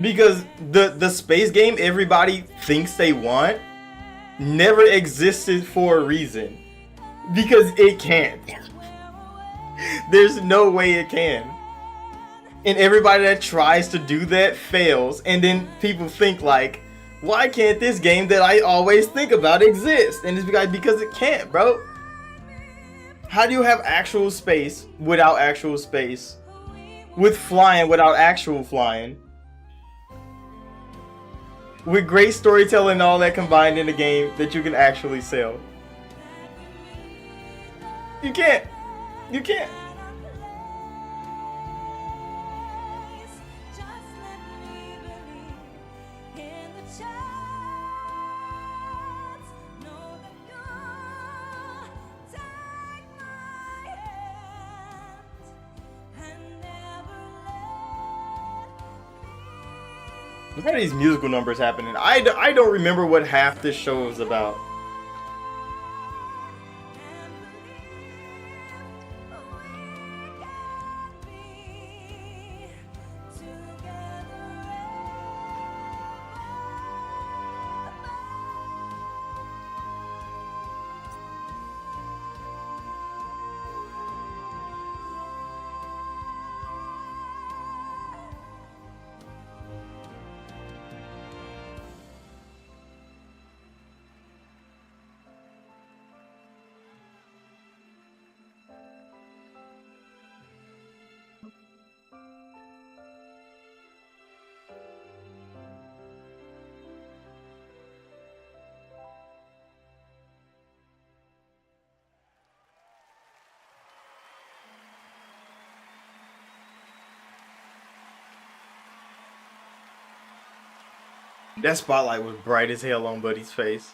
Because the space game everybody thinks they want never existed for a reason. Because it can't. There's no way it can. And everybody that tries to do that fails. And then people think like, why can't this game that I always think about exist? And it's because it can't, bro. How do you have actual space without actual space? With flying without actual flying? With great storytelling and all that combined in a game that you can actually sell. You can't. You can't. What are these musical numbers happening? I don't remember what half this show is about. That spotlight was bright as hell on Buddy's face.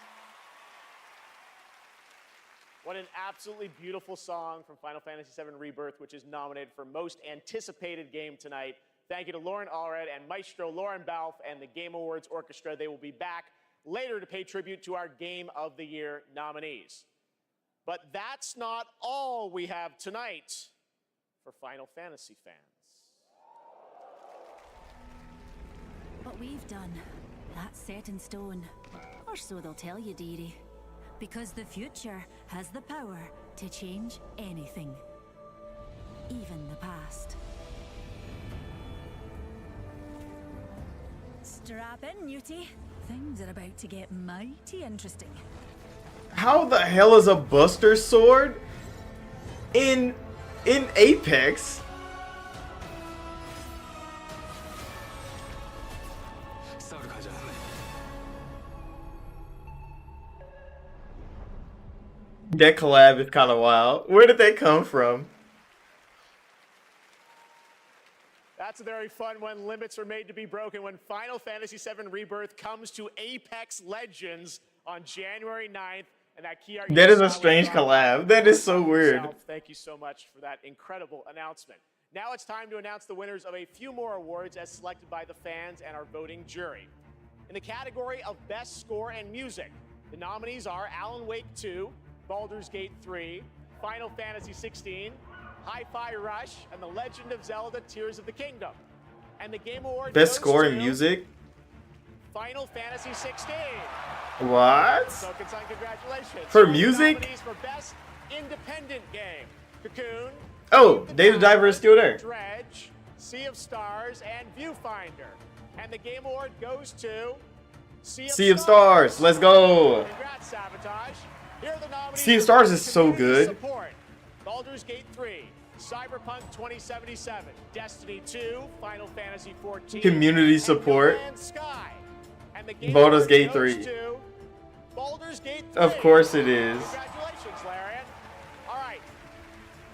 What an absolutely beautiful song from Final Fantasy VII Rebirth, which is nominated for Most Anticipated Game tonight. Thank you to Lauren Allred and Maestro Lauren Balfe and the Game Awards Orchestra. They will be back later to pay tribute to our Game of the Year nominees. But that's not all we have tonight for Final Fantasy fans. What we've done, that's set in stone. Or so they'll tell you, dearie. Because the future has the power to change anything. Even the past. Strap in, Newtie. Things are about to get mighty interesting. How the hell is a Buster Sword in Apex? That collab is kind of wild. Where did that come from? That's a very fun one. Limits are made to be broken when Final Fantasy VII Rebirth comes to Apex Legends on January 9th. And that key art That is a strange collab. That is so weird. Thank you so much for that incredible announcement. Now it's time to announce the winners of a few more awards as selected by the fans and our voting jury. In the category of Best Score and Music, the nominees are Alan Wake 2, Baldur's Gate 3, Final Fantasy 16, Hi-Fi Rush, and The Legend of Zelda Tears of the Kingdom. And the Game Award Best goes score to and music? Final Fantasy 16. What? So congratulations. For music? Nominees for Best Independent Game: Cocoon, Oh, Dave the Diver is still there. Dredge, Sea of Stars, and Viewfinder. And the Game Award goes to Sea of Stars. Let's go. Congrats, Sabotage. Here are the nominees. Sea of Stars is so good. Support: Baldur's Gate 3, Cyberpunk 2077, Destiny 2, Final Fantasy 14, Community support. No Man's Sky. And the Game Baldur's Award Gate goes 3. to Baldur's Gate 3. Of course it is. Congratulations, Larian. All right.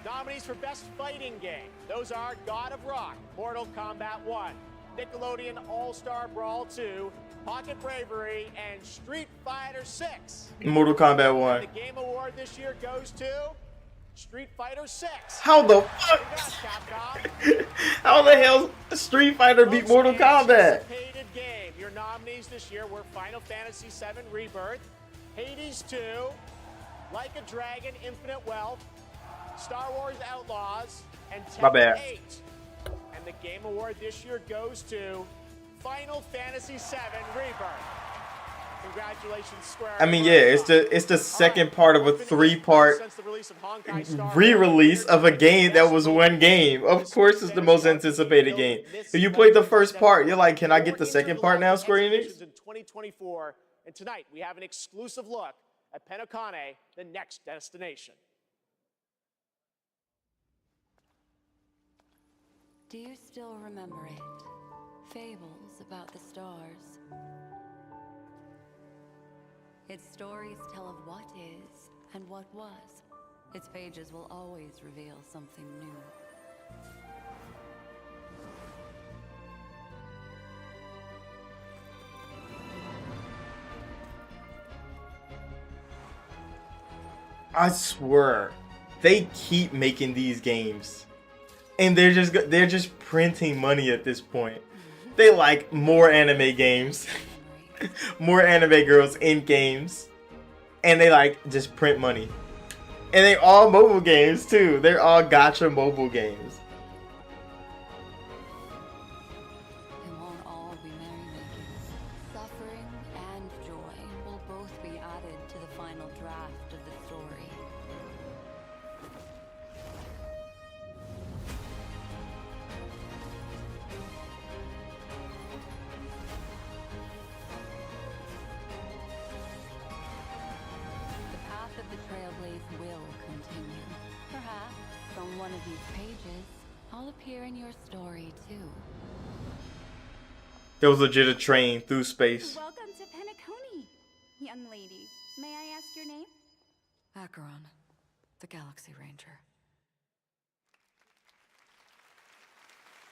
Nominees for Best Fighting Game. Those are God of Rock, Mortal Kombat 1, Nickelodeon All-Star Brawl 2, Pocket Bravery, and Street Fighter 6. Mortal Kombat 1. And the Game Award this year goes to Street Fighter 6. How the fuck? Congrats, Capcom. How the hell Street Fighter beat Mortal Kombat? Anticipated game. Your nominees this year were Final Fantasy VII Rebirth, Hades 2, Like a Dragon Infinite Wealth, Star Wars Outlaws, and My Tekken bad. 8. And the Game Award this year goes to Final Fantasy VII Rebirth. Congratulations, Square. I mean, yeah, it's the second part of a 3-part re-release of a game that was one game. Of course, it's the most anticipated game. If you played the first part, you're like, can I get the second part now, Square Enix? In 2024, and tonight we have an exclusive look at Penacone, the next destination. Do you still remember it? Fables about the stars. Its stories tell of what is and what was. Its pages will always reveal something new. I swear, they keep making these games, and they're just printing money at this point. They like more anime games, more anime girls in games, and they like just print money. And they all mobile games too. They're all gacha mobile games. It won't all be merrymaking. Suffering and joy will both be added to the final draft of the story. The path of the Trailblaze will continue. Perhaps on one of these pages, I'll appear in your story too. There was legit a train through space. Welcome to Penacone, young lady. May I ask your name? Acheron, the Galaxy Ranger.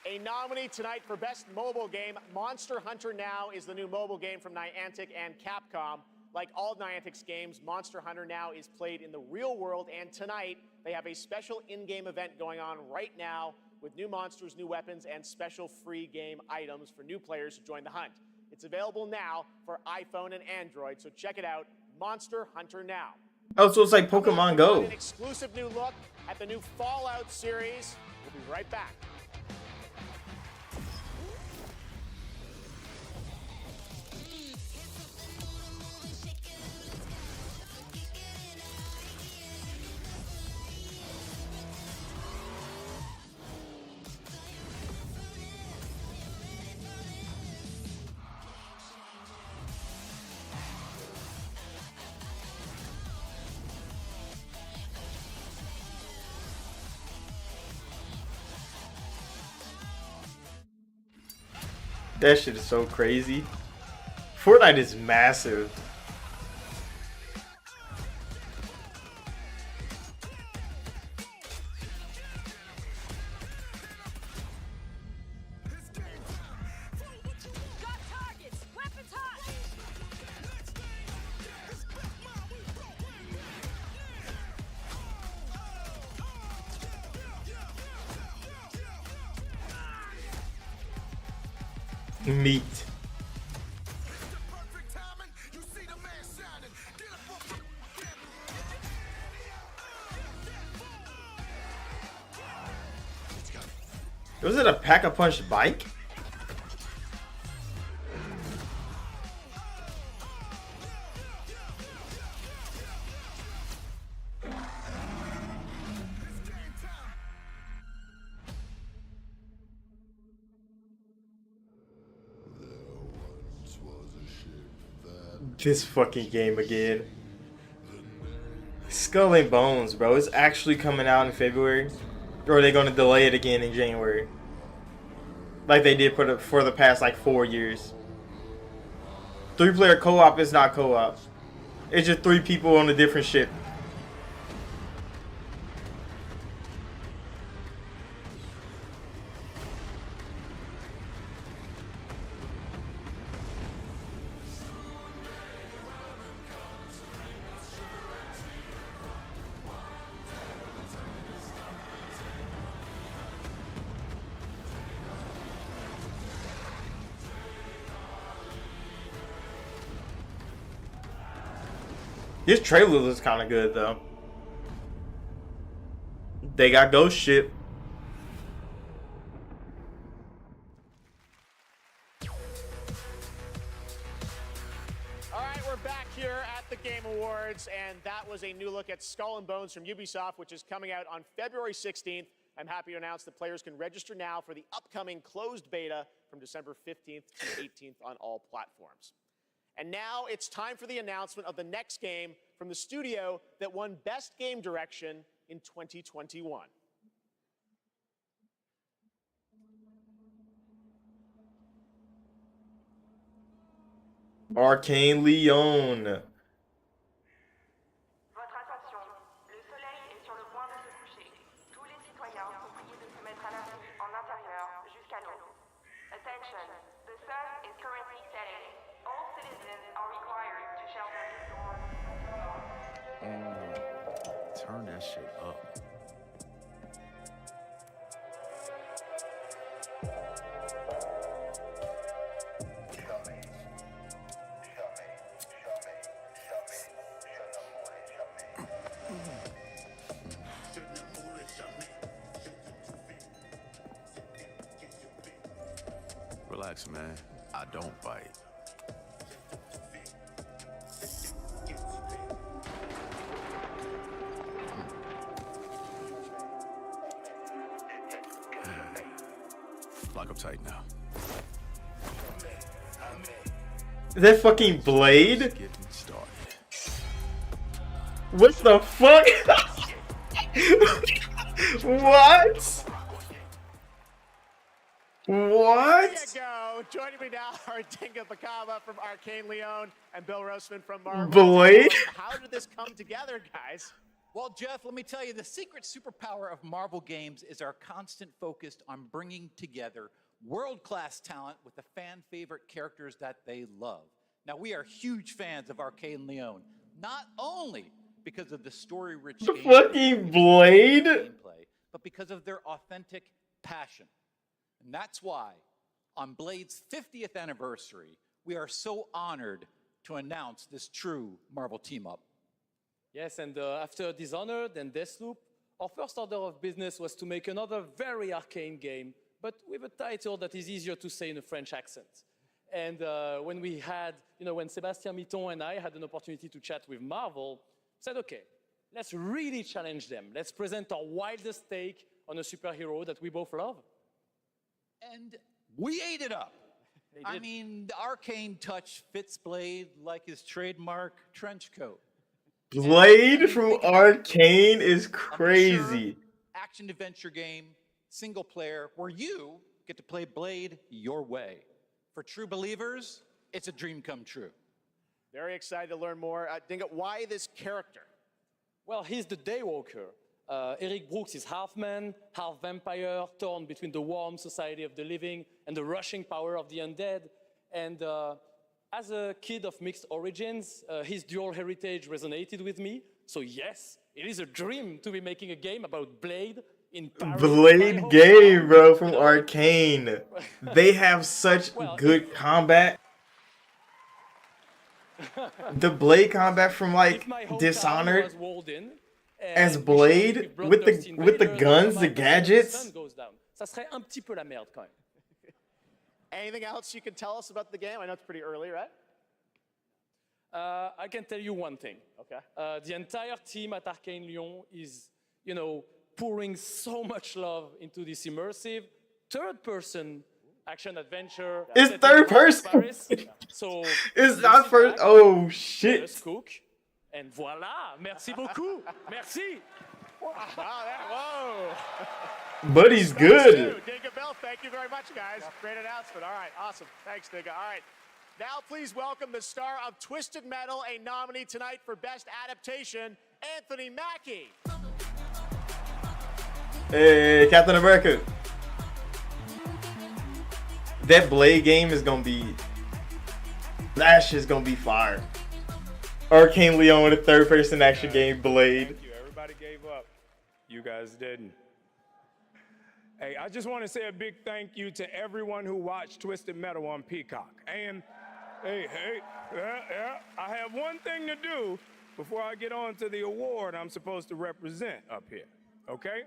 A nominee tonight for Best Mobile Game, Monster Hunter Now is the new mobile game from Niantic and Capcom. Like all Niantic's games, Monster Hunter Now is played in the real world, and tonight they have a special in-game event going on right now with new monsters, new weapons, and special free game items for new players to join the hunt. It's available now for iPhone and Android, so check it out, Monster Hunter Now. Oh, so it's like Pokemon Go. An exclusive new look at the new Fallout series. We'll be right back. That shit is so crazy. Fortnite is massive. Meat. Was it a pack-a-punch bike? This fucking game again. Skull and Bones, bro. It's actually coming out in February. Or are they going to delay it again in January? Like they did for the past like 4 years. 3-player co-op is not co-op. It's just 3 people on a different ship. This trailer looks kind of good though. They got Ghost Ship. All right, we're back here at the Game Awards, and that was a new look at Skull and Bones from Ubisoft, which is coming out on February 16th. I'm happy to announce that players can register now for the upcoming closed beta from December 15th to 18th on all platforms. And now it's time for the announcement of the next game from the studio that won Best Game Direction in 2021. Arcane Leon. Turn that shit up. Relax, man. I don't bite. Lock up tight now. Is that fucking Blade? What the fuck? What? What? There you go. Joining me now are Dinga Bakava from Arcane Leon and Bill Roseman from Marvel. Blade? How did this come together, guys? Well, Jeff, let me tell you, the secret superpower of Marvel games is our constant focus on bringing together world-class talent with the fan-favorite characters that they love. Now, we are huge fans of Arcane Leon, not only because of the story-rich fucking Blade, gameplay, but because of their authentic passion. And that's why, on Blade's 50th anniversary, we are so honored to announce this true Marvel team-up. Yes, and after Dishonored and Deathloop, our first order of business was to make another very arcane game, but with a title that is easier to say in a French accent. And when we had, when Sébastien Mitton and I had an opportunity to chat with Marvel, said, okay, let's really challenge them. Let's present our wildest take on a superhero that we both love. And we ate it up. I mean, the arcane touch fits Blade like his trademark trench coat. Blade from Arcane is crazy. Action-adventure game, single player, where you get to play Blade your way. For true believers, it's a dream come true. Very excited to learn more. Dinga, why this character? Well, he's the Daywalker. Eric Brooks is half man, half vampire, torn between the warm society of the living and the rushing power of the undead. And as a kid of mixed origins, his dual heritage resonated with me. So yes, it is a dream to be making a game about Blade in Paris. Blade game, bro, from Arcane. They have such good combat. The Blade combat from like Dishonored as Blade with the guns, the gadgets. Ça serait un petit peu la merde quand même. Anything else you can tell us about the game? I know it's pretty early, right? I can tell you one thing. Okay. The entire team at Arcane Lyon is, pouring so much love into this immersive third-person action-adventure. It's third person. So it's not first. Oh shit. Cook. And voilà. Merci beaucoup. Merci. Whoa. Buddy's good. Dinga Bell, thank you very much, guys. Great announcement. All right, awesome. Thanks, Dinga. All right. Now please welcome the star of Twisted Metal, a nominee tonight for Best Adaptation, Anthony Mackie. Hey, Captain America. That Blade game is gonna be. That shit's gonna be fire. Arcane Lyon with a third-person action game, Blade. Thank you. Everybody gave up. You guys didn't. Hey, I just want to say a big thank you to everyone who watched Twisted Metal on Peacock. And hey, I have one thing to do before I get on to the award I'm supposed to represent up here, okay?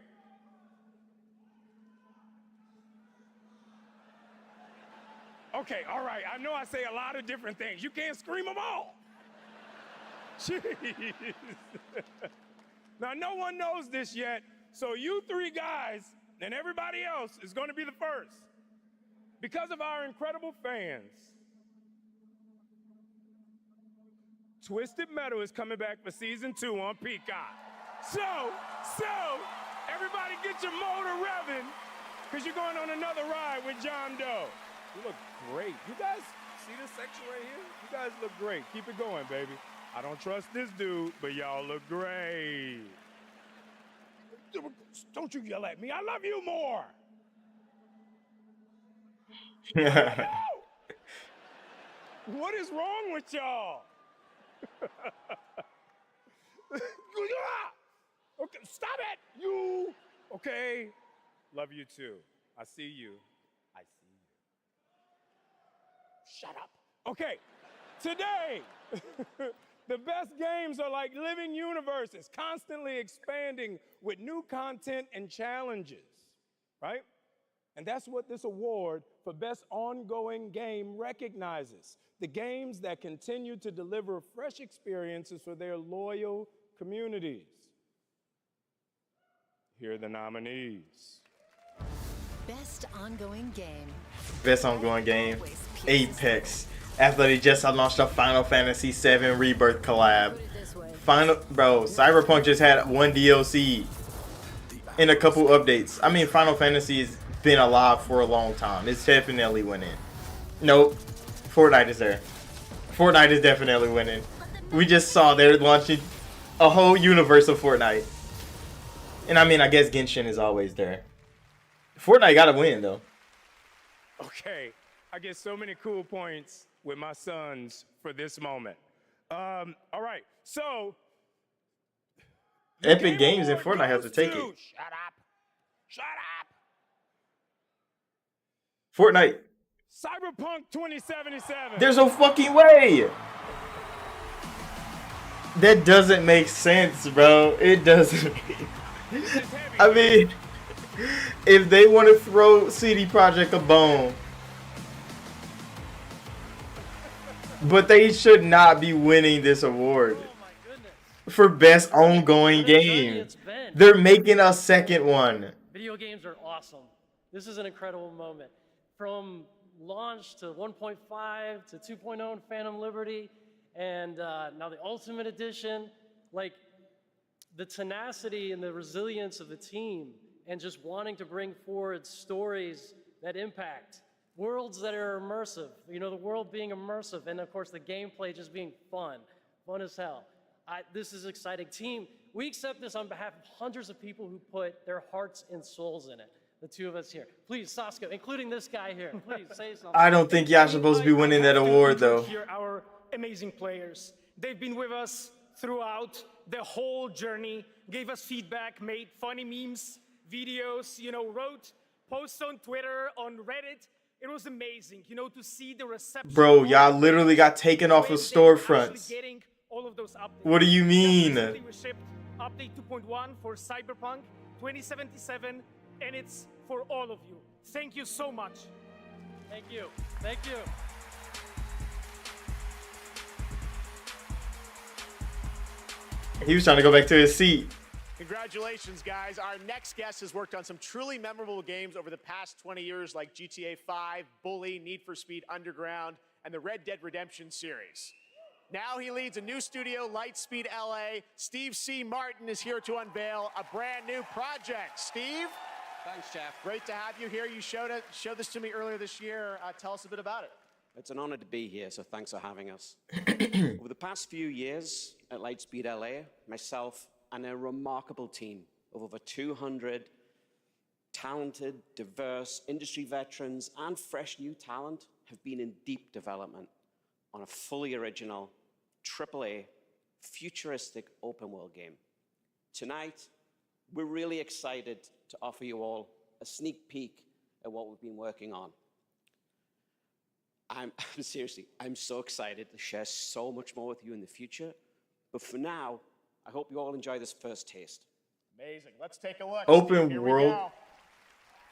Okay, all right, I know I say a lot of different things. You can't scream them all. Jeez. Now, no one knows this yet, so you three guys and everybody else is going to be the first. Because of our incredible fans, Twisted Metal is coming back for season 2 on Peacock. So, everybody get your motor revving, because you're going on another ride with John Doe. You look great. You guys see this section right here? You guys look great. Keep it going, baby. I don't trust this dude, but y'all look great. Don't you yell at me. I love you more. What is wrong with y'all? Okay, stop it. You. Okay. Love you too. I see you. I see you. Shut up. Okay. Today, the best games are like living universes, constantly expanding with new content and challenges, right? And that's what this award for Best Ongoing Game recognizes. The games that continue to deliver fresh experiences for their loyal communities. Here are the nominees. Best ongoing game. Best ongoing game, Apex. After they just launched a Final Fantasy VII Rebirth collab. Cyberpunk just had one DLC and a couple updates. I mean, Final Fantasy has been alive for a long time. It's definitely winning. Nope. Fortnite is there. Fortnite is definitely winning. We just saw they're launching a whole universe of Fortnite. And I mean, I guess Genshin is always there. Fortnite gotta win, though. Okay. I get so many cool points with my sons for this moment. All right. So. Epic Games and Fortnite have to take it. Shut up. Shut up. Fortnite. Cyberpunk 2077. There's no fucking way. That doesn't make sense, bro. It doesn't. I mean, if they want to throw CD Projekt a bone, but they should not be winning this award for best ongoing game. They're making a second one. Video games are awesome. This is an incredible moment. From launch to 1.5 to 2.0 in Phantom Liberty, and now the Ultimate Edition, like the tenacity and the resilience of the team, and just wanting to bring forward stories that impact worlds that are immersive, you know, the world being immersive, and of course the gameplay just being fun as hell. This is exciting. Team, we accept this on behalf of hundreds of people who put their hearts and souls in it. The two of us here. Please, Saskia, including this guy here, please say something. I don't think y'all supposed to be winning that award though. Here, our amazing players. They've been with us throughout the whole journey, gave us feedback, made funny memes, videos, you know, wrote posts on Twitter, on Reddit. It was amazing, you know, to see the reception. Bro, y'all literally got taken off of storefronts. All of those updates. What do you mean? We shipped update 2.1 for Cyberpunk 2077, and it's for all of you. Thank you so much. Thank you. Thank you. He was trying to go back to his seat. Congratulations, guys. Our next guest has worked on some truly memorable games over the past 20 years, like GTA 5, Bully, Need for Speed Underground, and the Red Dead Redemption series. Now he leads a new studio, Lightspeed LA. Steve C. Martin is here to unveil a brand new project. Steve? Thanks, Jeff. Great to have you here. You showed this to me earlier this year. Tell us a bit about it. It's an honor to be here, so thanks for having us. Over the past few years at Lightspeed LA, myself and a remarkable team of over 200 talented, diverse industry veterans and fresh new talent have been in deep development on a fully original, AAA, futuristic open world game. Tonight, we're really excited to offer you all a sneak peek at what we've been working on. Seriously, I'm so excited to share so much more with you in the future. But for now, I hope you all enjoy this first taste. Amazing. Let's take a look. Open Here world.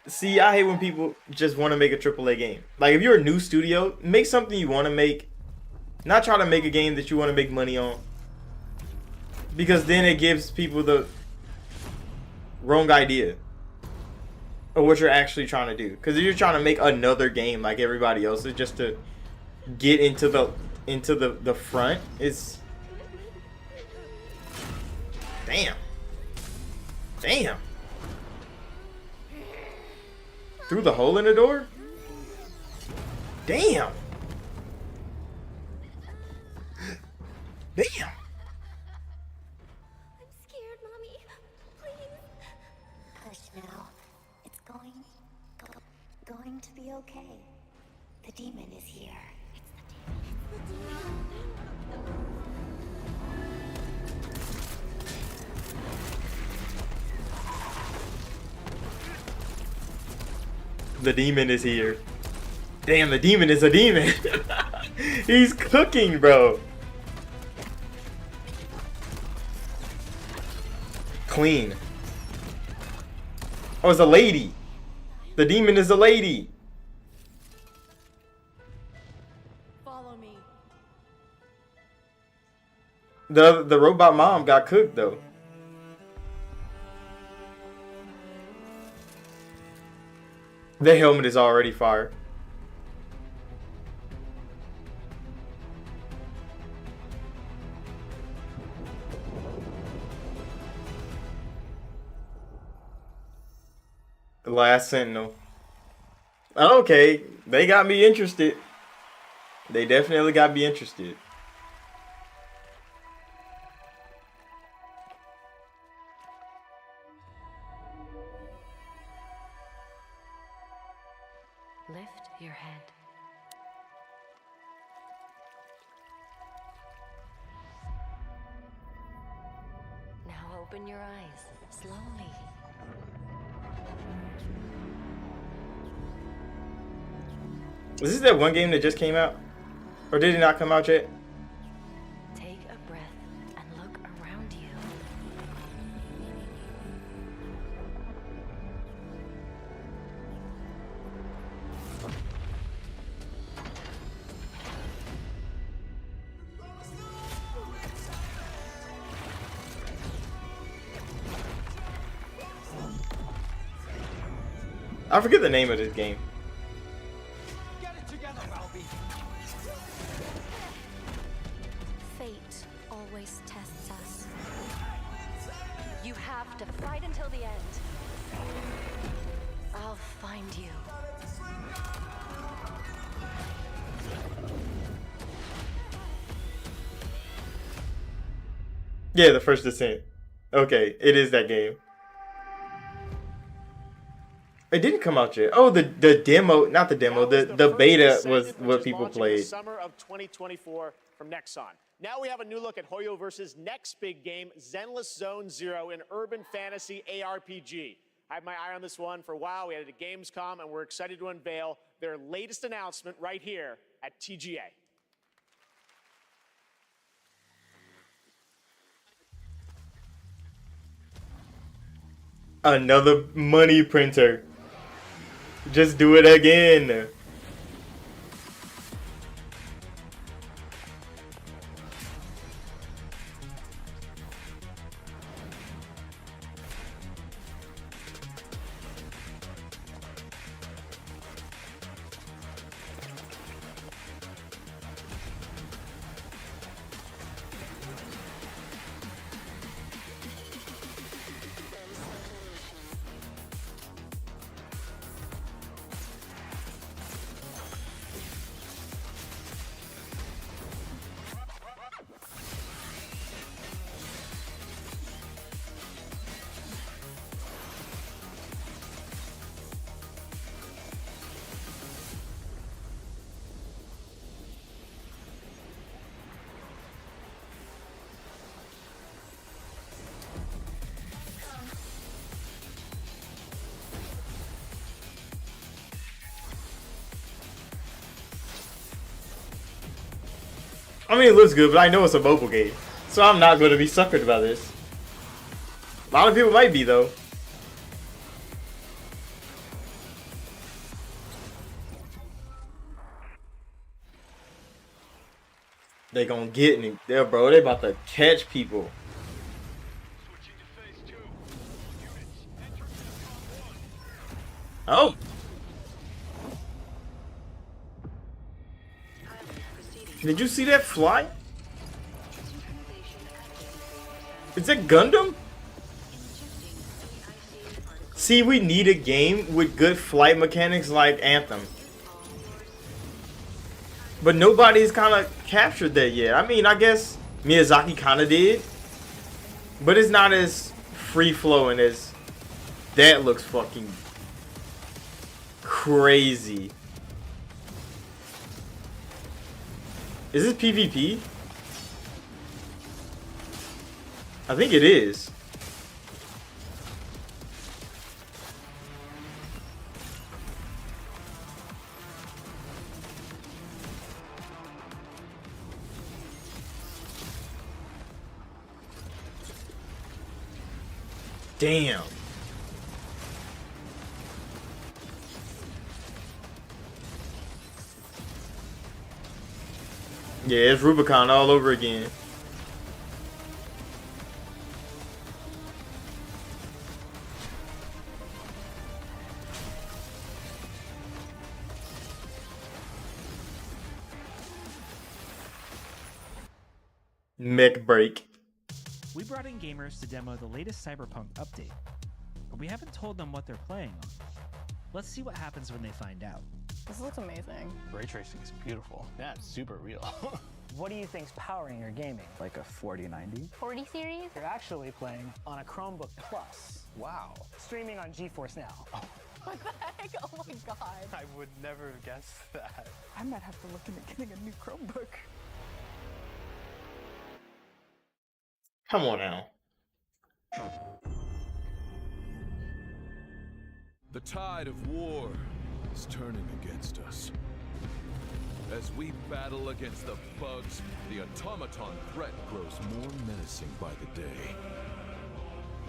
See, I hate when people just want to make a AAA game. Like, if you're a new studio, make something you want to make. Not try to make a game that you want to make money on. Because then it gives people the wrong idea of what you're actually trying to do. Because if you're trying to make another game like everybody else is just to get into the front, it's... Damn. Damn. Through the hole in the door? Damn. Damn. I'm scared, Mommy. Please. Hush now. It's going to be okay. The demon is here. It's the demon. The demon is here. Damn, the demon is a demon. He's cooking, bro. Clean. Oh, it's a lady. The demon is a lady. Follow me. The robot mom got cooked though. The helmet is already fire. The Last Sentinel. Okay, they got me interested. They definitely got me interested. Lift your head. Now open your eyes slowly. Is this that one game that just came out? Or did it not come out yet? Take a breath and look around you. I forget the name of this game. Fate always tests us. You have to fight until the end. I'll find you. Yeah, the first Descent. Okay, it is that game. It didn't come out yet. Oh, the demo, not the demo, the beta was what people played. Summer of 2024 from Nexon. Now we have a new look at Hoyo versus next big game, Zenless Zone Zero, an urban fantasy ARPG. I had my eye on this one for a while. We had it at Gamescom, and we're excited to unveil their latest announcement right here at TGA. Another money printer. Just do it again. I mean, it looks good, but I know it's a mobile game, so I'm not going to be suckered by this. A lot of people might be, though. They gonna get me there, bro. They about to catch people. Oh. Did you see that fly? Is that Gundam? See, we need a game with good flight mechanics like Anthem. But nobody's kind of captured that yet. I mean, I guess Miyazaki kind of did. But it's not as free-flowing as... That looks fucking crazy. Is this PvP? I think it is. Damn. Yeah, it's Rubicon all over again. Mech break. We brought in gamers to demo the latest Cyberpunk update, but we haven't told them what they're playing on. Let's see what happens when they find out. This looks amazing. Ray tracing is beautiful. Yeah, it's super real. What do you think's powering your gaming? Like a 4090? 40 series? You're actually playing on a Chromebook Plus. Wow. Streaming on GeForce Now. What the heck? Oh my god. I would never have guessed that. I might have to look into getting a new Chromebook. Come on now. The tide of war is turning against us. As we battle against the bugs, the automaton threat grows more menacing by the day.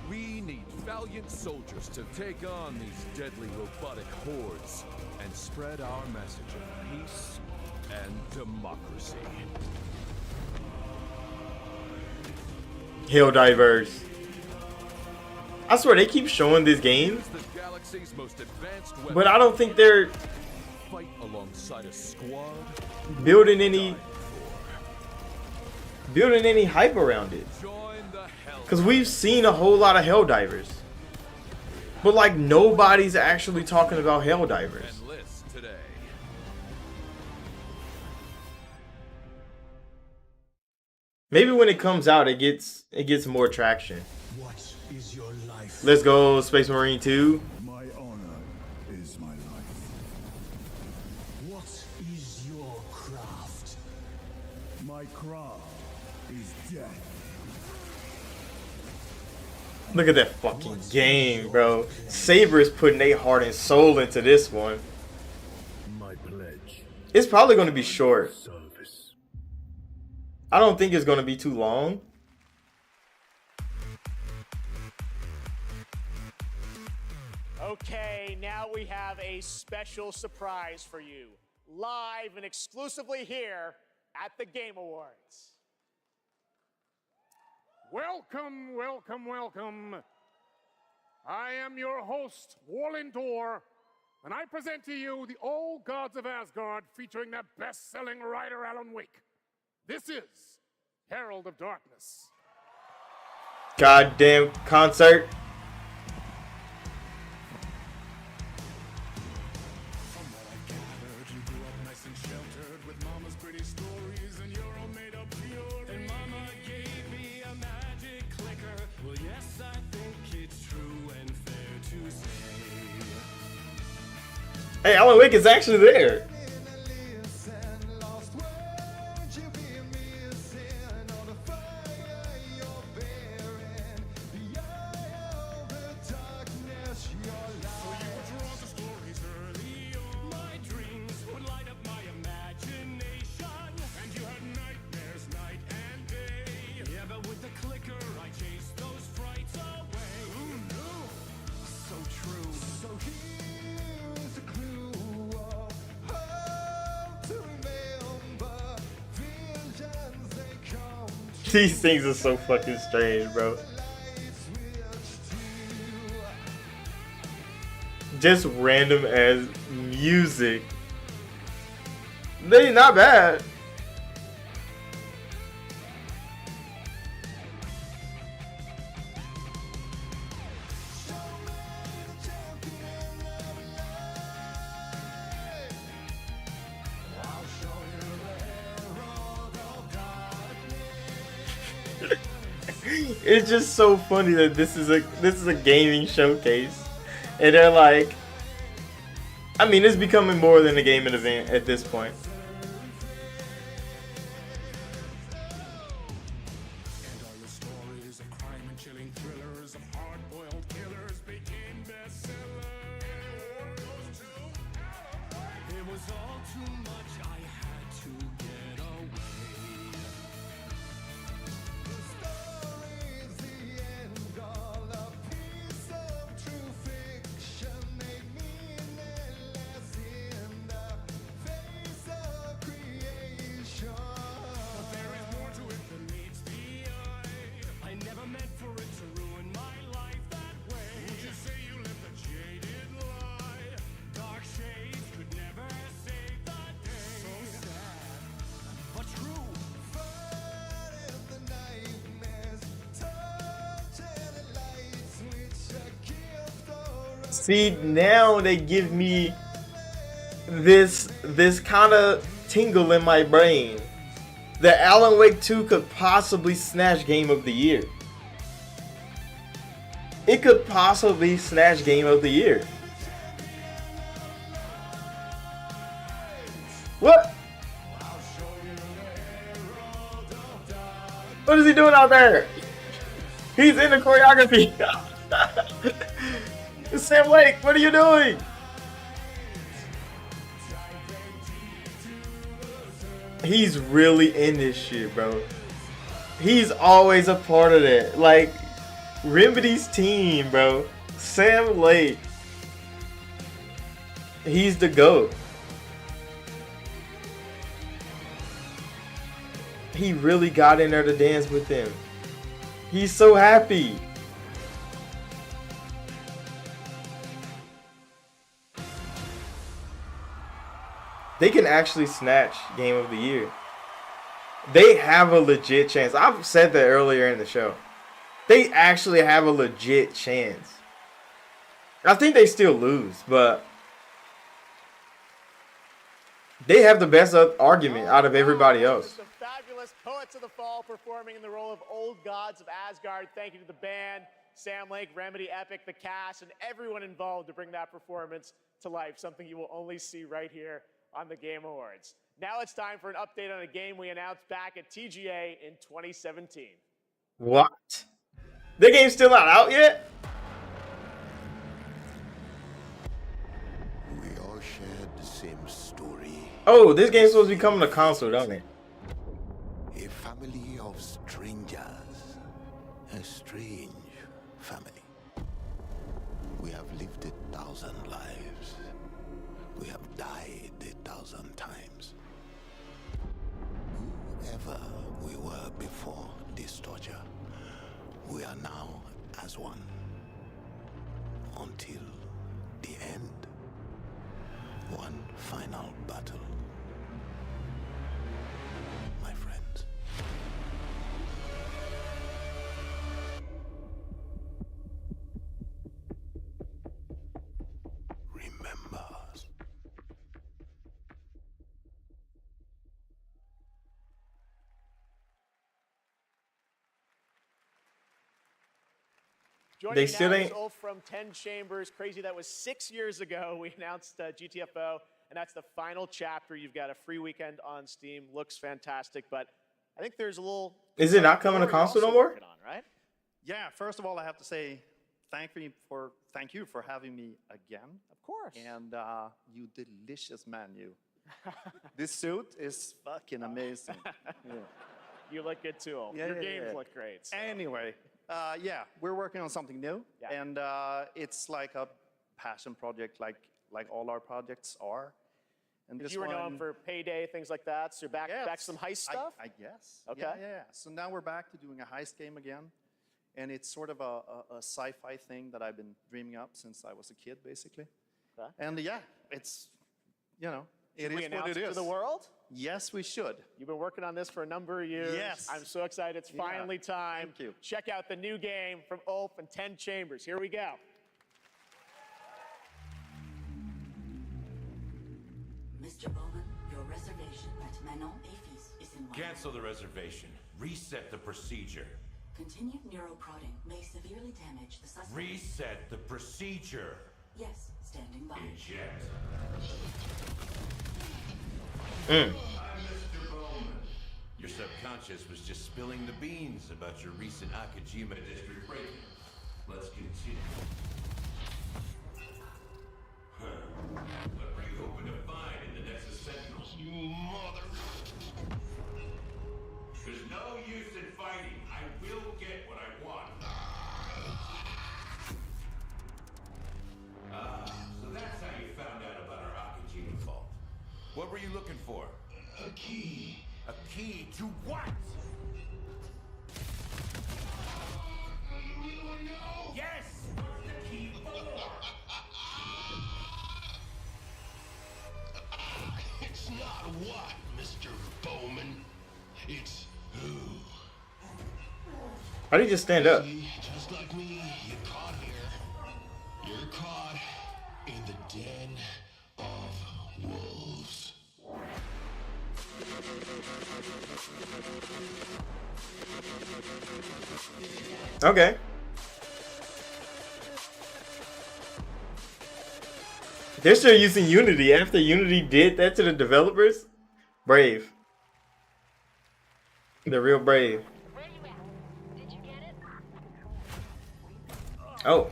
We need valiant soldiers to take on these deadly robotic hordes and spread our message of peace and democracy. Helldivers. I swear they keep showing this game, but I don't think they're fight alongside a squad building any hype around it. Cause we've seen a whole lot of Helldivers, but like nobody's actually talking about Helldivers. Maybe when it comes out, it gets more traction. What is your life? Let's go, Space Marine 2. My honor is my life. What is your craft? My craft is death. Look at that fucking game, bro. Saber is putting their heart and soul into this one. My pledge. It's probably going to be short. Service. I don't think it's going to be too long. Okay, now we have a special surprise for you. Live and exclusively here at the Game Awards. Welcome, welcome, welcome. I am your host, Warlindor, and I present to you the Old Gods of Asgard featuring that best-selling writer Alan Wake. This is Herald of Darkness. Goddamn concert. Hey, Alan Wake is actually there. These things are so fucking strange, bro. Just random as music. They not bad. It's just so funny that this is a gaming showcase, and they're like, I mean, it's becoming more than a gaming event at this point. See, now they give me this kind of tingle in my brain that Alan Wake 2 could possibly snatch Game of the Year. It could possibly snatch Game of the Year. What? What is he doing out there? He's in the choreography. Sam Lake, what are you doing? He's really in this shit, bro. He's always a part of that. Like, Remedy's team, bro. Sam Lake. He's the GOAT. He really got in there to dance with him. He's so happy. They can actually snatch Game of the Year. They have a legit chance. I've said that earlier in the show. They actually have a legit chance. I think they still lose, but they have the best argument out of everybody else. The fabulous fabulous Poets of the Fall performing in the role of old gods of Asgard. Thank you to the band, Sam Lake, Remedy, Epic, the cast, and everyone involved to bring that performance to life, something you will only see right here on the Game Awards. Now it's time for an update on a game we announced back at TGA in 2017. What? The game's still not out yet? We all shared the same story. Oh, this game's supposed to be coming to console, don't it? A family of strangers. A strange family. We have lived 1,000 lives. We have died 1,000 times. Whoever we were before this torture, we are now as one. Until the end. One final battle. My friends. Remember us. Joining They me still now ain't- is Ulf from 10 Chambers. Crazy, that was 6 years ago. We announced GTFO, and that's the final chapter. You've got a free weekend on Steam. Looks fantastic, but I think there's a little... Is it not coming to story you're console no also more? working on, right? Yeah, first of all, I have to say thank you for having me again. Of course. And you delicious menu. This suit is fucking amazing. Yeah. You look good too, Ulf. Yeah, Your yeah, games yeah. look great. So. Anyway, yeah, we're working on something new, and it's like a passion project, like all our projects are. And Because this you were known one- for Payday, things like that, so you're back to some heist stuff? I guess. Okay. Yeah. So now we're back to doing a heist game again. And it's sort of a sci-fi thing that I've been dreaming up since I was a kid, basically. Okay. And yeah, it's, it Should is we what announce it it to is. the world? Yes, we should. You've been working on this for a number of years. Yes. I'm so excited. It's Yeah. finally time. Thank you. Check out the new game from Ulf and 10 Chambers. Here we go. Mr. Bowman, your reservation at Manon et Fils is in order. Cancel the reservation. Reset the procedure. Continued neuroprodding may severely damage the suspect. Reset the procedure. Yes, standing by. Eject. Mm. I'm Mr. Bowman. Your subconscious was just spilling the beans about your recent Akajima district break-in. Let's continue. What were you hoping to find in the Nexus Sentinels? You mother... There's no use in fighting. I will get what I want. So that's how you found out about our Akajima vault. What were you looking for? A key. A key to what? You don't know? Yes! What's the key for? It's not what, Mr. Bowman. It's who. How did you just stand up? See, just like me, you're caught here. You're caught in the den of wolves. Okay. They're still using Unity after Unity did that to the developers. Brave. They're real brave. Oh.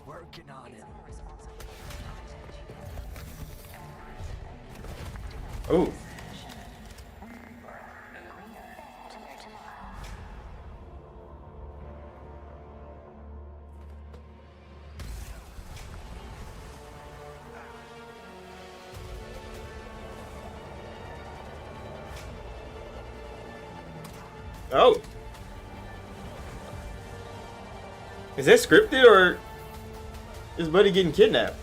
Working on it. Oh. Oh. Is that scripted or is Buddy getting kidnapped?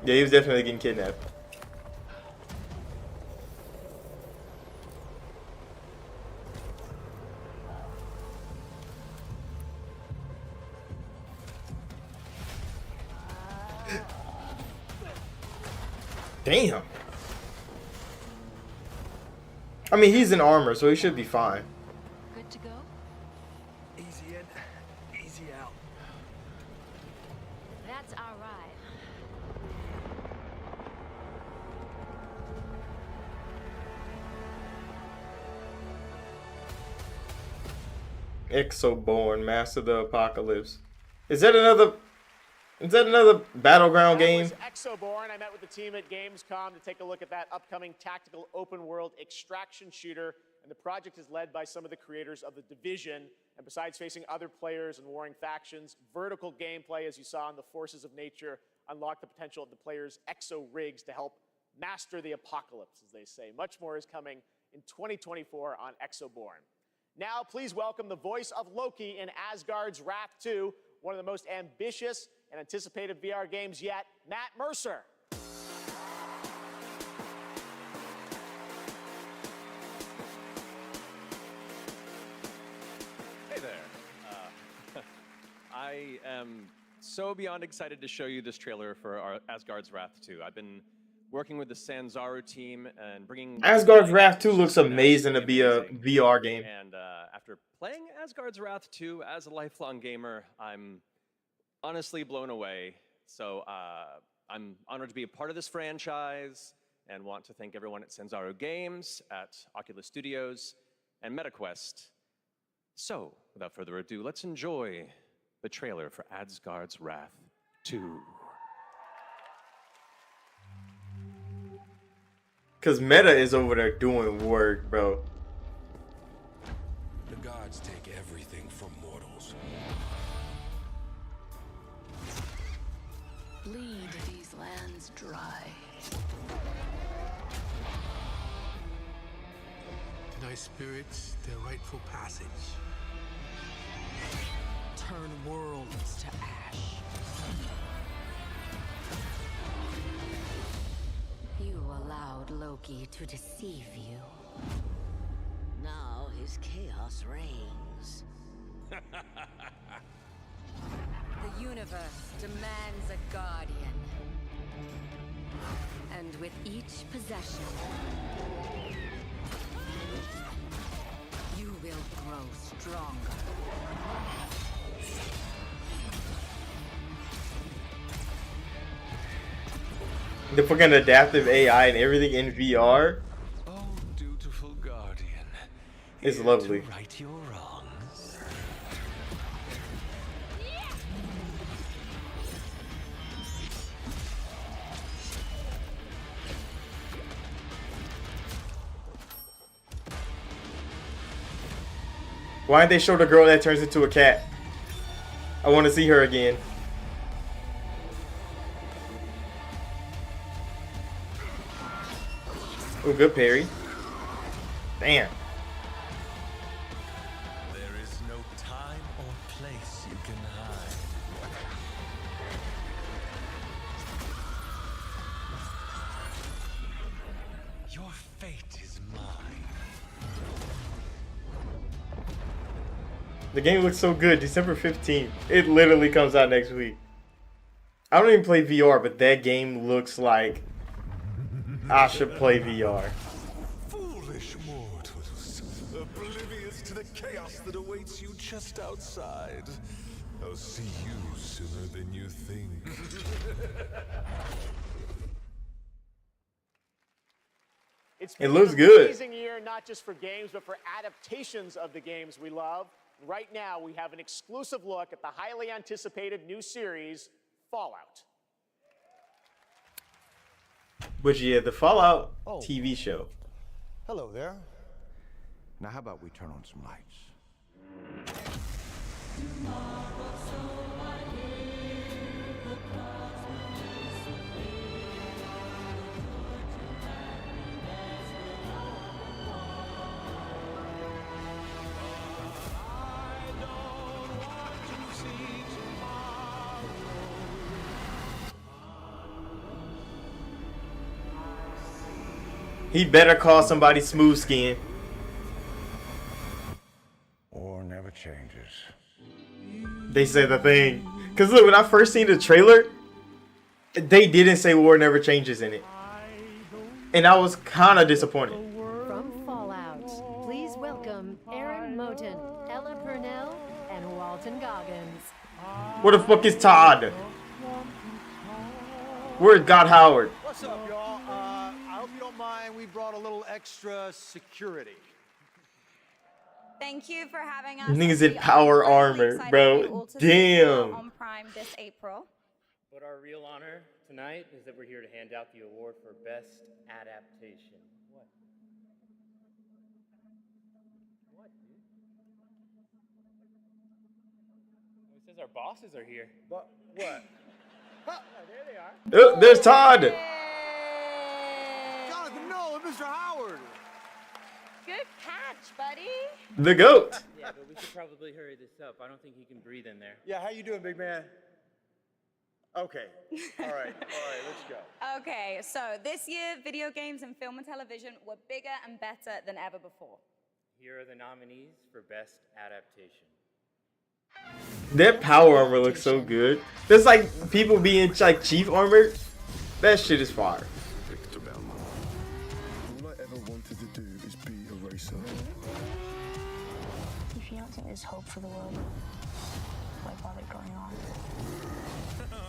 Yeah, he was definitely getting kidnapped. Damn. I mean, he's in armor, so he should be fine. Good to go? Easy in, easy out. That's our ride. Exoborn, Master of the Apocalypse. Is that another Battleground game? That was Exoborn. I met with the team at Gamescom to take a look at that upcoming tactical open-world extraction shooter, and the project is led by some of the creators of The Division. And besides facing other players and warring factions, vertical gameplay, as you saw in the Forces of Nature, unlock the potential of the players' exo rigs to help master the apocalypse, as they say. Much more is coming in 2024 on Exoborn. Now, please welcome the voice of Loki in Asgard's Wrath 2, one of the most ambitious and anticipated VR games yet, Matt Mercer. Hey there. I am so beyond excited to show you this trailer for our Asgard's Wrath 2. I've been working with the Sanzaru team and bringing... Asgard's Wrath 2 looks amazing to be a VR game. And after playing Asgard's Wrath 2 as a lifelong gamer, I'm honestly blown away. So I'm honored to be a part of this franchise and want to thank everyone at Sanzaru Games, at Oculus Studios, and MetaQuest. So, without further ado, let's enjoy the trailer for Asgard's Wrath 2. Cause Meta is over there doing work, bro. The gods take everything from mortals. Bleed these lands dry. Deny spirits their rightful passage. Turn worlds to ash. You allowed Loki to deceive you. Now his chaos reigns. The universe demands a guardian. And with each possession, you will grow stronger. They're fucking adaptive AI and everything in VR. Oh, dutiful guardian. It's lovely. To right your wrongs. Why didn't they show the girl that turns into a cat? I want to see her again. Oh, good parry. Damn. There is no time or place you can hide. Your fate is mine. The game looks so good. December 15th. It literally comes out next week. I don't even play VR, but that game looks like I should play VR. Foolish mortals, oblivious to the chaos that awaits you just outside. I'll see you sooner than you think. It's It been looks an good. amazing year, not just for games, but for adaptations of the games we love. Right now, we have an exclusive look at the highly anticipated new series, Fallout. But yeah, the Fallout Oh. TV show. Hello there. Now, how about we turn on some lights? He better call somebody smooth skin. War never changes. They said the thing. Cause look, when I first seen the trailer, they didn't say war never changes in it. And I was kind of disappointed. From Fallout, please welcome Aaron Moten, Ella Purnell, and Walton Goggins. Where the fuck is Todd? Where's God Howard? What's up, y'all? I hope you don't mind. We brought a little extra security. Thank you for having us. Niggas in power armor, bro. Damn. On Prime this April. But our real honor tonight is that we're here to hand out the award for Best Adaptation. What? What, dude? It says our bosses are here. What? Yeah, there they are. Oh, there's Todd. Jonathan Nolan, Mr. Howard. Good catch, buddy. The GOAT. Yeah, but we should probably hurry this up. I don't think he can breathe in there. Yeah, how you doing, big man? Okay. All right, let's go. Okay, so this year, video games and film and television were bigger and better than ever before. Here are the nominees for Best Adaptation. That power armor looks so good. There's like people being like chief armor. That shit is fire. All I ever wanted to do is be a racer. If you don't think there's hope for the world, why bother going on?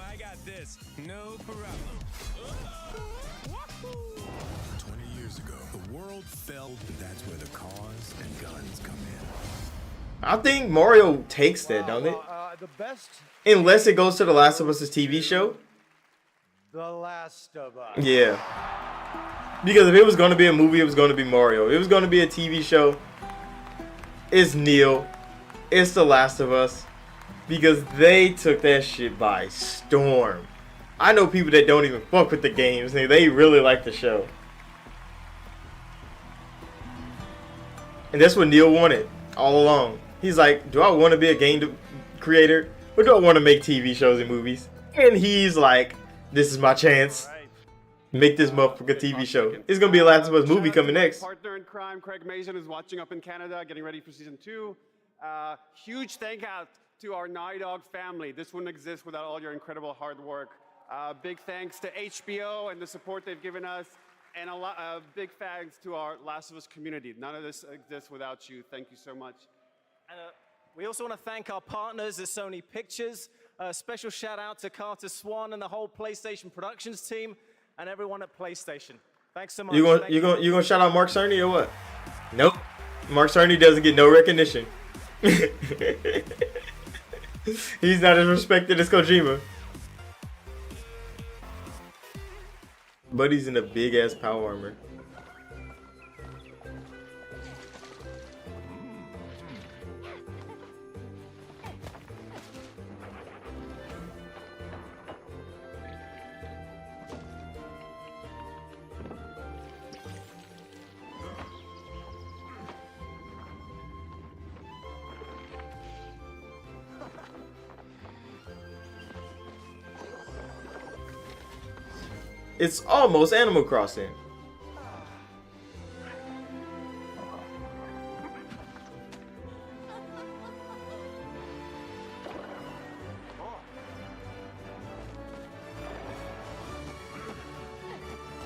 I got this. No problem. 20 years ago, the world fell, and that's where the cars and guns come in. I think Mario takes that, don't it? The best. Unless it goes to The Last of Us TV show. The Last of Us. Yeah. Because if it was going to be a movie, it was going to be Mario. If it was going to be a TV show, it's Neil. It's The Last of Us. Because they took that shit by storm. I know people that don't even fuck with the games. And they really like the show. And that's what Neil wanted all along. He's like, do I want to be a game creator? Or do I want to make TV shows and movies? And he's like, this is my chance. Make this motherfucker TV show. It's going to be a Last of Us movie coming next. Partner in crime, Craig Mason, is watching up in Canada, getting ready for season 2. Huge thank out to our Naughty Dog family. This wouldn't exist without all your incredible hard work. Big thanks to HBO and the support they've given us. And big thanks to our Last of Us community. None of this exists without you. Thank you so much. And we also want to thank our partners at Sony Pictures. A special shout out to Carter Swan and the whole PlayStation Productions team and everyone at PlayStation. Thanks so much. You gonna shout out Mark Cerny or what? Nope. Mark Cerny doesn't get no recognition. He's not as respected as Kojima. But he's in a big ass power armor. It's almost Animal Crossing.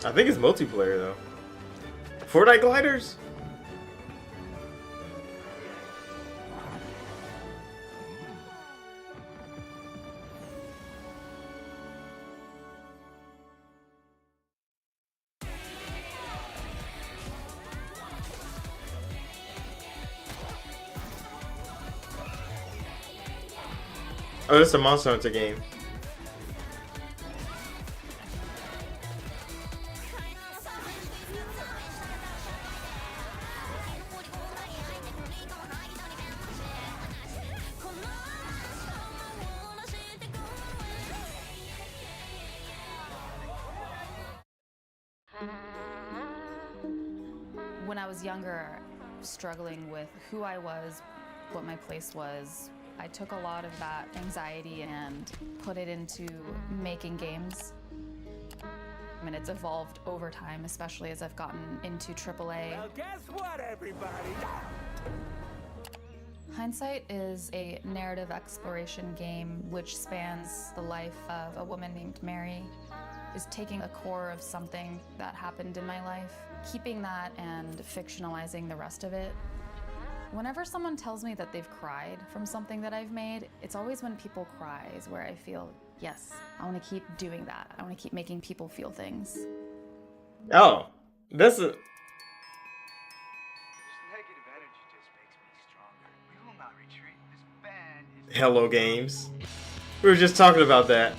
I think it's multiplayer though. Fortnite gliders? Oh, it's a Monster Hunter game. When I was younger, struggling with who I was, what my place was, I took a lot of that anxiety and put it into making games. And it's evolved over time, especially as I've gotten into AAA. Well, guess what, everybody? Hindsight is a narrative exploration game which spans the life of a woman named Mary, is taking a core of something that happened in my life, keeping that and fictionalizing the rest of it. Whenever someone tells me that they've cried from something that I've made, it's always when people cry is where I feel, yes, I want to keep doing that. I want to keep making people feel things. Oh, that's a... Hello Games. We were just talking about that.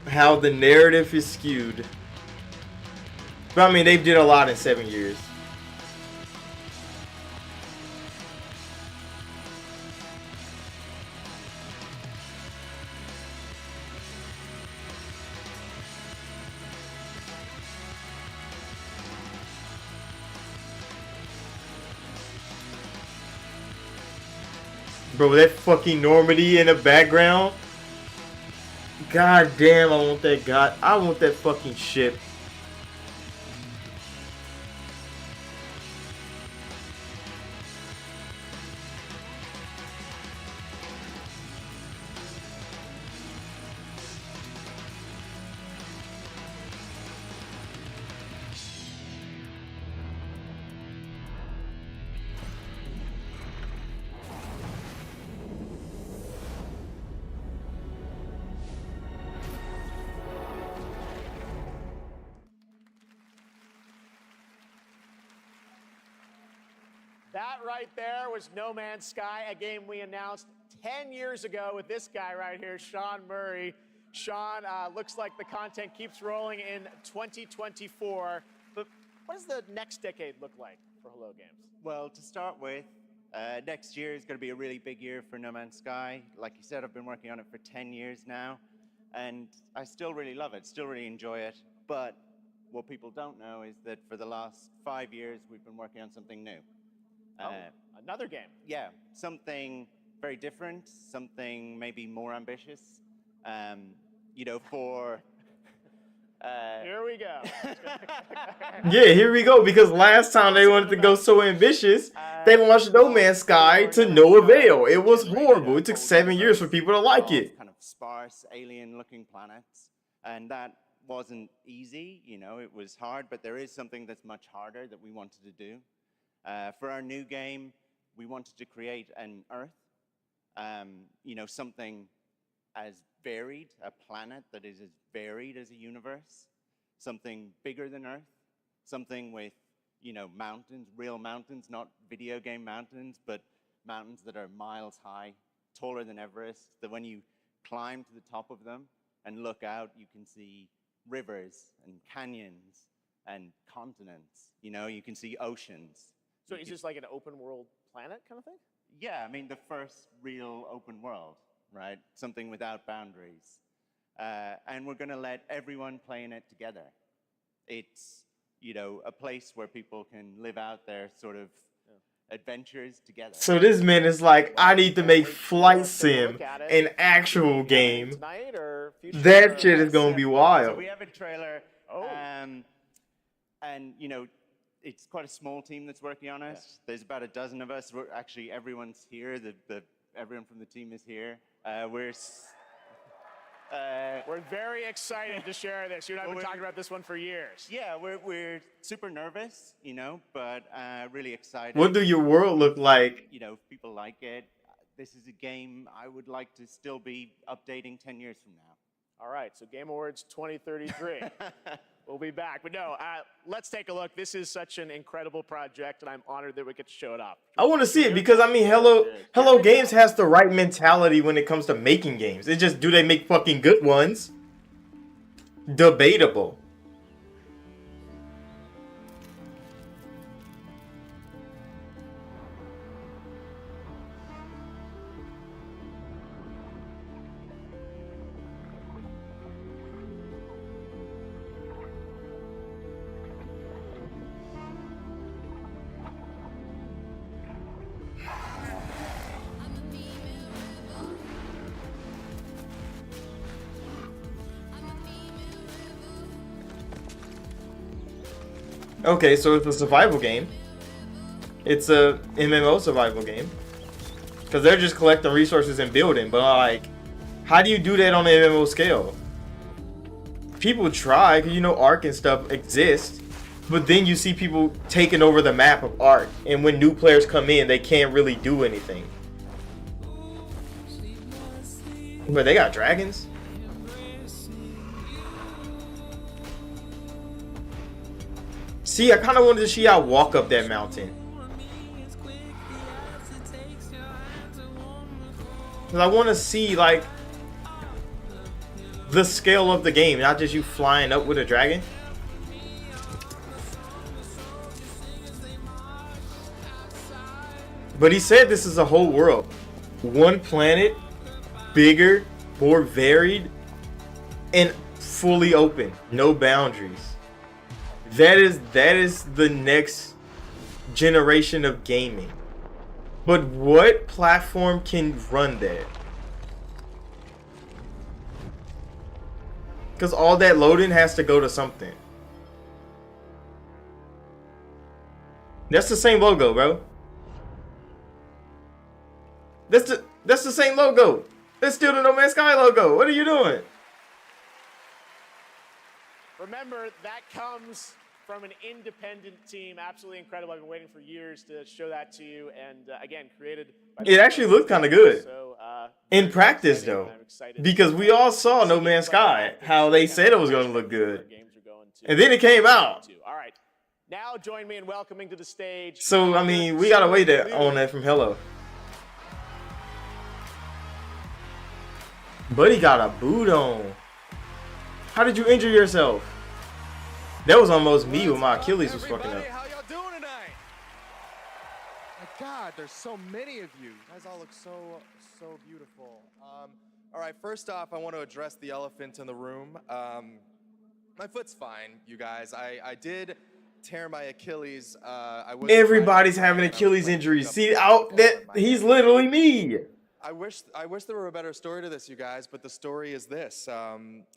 How the narrative is skewed. But I mean, they did a lot in 7 years. Bro, that fucking Normandy in the background. God damn, I want that god. I want that fucking ship. That right there was No Man's Sky, a game we announced 10 years ago with this guy right here, Sean Murray. Sean, looks like the content keeps rolling in 2024. But what does the next decade look like for Hello Games? Well, to start with, next year is going to be a really big year for No Man's Sky. Like you said, I've been working on it for 10 years now, and I still really love it, still really enjoy it. But what people don't know is that for the last 5 years, we've been working on something new. Another game. Yeah, something very different, something maybe more ambitious. You know, for... Here we go. Yeah, here we go. Because last time they wanted to go so ambitious, they launched No Man's Sky to no avail. It was horrible. It took 7 years for people to like it. Kind of sparse, alien-looking planets, and that wasn't easy. You know, it was hard, but there is something that's much harder that we wanted to do. For our new game, we wanted to create an Earth, you know, something as varied, a planet that is as varied as a universe, something bigger than Earth, something with, you know, mountains, real mountains, not video game mountains, but mountains that are miles high, taller than Everest, that when you climb to the top of them and look out, you can see rivers and canyons and continents, you know, you can see oceans. So is this like an open world planet kind of thing? Yeah, I mean, the first real open world, right? Something without boundaries. And we're going to let everyone play in it together. It's, you know, a place where people can live out their sort of adventures together. So this man is like, I need to make Flight Sim an actual game. That shit is going to be wild. So we have a trailer. And, you know, it's quite a small team that's working on it. Yeah. There's about a dozen of us. Actually, everyone's here. Everyone from the team is here. We're very excited to share this. You and I have been talking about this one for years. Yeah, we're super nervous, you know, but really excited. What do your world look like? You know, if people like it. This is a game I would like to still be updating 10 years from now. All right, so Game Awards 2033. We'll be back. But no, let's take a look. This is such an incredible project, and I'm honored that we get to show it off. I want to see it because, I mean, Hello Games has the right mentality when it comes to making games. It's just, do they make fucking good ones? Debatable. Okay, so it's a survival game. It's a MMO survival game. Because they're just collecting resources and building. But like, how do you do that on an MMO scale? People try, because you know Ark and stuff exist. But then you see people taking over the map of Ark. And when new players come in, they can't really do anything. But they got dragons. See, I kind of wanted to see y'all walk up that mountain. Because I want to see, like, the scale of the game, not just you flying up with a dragon. But he said this is a whole world. One planet, bigger, more varied, and fully open. No boundaries. That is the next generation of gaming. But what platform can run that? Because all that loading has to go to something. That's the same logo, bro. That's the same logo. That's still the No Man's Sky logo. What are you doing? Remember, that comes from an independent team. Absolutely incredible. I've been waiting for years to show that to you. And again, created by It actually looked kind of good. In practice, though. Because we all saw No Man's Sky, how they said it was going to look good. And then it came out. All right. Now join me in welcoming to the stage. So, I mean, we got to wait on that from Hello. Buddy got a boot on. How did you injure yourself? That was almost me when my Achilles was fucking up. How y'all doing tonight? My God, there's so many of you. You guys all look so beautiful. All right, first off, I want to address the elephant in the room. My foot's fine, you guys. I did tear my Achilles. Everybody's having Achilles injuries. See, he's literally me. I wish there were a better story to this, you guys, but the story is this.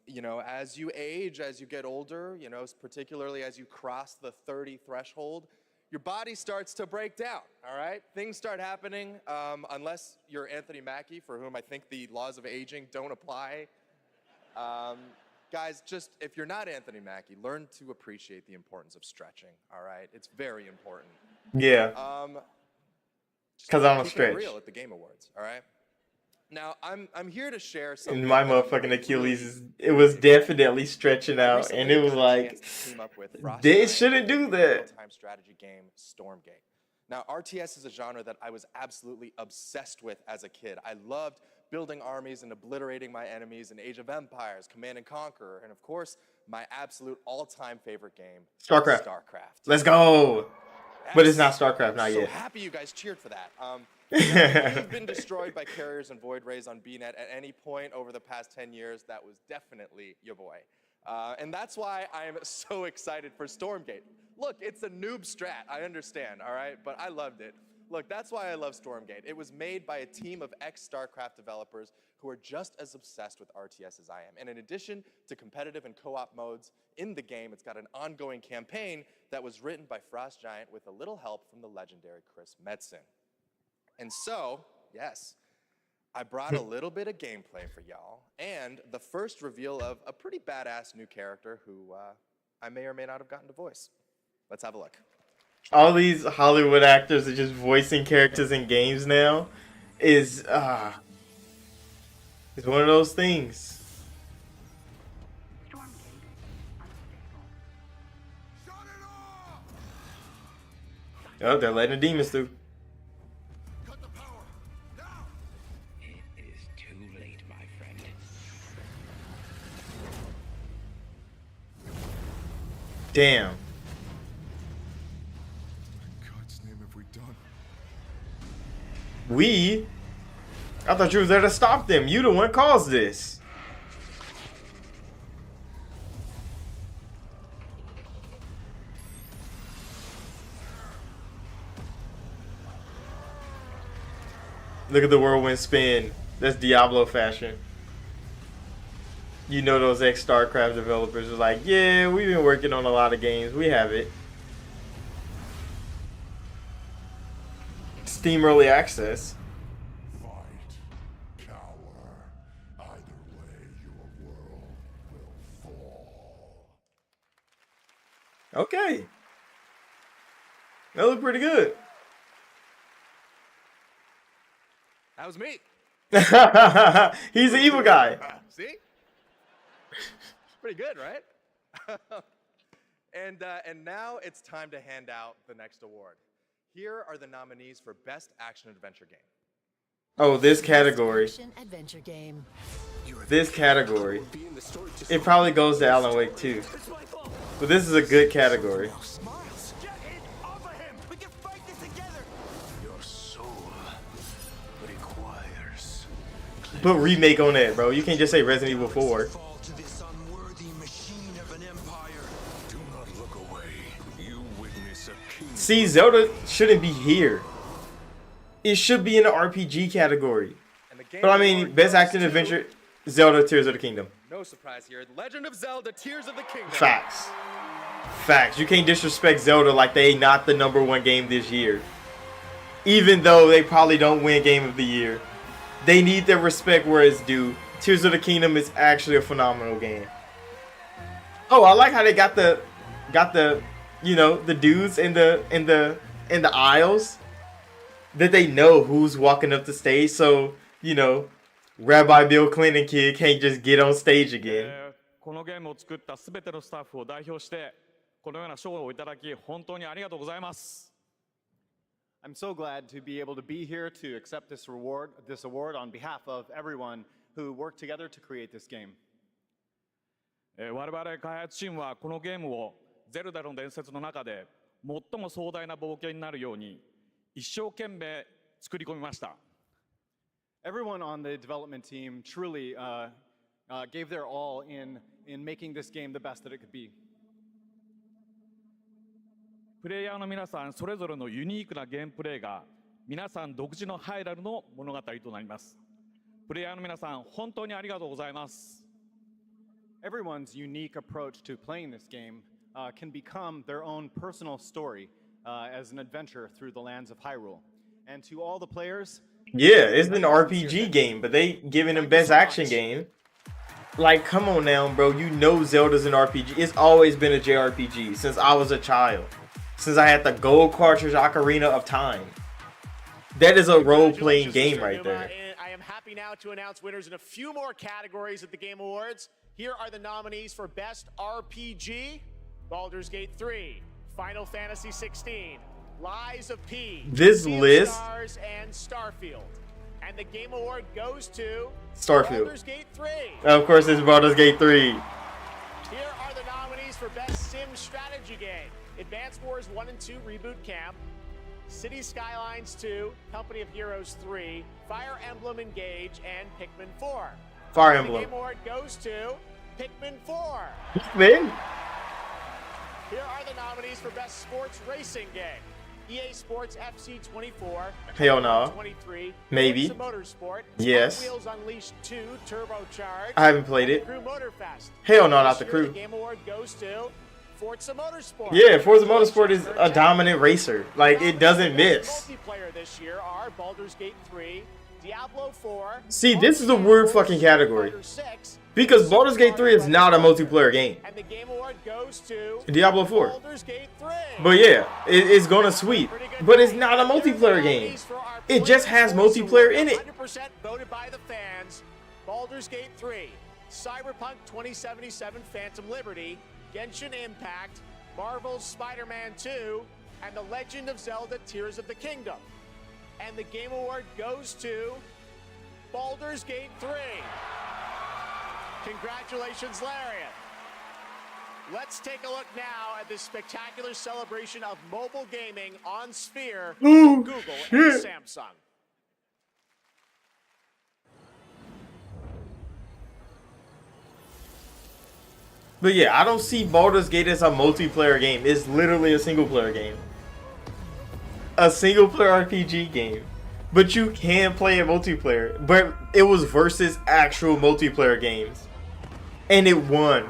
You know, as you age, as you get older, you know, particularly as you cross the 30 threshold, your body starts to break down, all right? Things start happening, unless you're Anthony Mackie, for whom I think the laws of aging don't apply. Guys, just, if you're not Anthony Mackie, learn to appreciate the importance of stretching, all right? It's very important. Yeah. Because I don't stretch. Real at the Game Awards, all right? Now, I'm here to share something. And my motherfucking Achilles, it was definitely stretching out, and it was like, they shouldn't do that. Time strategy game, Stormgate. Now, RTS is a genre that I was absolutely obsessed with as a kid. I loved building armies and obliterating my enemies in Age of Empires, Command and Conquer, and of course, my absolute all-time favorite game, StarCraft. StarCraft. Let's go. But it's not StarCraft, not yet. I'm so happy you guys cheered for that. If you've been destroyed by carriers and void rays on BNet at any point over the past 10 years, that was definitely your boy. And that's why I'm so excited for Stormgate. Look, it's a noob strat, I understand, all right? But I loved it. Look, that's why I love Stormgate. It was made by a team of ex-StarCraft developers who are just as obsessed with RTS as I am. And in addition to competitive and co-op modes in the game, it's got an ongoing campaign that was written by Frost Giant with a little help from the legendary Chris Metzen. And so, yes, I brought a little bit of gameplay for y'all, and the first reveal of a pretty badass new character who I may or may not have gotten to voice. Let's have a look. All these Hollywood actors are just voicing characters in games now. It's one of those things. Oh, they're letting the demons through. Damn. In God's name have we done? We? I thought you was there to stop them. You the one caused this. Look at the whirlwind spin. That's Diablo fashion. You know those ex-StarCraft developers are like, yeah, we've been working on a lot of games. We have it. Steam Early Access. Fight, cower. Either way, your world will fall. Okay. That looked pretty good. That was me. He's the evil guy. See? Pretty good, right? And now it's time to hand out the next award. Here are the nominees for Best Action Adventure Game. Oh, this category. Action adventure game. This category. It probably goes to Alan Wake too. But this is a good category. Your soul requires. Put remake on that, bro. You can't just say Resident Evil 4. See, Zelda shouldn't be here. It should be in the RPG category. But I mean, Best Action Adventure, Zelda Tears of the Kingdom. No surprise here. Legend of Zelda Tears of the Kingdom. Facts. Facts. You can't disrespect Zelda like they not the #1 game this year. Even though they probably don't win Game of the Year. They need their respect where it's due. Tears of the Kingdom is actually a phenomenal game. Oh, I like how they got the you know, the dudes in the aisles that they know who's walking up the stage, so you know, Rabbi Bill Clinton kid can't just get on stage again. このゲームを作ったすべてのスタッフを代表してこのような賞をいただき本当にありがとうございます。I'm so glad to be able to be here to accept this award on behalf of everyone who worked together to create this game. 我々開発チームはこのゲームをゼルダの伝説の中で最も壮大な冒険になるように一生懸命作り込みました。Everyone on the development team truly gave their all in making this game the best that it could be. プレイヤーの皆さんそれぞれのユニークなゲームプレイが皆さん独自のハイラルの物語となります。プレイヤーの皆さん本当にありがとうございます。Everyone's unique approach to playing this game can become their own personal story as an adventure through the lands of Hyrule. And to all the players, yeah, it's an RPG game, but they giving them Best Action Game. Like, come on now, bro. You know Zelda's an RPG. It's always been a JRPG since I was a child. Since I had the gold cartridge Ocarina of Time. That is a role-playing game right there. I am happy now to announce winners in a few more categories at the Game Awards. Here are the nominees for Best RPG: Baldur's Gate 3, Final Fantasy 16, Lies of P, This Sea of list, Stars, and Starfield. And the Game Award goes to Starfield. Baldur's Gate 3. Of course, it's Baldur's Gate 3. Here are the nominees for Best Sim Strategy Game: Advance Wars 1 and 2 Reboot Camp, City Skylines 2, Company of Heroes 3, Fire Emblem Engage, and Pikmin 4. Fire The Emblem. Game Award goes to Pikmin 4. Man. Here are the nominees for Best Sports Racing Game: EA Sports FC 24, Hell no. 23, Maybe. Forza Motorsport, Yes. Hot Wheels Unleashed 2 Turbocharged, I haven't played it. Crew Motorfest. Hell no, not This the year, Crew. The Game Award goes to Forza Motorsport. Yeah, Forza Motorsport is a dominant racer. Like, it doesn't miss. Multiplayer this year are Baldur's Gate 3, Diablo 4. See, this is a weird fucking category. Because Baldur's Gate 3 is not a multiplayer game. And the Game Award goes to Diablo 4. Baldur's Gate 3. But yeah, it's gonna sweep. But it's not a multiplayer game. It just has multiplayer in it. 100% voted by the fans. Baldur's Gate 3, Cyberpunk 2077 Phantom Liberty, Genshin Impact, Marvel's Spider-Man 2, and The Legend of Zelda Tears of the Kingdom. And the Game Award goes to Baldur's Gate 3. Congratulations, Larian. Let's take a look now at this spectacular celebration of mobile gaming on Sphere from Google and Samsung. But yeah, I don't see Baldur's Gate as a multiplayer game. It's literally a single player game. A single player RPG game. But you can play it multiplayer. But it was versus actual multiplayer games. And it won.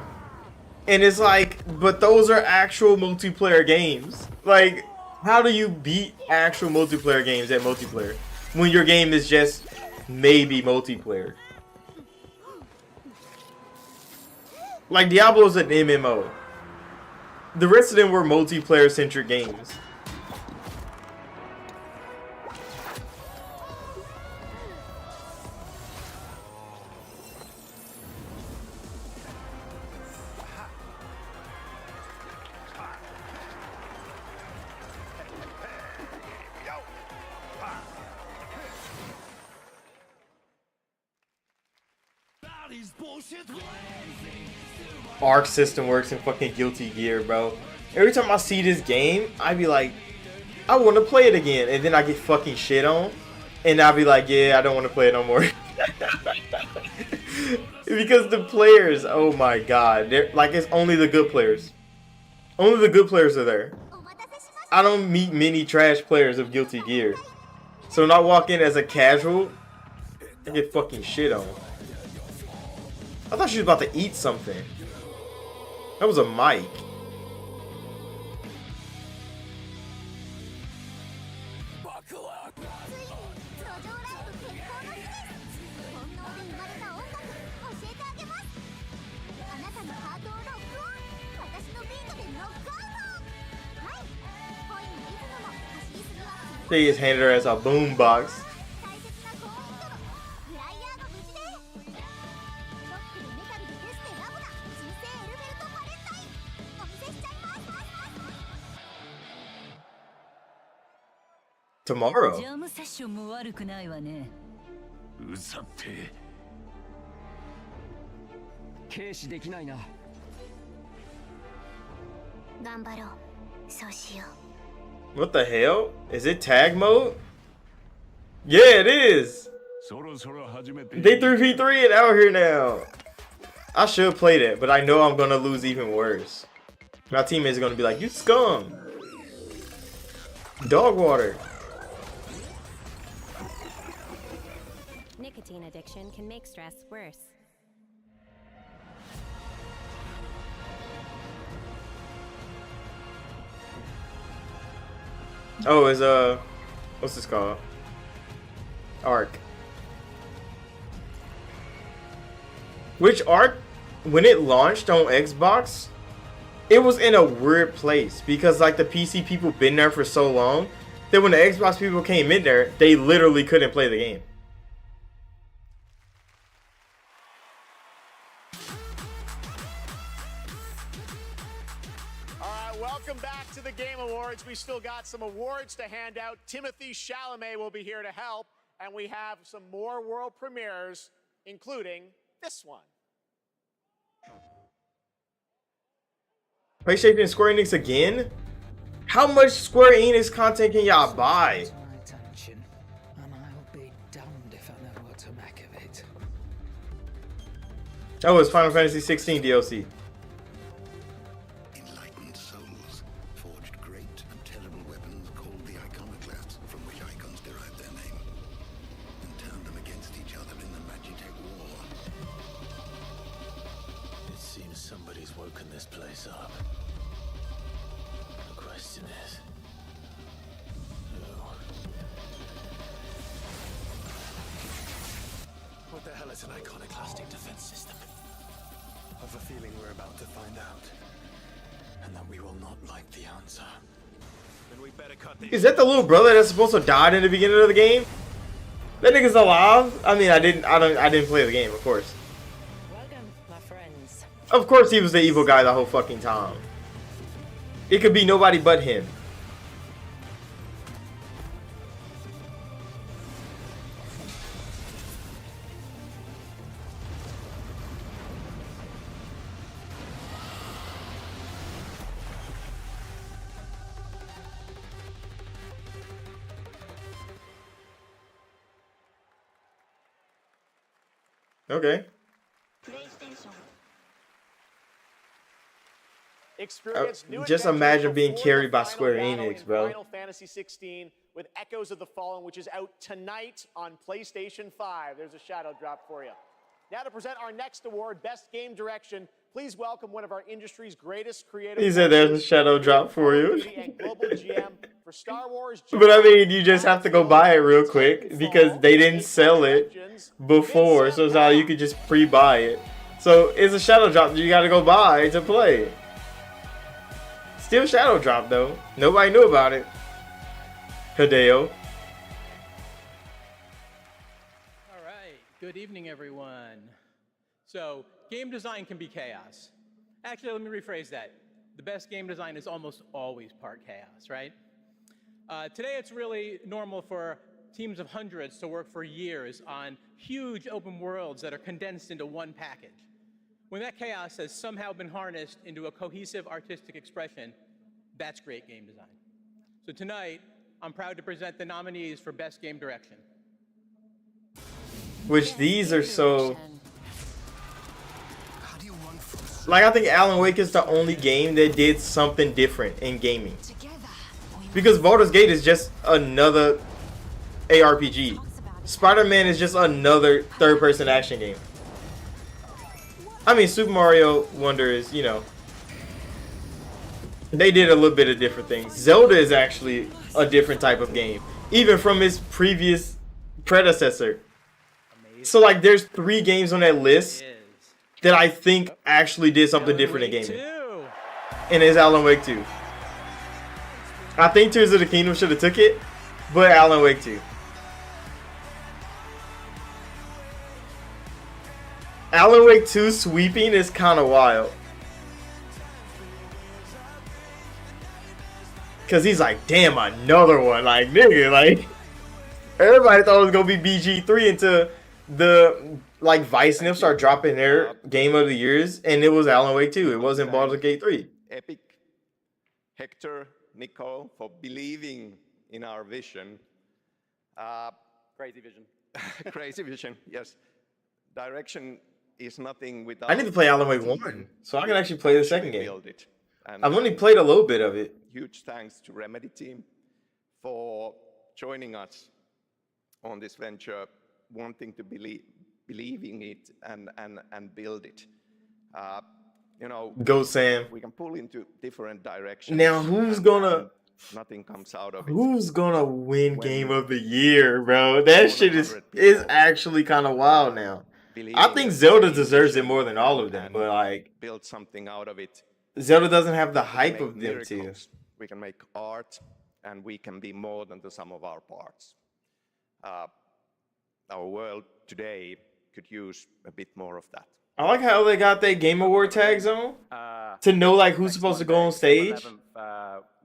And it's like, but those are actual multiplayer games. Like, How do you beat actual multiplayer games at multiplayer when your game is just maybe multiplayer? Like Diablo's an MMO. The rest of them were multiplayer centric games. Arc system works in fucking Guilty Gear, bro. Every time I see this game, I be like, I want to play it again, and then I get fucking shit on, and I'll be like, yeah, I don't want to play it no more. Because the players, oh my god, they're like, it's only the good players. Only the good players are there. I don't meet many trash players of Guilty Gear, so when I walk in as a casual, I get fucking shit on. I thought she was about to eat something. That was a mic. They just handed her as a boombox. Tomorrow. What the hell? Is it tag mode? Yeah, it is. They 3v3 it out here now. I should play that, but I know I'm gonna lose even worse. My teammates are gonna be like, you scum. Dog water. Nicotine addiction can make stress worse. Oh, is what's this called? Arc. Which Arc, when it launched on Xbox, it was in a weird place because like the PC people been there for so long that when the Xbox people came in there, they literally couldn't play the game. Welcome back to the Game Awards. We still got some awards to hand out. Timothy Chalamet will be here to help, and we have some more world premieres, including this one. PlayStation and Square Enix again? How much Square Enix content can y'all buy? Attention, and I'll be damned if I know what to make of it. Oh, it's Final Fantasy 16 DLC. Somebody's woken this place up. The question is, who? What the hell is an iconoclastic defense system? I've a feeling we're about to find out, and that we will not like the answer. Then we better cut these. Is that the little brother that's supposed to die in the beginning of the game? That nigga's alive? I mean, I didn't play the game, of course. Of course he was the evil guy the whole fucking time. It could be nobody but him. Okay. Just imagine being carried by Square Enix, bro. Final Fantasy 16 with Echoes of the Fallen, which is out tonight on PlayStation 5. There's a shadow drop for you. Now to present our next award, Best Game Direction, Please welcome one of our industry's greatest creative. He said there's a shadow drop for you. And global GM for Star Wars. But I mean, you just have to go buy it real quick because they didn't sell it before, so it's how you could just pre-buy it. So it's a shadow drop that you gotta go buy to play. Still shadow drop though. Nobody knew about it. Hideo. All right. Good evening, everyone. So, game design can be chaos. Actually, let me rephrase that. The best game design is almost always part chaos, right? Today, it's really normal for teams of hundreds to work for years on huge open worlds that are condensed into one package. When that chaos has somehow been harnessed into a cohesive artistic expression, that's great game design. So tonight, I'm proud to present the nominees for Best Game Direction. Which these are so... Like, I think Alan Wake is the only game that did something different in gaming. Because Baldur's Gate is just another ARPG. Spider-Man is just another third-person action game. I mean, Super Mario Wonder is, you know, they did a little bit of different things. Zelda is actually a different type of game, even from its previous predecessor. So, like, there's 3 games on that list that I think actually did something different in gaming. And it's Alan Wake 2. I think Tears of the Kingdom should have took it, but Alan Wake 2. Alan Wake 2 sweeping is kind of wild. Because he's like, damn, another one. Like, nigga, like, everybody thought it was going to be BG3 until the, like, Vice and them start dropping their Game of the Years, and it was Alan Wake 2. It wasn't Baldur's Gate 3. Epic, Hector, Nico, for believing in our vision. Crazy vision. Crazy vision, yes. Direction is nothing without... I need to play Alan Wake 1, so I can actually play the second game. Build it. And I've only played a little bit of it. Huge thanks to Remedy team for joining us on this venture, wanting to believe in it and build it. You know, Go Sam. We can pull into different directions. Now, who's gonna... Nothing comes out of it. Who's gonna win Game of the Year, bro? That shit is actually kind of wild now. I think Zelda deserves it more than all of them, but like, build something out of it. Zelda doesn't have the hype of them too. We can make art, and we can be more than the sum of our parts. Our world today could use a bit more of that. I like how they got their Game Award tags on to know like who's supposed to go on stage.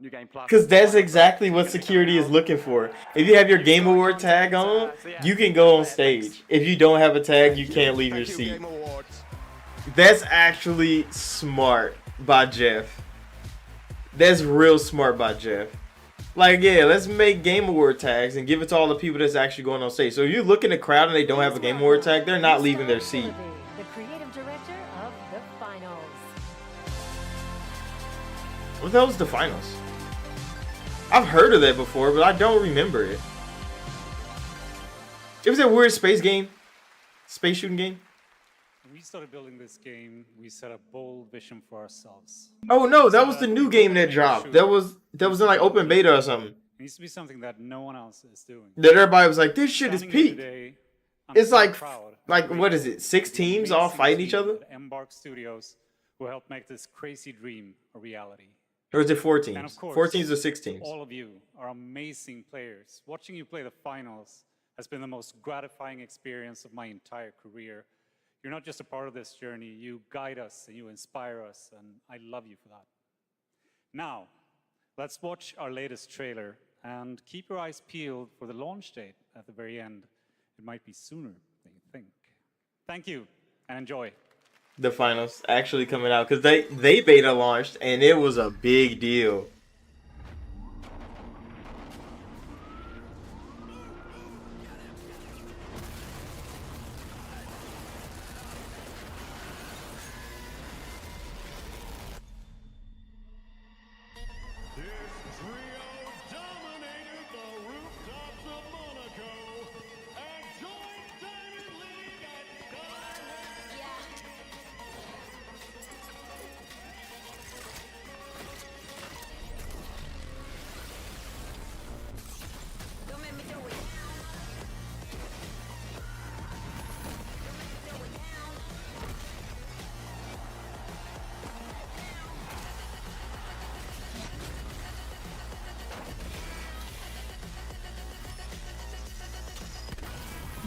Because that's exactly what security is looking for. If you have your Game Award tag on, you can go on stage. If you don't have a tag, you can't leave your seat. That's actually smart by Jeff. That's real smart by Jeff. Like, yeah, let's make Game Award tags and give it to all the people that's actually going on stage. So if you look in the crowd and they don't have a Game Award tag, they're not leaving their seat. The creative director of the finals. What the hell is the finals? I've heard of that before, but I don't remember it. It was that weird space game. Space shooting game. When we started building this game, we set a bold vision for ourselves. Oh no, that was the new game that dropped. That was in like open beta or something. It needs to be something that no one else is doing. That everybody was like, this shit is Standing here peak. today, I'm It's so like proud what is it? 6 teams all fighting each other? at Embark Studios who helped make this crazy dream a reality. Or is it 4 And teams? of course, 4 teams or 6 teams? all of you are amazing players. Watching you play the finals has been the most gratifying experience of my entire career. You're not just a part of this journey, you guide us and you inspire us, and I love you for that. Now, let's watch our latest trailer and keep your eyes peeled for the launch date at the very end. It might be sooner than you think. Thank you, and enjoy. The finals actually coming out because they beta launched and it was a big deal.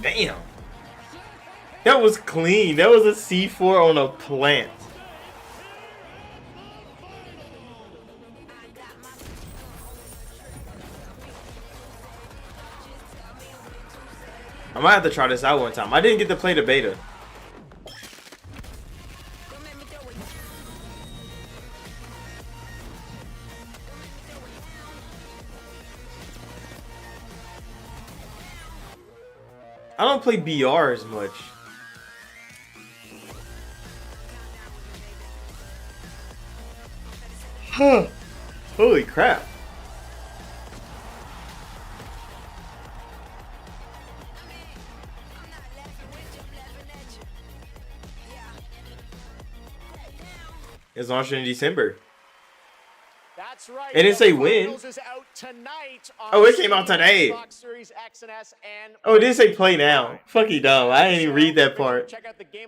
Damn. That was clean. That was a C4 on a plant. I might have to try this out one time. I didn't get to play the beta. I don't play BR as much. Huh. Holy crap. It's launching in December. That's right. It didn't say when. Is out tonight on Oh, it came out today. Xbox Series X and S and Oh, it did say play now. Fucking dumb. I didn't even read that part.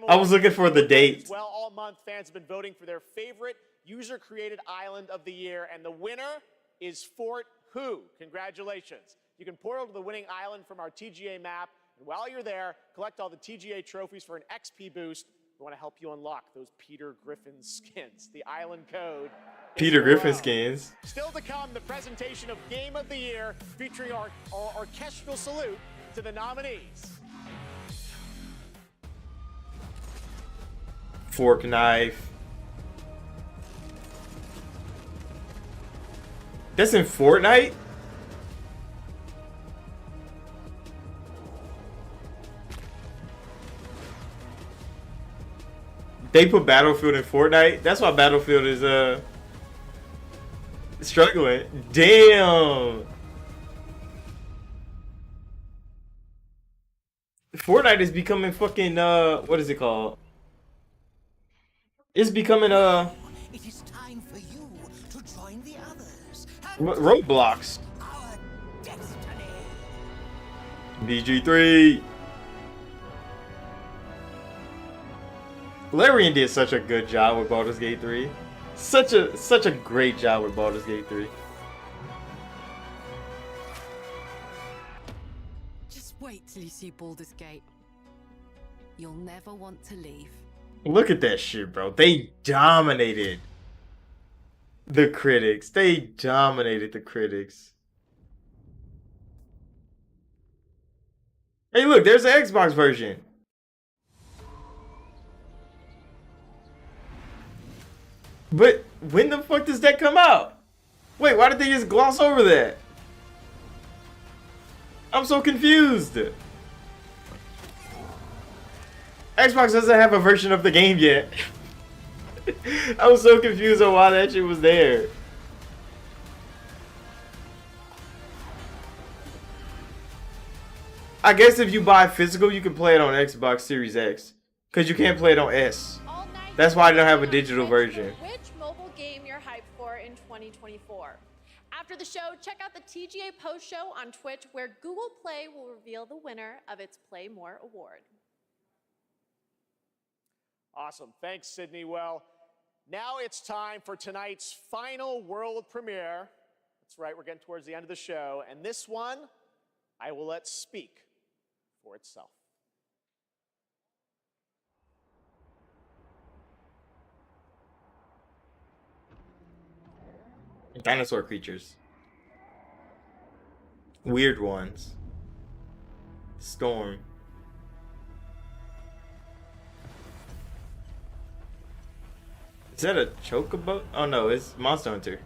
I was looking for the date. Well, all month fans have been voting for their favorite user-created island of the year, and the winner is Fort Who. Congratulations. You can portal to the winning island from our TGA map, and while you're there, collect all the TGA trophies for an XP boost. We want to help you unlock those Peter Griffin skins. The island code. Peter Griffin skins. Still to come, the presentation of Game of the Year featuring our orchestral salute to the nominees. Fork knife. That's in Fortnite? They put Battlefield in Fortnite? That's why Battlefield is struggling. Damn. Fortnite is becoming fucking what is it called? It's becoming It is time for you to join the others. Roblox. Our destiny. BG3. Larian did such a good job with Baldur's Gate 3. Such a great job with Baldur's Gate 3. Just wait till you see Baldur's Gate. You'll never want to leave. Look at that shit, bro. They dominated the critics. They dominated the critics. Hey, look, there's an Xbox version. But when the fuck does that come out? Wait, why did they just gloss over that? I'm so confused. Xbox doesn't have a version of the game yet. I was so confused on why that shit was there. I guess if you buy physical, you can play it on Xbox Series X. Because you can't play it on S. That's why I don't have a digital version. Which mobile game you're hyped for in 2024? After the show, check out the TGA post show on Twitch, where Google Play will reveal the winner of its Play More award. Awesome. Thanks, Sydney. Well, now it's time for tonight's final world premiere. That's right, we're getting towards the end of the show. And this one, I will let speak for itself. Dinosaur creatures. Weird ones. Storm. Is that a chocobo? Oh no, it's Monster Hunter.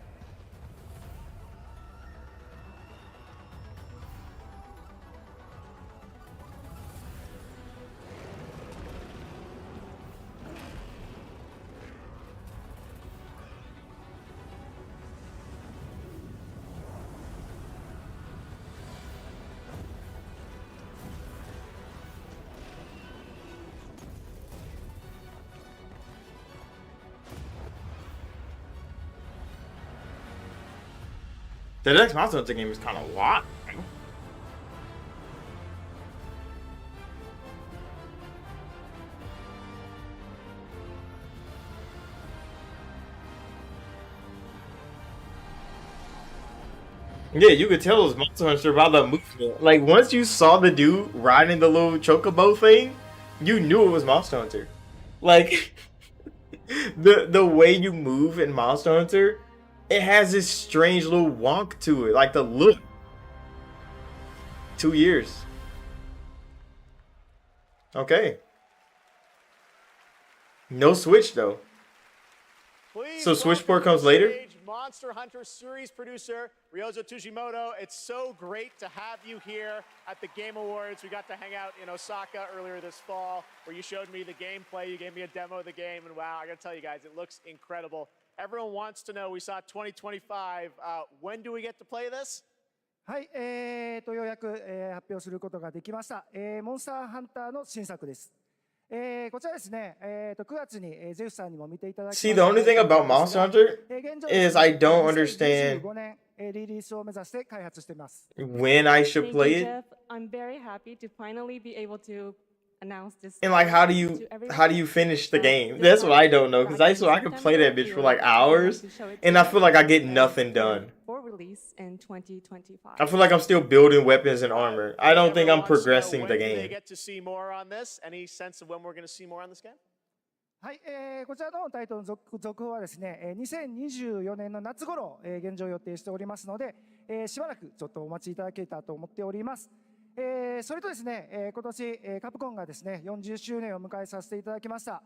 The next Monster Hunter game is kind of wild. Yeah, you could tell it was Monster Hunter by the movement. Like once you saw the dude riding the little chocobo thing, you knew it was Monster Hunter. Like the way you move in Monster Hunter, it has this strange little wonk to it. Like the look. 2 years. Okay. No Switch though. Please So Switch welcome port to comes the later? stage Monster Hunter series producer Ryozo Tujimoto. It's so great to have you here at the Game Awards. We got to hang out in Osaka earlier this fall where you showed me the gameplay. You gave me a demo of the game, and wow, I gotta tell you guys, it looks incredible. Everyone wants to know, we saw 2025. When do we get to play this? はい、ようやく、発表することができました。モンスターハンターの新作です。こちらですね、9月に、ゼウスさんにも見ていただきました。 See, the only thing about Monster Hunter is I don't understand 2025年、リリースを目指して開発しています。 when I should play it. Jeff. I'm very happy to finally be able to announce this. And like how do you finish the game? That's what I don't know, because I could play that bitch for like hours and I feel like I get nothing done. For release in 2025. I feel like I'm still building weapons and armor. I don't think I'm progressing the When do they game. get to see more on this? Any sense of when we're going to see more on this game? はい、こちらのタイトルの続報はですね、2024年の夏頃、現状予定しておりますので、しばらくちょっとお待ちいただけたらと思っております。それとですね、今年、カプコンがですね、40周年を迎えさせていただきました。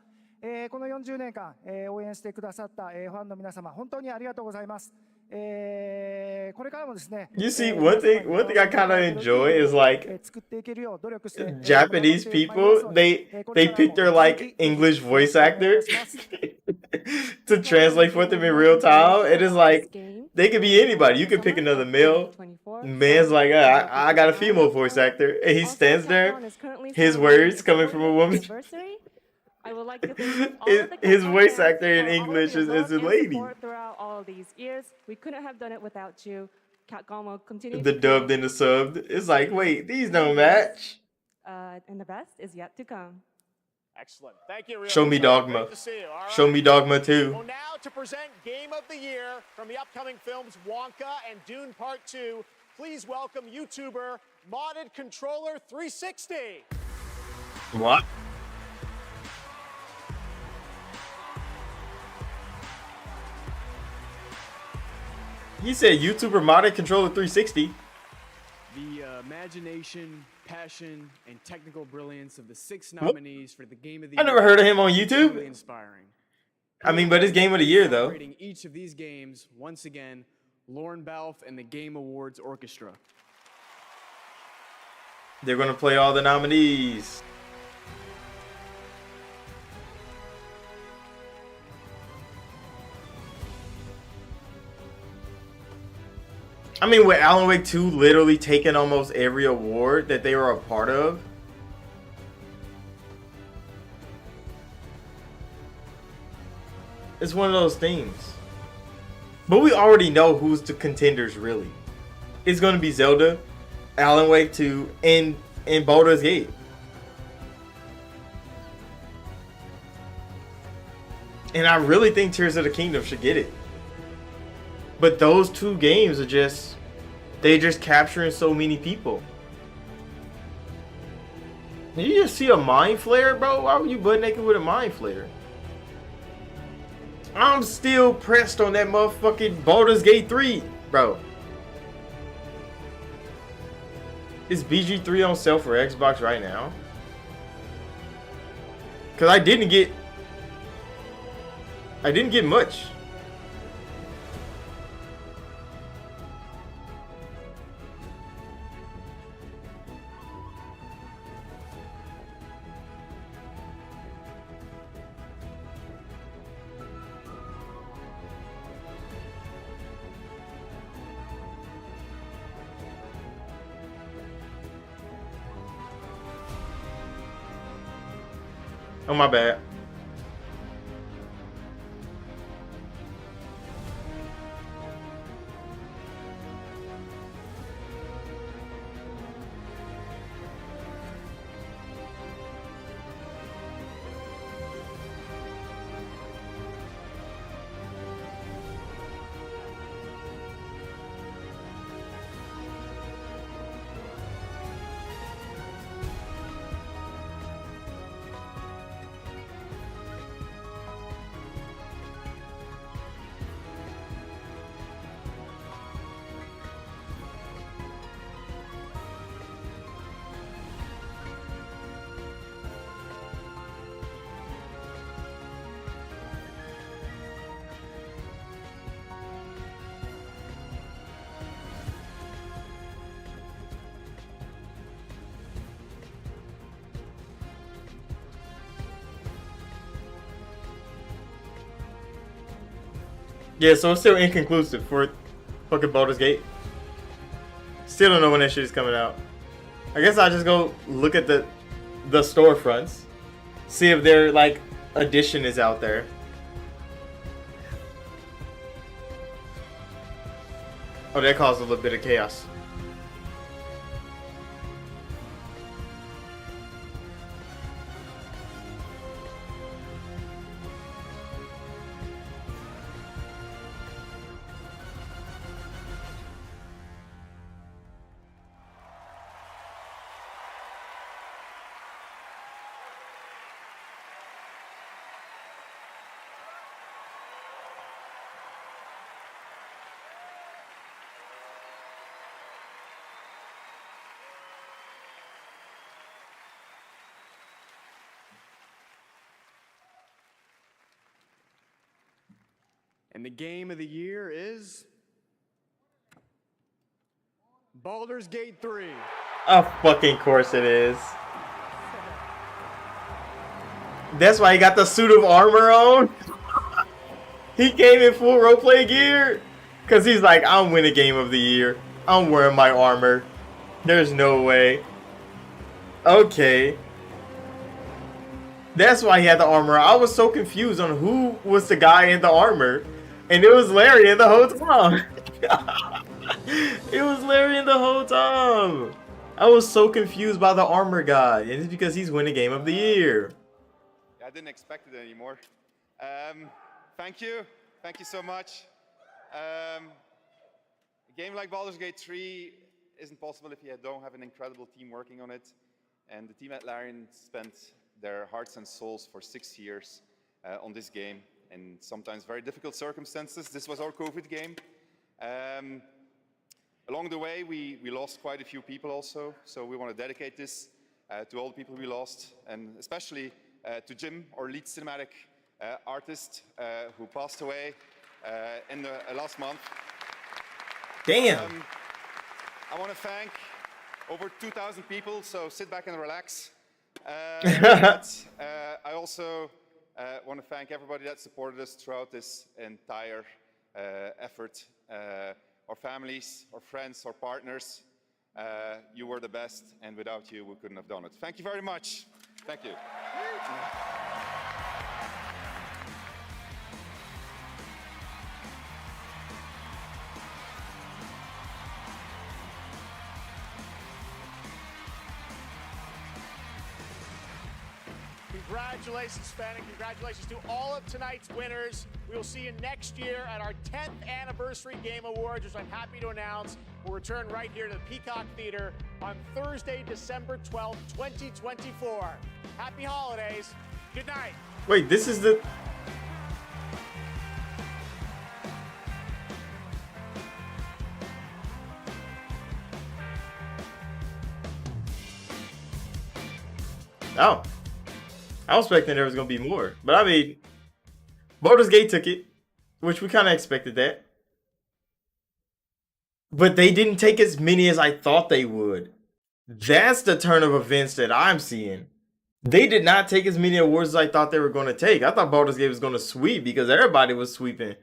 この40年間、応援してくださった、ファンの皆様、本当にありがとうございます。これからもですね、You see, one thing I kind of enjoy is like Japanese people, they pick their like English voice actor to translate for them in real time. It is like they could be anybody. You could pick another male. Man's like, I got a female voice actor, and he stands there. His words coming from a woman. I would like to thank all of the His voice actor in English is a lady. Throughout all of these years, we couldn't have done it without you. Capcom will continue. The dubbed and the subbed. It's like, wait, these don't match. And the best is yet to come. Excellent. Thank you, Ryo. Show me Dogma. Great to see you. All right. Show me Dogma too. Well, now to present Game of the Year from the upcoming films Wonka and Dune Part 2, please welcome YouTuber Modded Controller 360. What? He said YouTuber Modded Controller 360. The imagination, passion, and technical brilliance of the 6 nominees for the Game of the Year. I never heard of him on YouTube. Really inspiring. I mean, but it's Game of the Year though. Celebrating each of these games, once again, Lauren Balfe and the Game Awards Orchestra. They're gonna play all the nominees. I mean, with Alan Wake 2 literally taking almost every award that they were a part of. It's one of those things. But we already know who's the contenders really. It's gonna be Zelda, Alan Wake 2, and Baldur's Gate. And I really think Tears of the Kingdom should get it. But those 2 games are just, they just capturing so many people. Did you just see a mind flare, bro? Why were you butt naked with a mind flare? I'm still pressed on that motherfucking Baldur's Gate 3, bro. Is BG3 on sale for Xbox right now? Cause I didn't get much. Oh, my bad. Yeah, so it's still inconclusive for fucking Baldur's Gate. Still don't know when that shit is coming out. I guess I'll just go look at the storefronts, see if their like edition is out there. Oh, that caused a little bit of chaos. And the game of the year is Baldur's Gate 3. Of fucking course it is. That's why he got the suit of armor on. He came in full roleplay gear. Cause he's like, I'm winning game of the year. I'm wearing my armor. There's no way. Okay. That's why he had the armor. I was so confused on who was the guy in the armor. And it was Larian the whole time. It was Larian the whole time. I was so confused by the armor guy. And it's because he's winning game of the year. I didn't expect it anymore. Thank you. Thank you so much. A game like Baldur's Gate 3 isn't possible if you don't have an incredible team working on it. And the team at Larian spent their hearts and souls for 6 years on this game in sometimes very difficult circumstances. This was our COVID game. Along the way, we lost quite a few people also, so we want to dedicate this to all the people we lost, and especially to Jim, our lead cinematic artist, who passed away in the last month. Damn. I want to thank over 2,000 people, so sit back and relax. I also want to thank everybody that supported us throughout this entire effort. Our families, our friends, our partners. You were the best, and without you, we couldn't have done it. Thank you very much. Thank you. Congratulations, Sven, and congratulations to all of tonight's winners. We will see you next year at our 10th Anniversary Game Awards, which I'm happy to announce will return right here to the Peacock Theater on Thursday, December 12th, 2024. Happy holidays. Good night. Wait, this is the... Oh. I was expecting there was going to be more. But I mean, Baldur's Gate took it, which we kind of expected that. But they didn't take as many as I thought they would. That's the turn of events that I'm seeing. They did not take as many awards as I thought they were going to take. I thought Baldur's Gate was going to sweep because everybody was sweeping.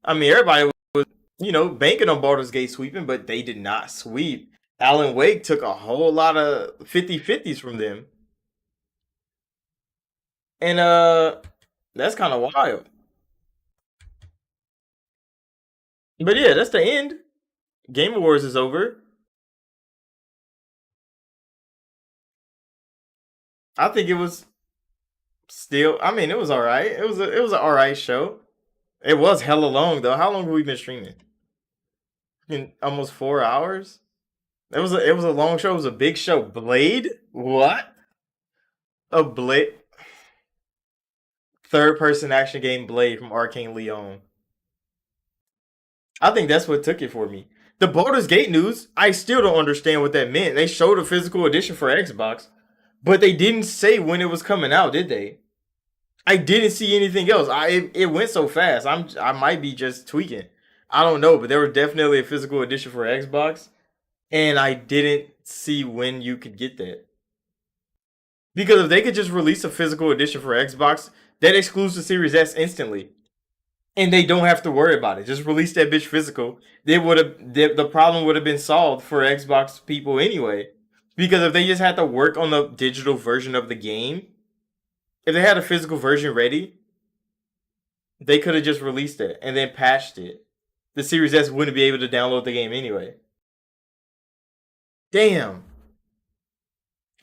I mean, everybody was, you know, banking on Baldur's Gate sweeping, but they did not sweep. Alan Wake took a whole lot of 50-50s from them. And that's kind of wild. But yeah, that's the end. Game Awards is over. I think it was still, I mean, it was alright. It was an alright show. It was hella long though. How long have we been streaming? In almost 4 hours? It was a long show. It was a big show. Blade? What? A Blade? Third-person action game Blade from Arcane Leon. I think that's what took it for me. The Baldur's Gate news, I still don't understand what that meant. They showed a physical edition for Xbox, but they didn't say when it was coming out, did they? I didn't see anything else. It went so fast. I might be just tweaking. I don't know, but there was definitely a physical edition for Xbox, and I didn't see when you could get that. Because if they could just release a physical edition for Xbox, that excludes the Series S instantly. And they don't have to worry about it. Just release that bitch physical. The problem would have been solved for Xbox people anyway. Because if they just had to work on the digital version of the game, if they had a physical version ready, they could have just released it and then patched it. The Series S wouldn't be able to download the game anyway. Damn.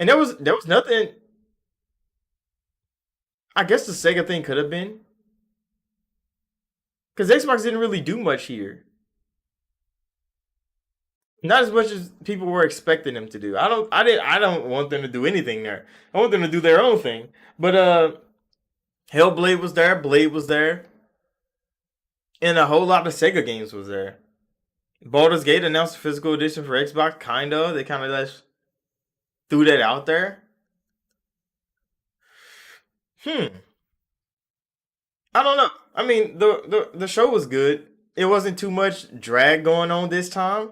And there was nothing. I guess the Sega thing could have been. Because Xbox didn't really do much here. Not as much as people were expecting them to do. I don't want them to do anything there. I want them to do their own thing. But Hellblade was there, Blade was there. And a whole lot of Sega games was there. Baldur's Gate announced a physical edition for Xbox, kinda. They kinda just threw that out there. I don't know. I mean, the show was good. It wasn't too much drag going on this time.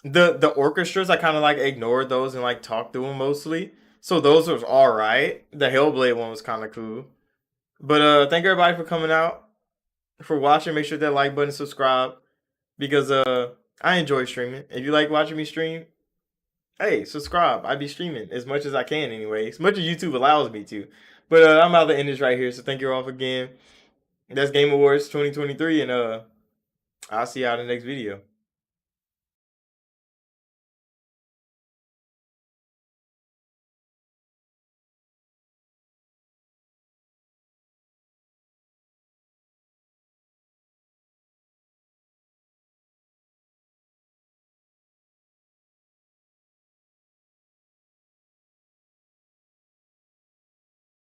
The orchestras, I kind of like ignored those and like talked through them mostly. So those was all right. The Hellblade one was kind of cool. But thank everybody for coming out, for watching. Make sure that like button, subscribe, because I enjoy streaming. If you like watching me stream, hey, subscribe. I be streaming as much as I can anyway, as much as YouTube allows me to. But I'm about to end this right here. So thank you all again. That's Game Awards 2023, and I'll see y'all in the next video.